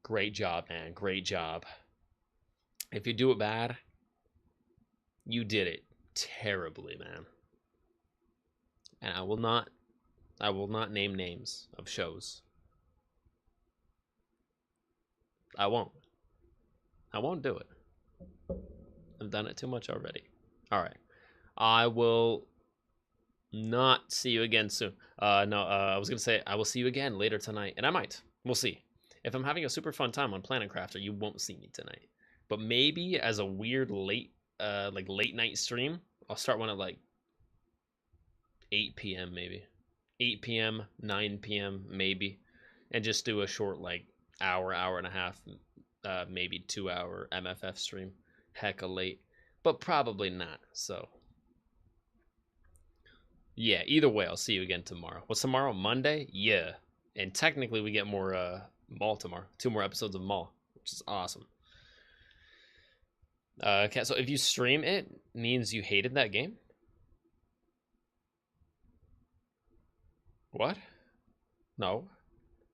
great job, man, great job. If you do it bad, you did it terribly, man. And I will not name names of shows. I won't do it. I've done it too much already. All right. I will not see you again soon. I was going to say I will see you again later tonight, and I might. We'll see. If I'm having a super fun time on Planet Crafter, you won't see me tonight. But maybe as a weird late night stream, I'll start one at like 8 p.m. maybe. 8 p.m., 9 p.m. maybe. And just do a short like hour and a half, maybe 2 hour MFF stream. Hecka late. But probably not, so. Yeah, either way, I'll see you again tomorrow. What's tomorrow? Monday? Yeah. And technically we get more Maul tomorrow. 2 more episodes of Maul, which is awesome. Okay, so if you stream it, means you hated that game? What? No.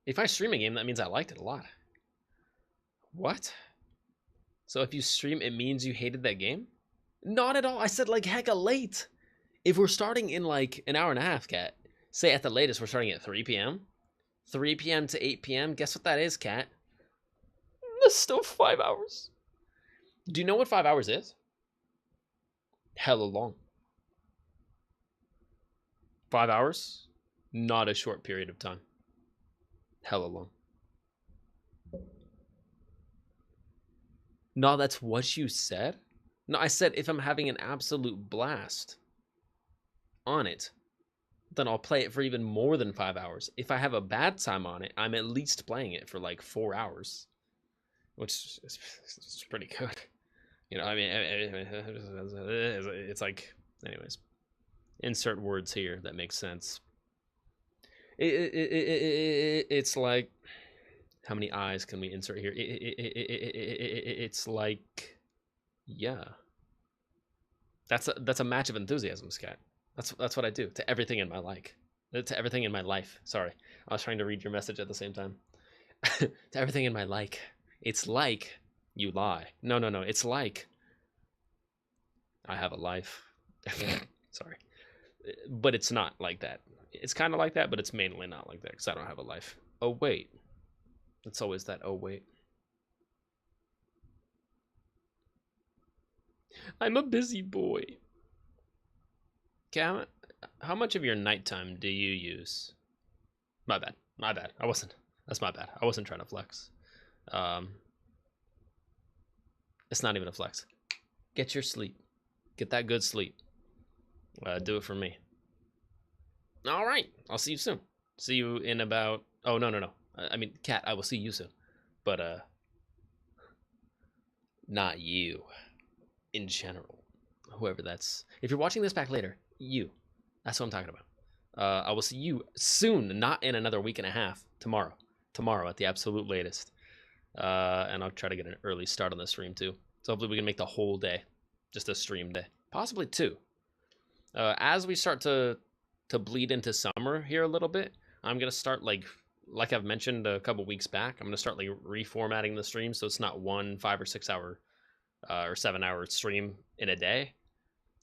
If I stream a game, that means I liked it a lot. What? So if you stream, it means you hated that game? Not at all. I said like hecka late. If we're starting in like an hour and a half, Cat, say at the latest we're starting at 3 p.m. 3 p.m. to 8 p.m. Guess what that is, Cat? That's still 5 hours. Do you know what 5 hours is? Hella long. 5 hours? Not a short period of time. Hella long. No, that's what you said? No, I said if I'm having an absolute blast on it, then I'll play it for even more than 5 hours. If I have a bad time on it, I'm at least playing it for like 4 hours, which is pretty good. You know, I mean, it's like, anyways, insert words here that make sense. It's like, how many eyes can we insert here? It's like, yeah. That's a match of enthusiasm, Scott. That's what I do to everything in my to everything in my life. Sorry, I was trying to read your message at the same time. To everything in my like. It's like you lie. No. It's like I have a life. Sorry, but it's not like that. It's kind of like that, but it's mainly not like that because I don't have a life. Oh wait, it's always that. Oh wait, I'm a busy boy. Okay, how much of your nighttime do you use? My bad. That's my bad. I wasn't trying to flex. It's not even a flex. Get your sleep. Get that good sleep. Do it for me. All right. I'll see you soon. See you in about... Oh, no. I mean, Cat, I will see you soon. But, not you. In general. Whoever that's... If you're watching this back later, you. That's what I'm talking about. I will see you soon, not in another week and a half. Tomorrow at the absolute latest. And I'll try to get an early start on the stream too. So hopefully we can make the whole day just a stream day. Possibly 2. As we start to bleed into summer here a little bit, I'm going to start like I've mentioned a couple weeks back, I'm going to start like reformatting the stream so it's not 1 5 or 6 hour or 7 hour stream in a day,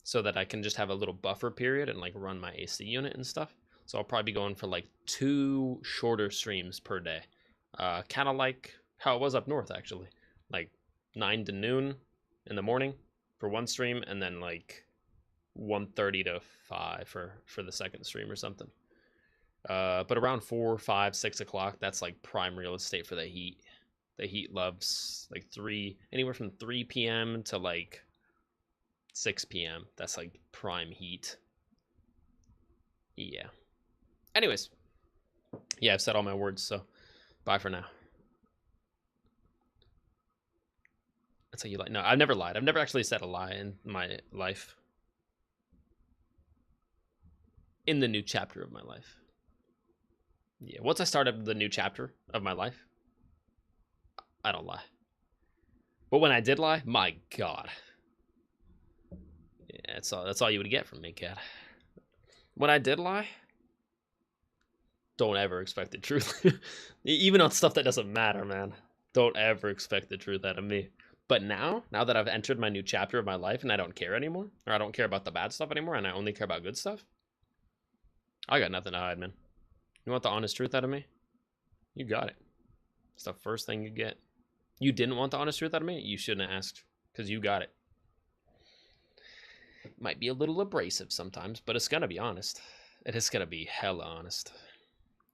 so that I can just have a little buffer period and like run my AC unit and stuff. So I'll probably be going for like 2 shorter streams per day. Kind of like how it was up north, actually. Like 9 to noon in the morning for one stream, and then like 1:30 to 5 for the second stream or something. But around 4, 5, 6 o'clock, that's like prime real estate for the heat. The heat loves like anywhere from 3 p.m. to like 6 p.m. That's like prime heat. Yeah. Anyways. Yeah, I've said all my words, so bye for now. That's how you lie. No, I've never lied. I've never actually said a lie in my life. In the new chapter of my life. Yeah, once I started the new chapter of my life, I don't lie. But when I did lie, my God. Yeah, that's all you would get from me, cat. When I did lie, don't ever expect the truth. Even on stuff that doesn't matter, man. Don't ever expect the truth out of me. But now that I've entered my new chapter of my life and I don't care anymore, or I don't care about the bad stuff anymore, and I only care about good stuff, I got nothing to hide, man. You want the honest truth out of me? You got it. It's the first thing you get. You didn't want the honest truth out of me? You shouldn't have asked, because you got it. Might be a little abrasive sometimes, but it's gonna be honest. It is gonna be hella honest.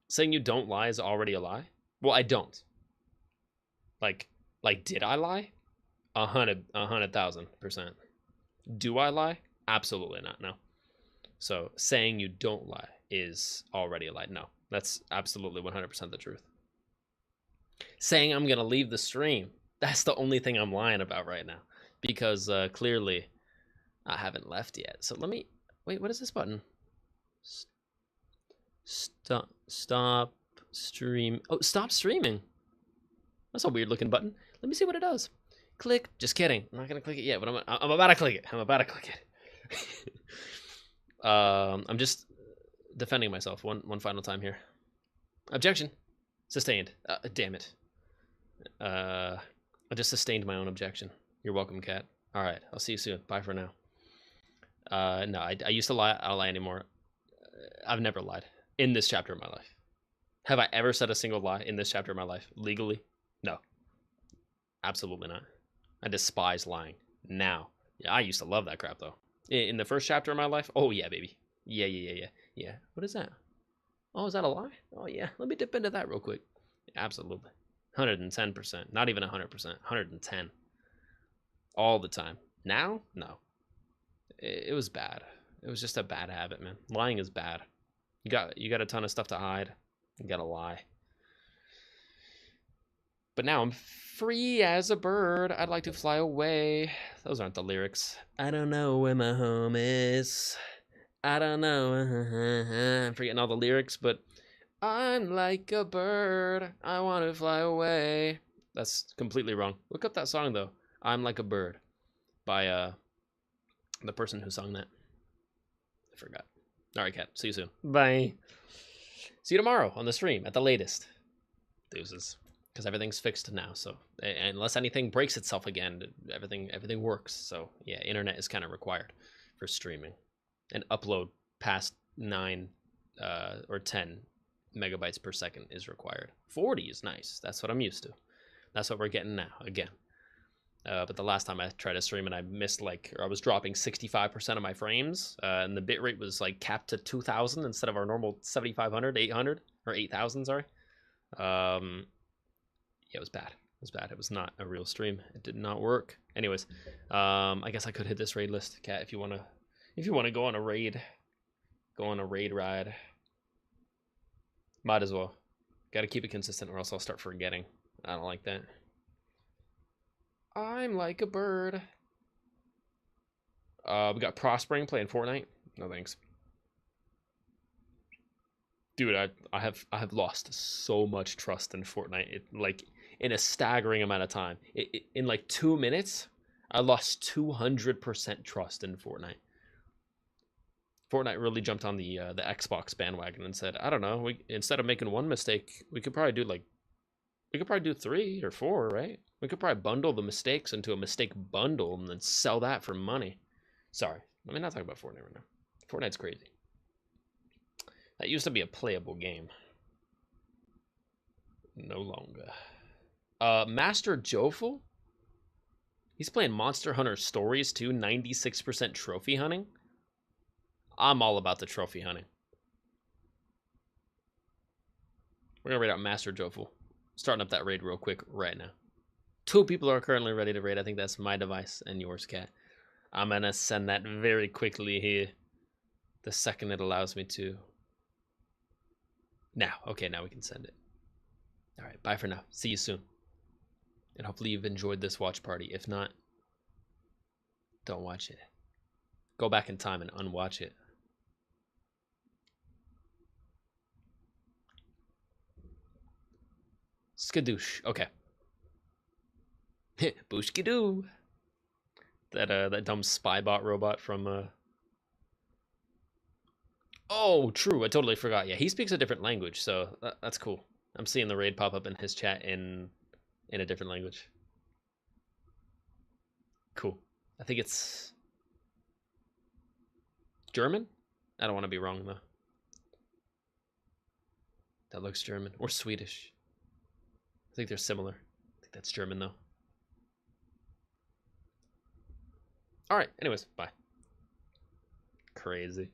Saying you don't lie is already a lie? Well, I don't. Like, did I lie? 100,000%. Do I lie? Absolutely not, no. So, saying you don't lie is already a lie. No, that's absolutely 100% the truth. Saying I'm gonna leave the stream, that's the only thing I'm lying about right now. Because, clearly, I haven't left yet. So let me... Wait, what is this button? Stop stream... Oh, stop streaming. That's a weird looking button. Let me see what it does. Click. Just kidding. I'm not going to click it yet, but I'm about to click it. I'm about to click it. I'm just defending myself one final time here. Objection. Sustained. Damn it. I just sustained my own objection. You're welcome, cat. All right. I'll see you soon. Bye for now. No, I used to lie. I don't lie anymore. I've never lied in this chapter of my life. Have I ever said a single lie in this chapter of my life? Legally? No. Absolutely not. I despise lying now. Yeah, I used to love that crap, though. In the first chapter of my life, oh, yeah, baby. Yeah. What is that? Oh, is that a lie? Oh, yeah. Let me dip into that real quick. Absolutely. 110%. Not even 100%. 110. All the time. Now? No. It was bad. It was just a bad habit, man. Lying is bad. You got a ton of stuff to hide. You gotta lie. But now I'm free as a bird. I'd like to fly away. Those aren't the lyrics. I don't know where my home is. I don't know. I'm forgetting all the lyrics, but I'm like a bird. I want to fly away. That's completely wrong. Look up that song, though. I'm Like a Bird by the person who sung that. I forgot. All right, cat. See you soon. Bye. See you tomorrow on the stream at the latest. Deuces. Because everything's fixed now, so unless anything breaks itself again, everything works. So yeah, internet is kind of required for streaming, and upload past 9 or 10 megabytes per second is required. 40 is nice. That's what I'm used to. That's what we're getting now again. But the last time I tried to stream and I missed or I was dropping 65% of my frames, and the bitrate was like capped to 2,000 instead of our normal 7,500, 800 or 8,000. Sorry. Yeah, it was bad. It was bad. It was not a real stream. It did not work. Anyways, I guess I could hit this raid list, cat. If you wanna go on a raid, ride. Might as well. Got to keep it consistent, or else I'll start forgetting. I don't like that. I'm like a bird. We got Prospering playing Fortnite. No thanks. Dude, I have lost so much trust in Fortnite. In a staggering amount of time. In like 2 minutes, I lost 200% trust in Fortnite. Fortnite really jumped on the Xbox bandwagon and said, I don't know, instead of making one mistake, we could probably do 3 or 4, right? We could probably bundle the mistakes into a mistake bundle and then sell that for money. Sorry, let me not talk about Fortnite right now. Fortnite's crazy. That used to be a playable game. No longer. Master Joful? He's playing Monster Hunter Stories too, 96% trophy hunting. I'm all about the trophy hunting. We're gonna raid out Master Joful. Starting up that raid real quick right now. 2 people are currently ready to raid. I think that's my device and yours, cat. I'm gonna send that very quickly here. The second it allows me to. Now, okay, now we can send it. All right, bye for now. See you soon. And hopefully you've enjoyed this watch party. If not, don't watch it. Go back in time and unwatch it. Skadoosh. Okay. Booshkidoo. That dumb spy bot robot from Oh, true. I totally forgot. Yeah, he speaks a different language, so that's cool. I'm seeing the raid pop up in his chat in a different language. Cool. I think it's German? I don't want to be wrong though. That looks German or Swedish. I think they're similar. I think that's German though. All right, anyways, bye. Crazy.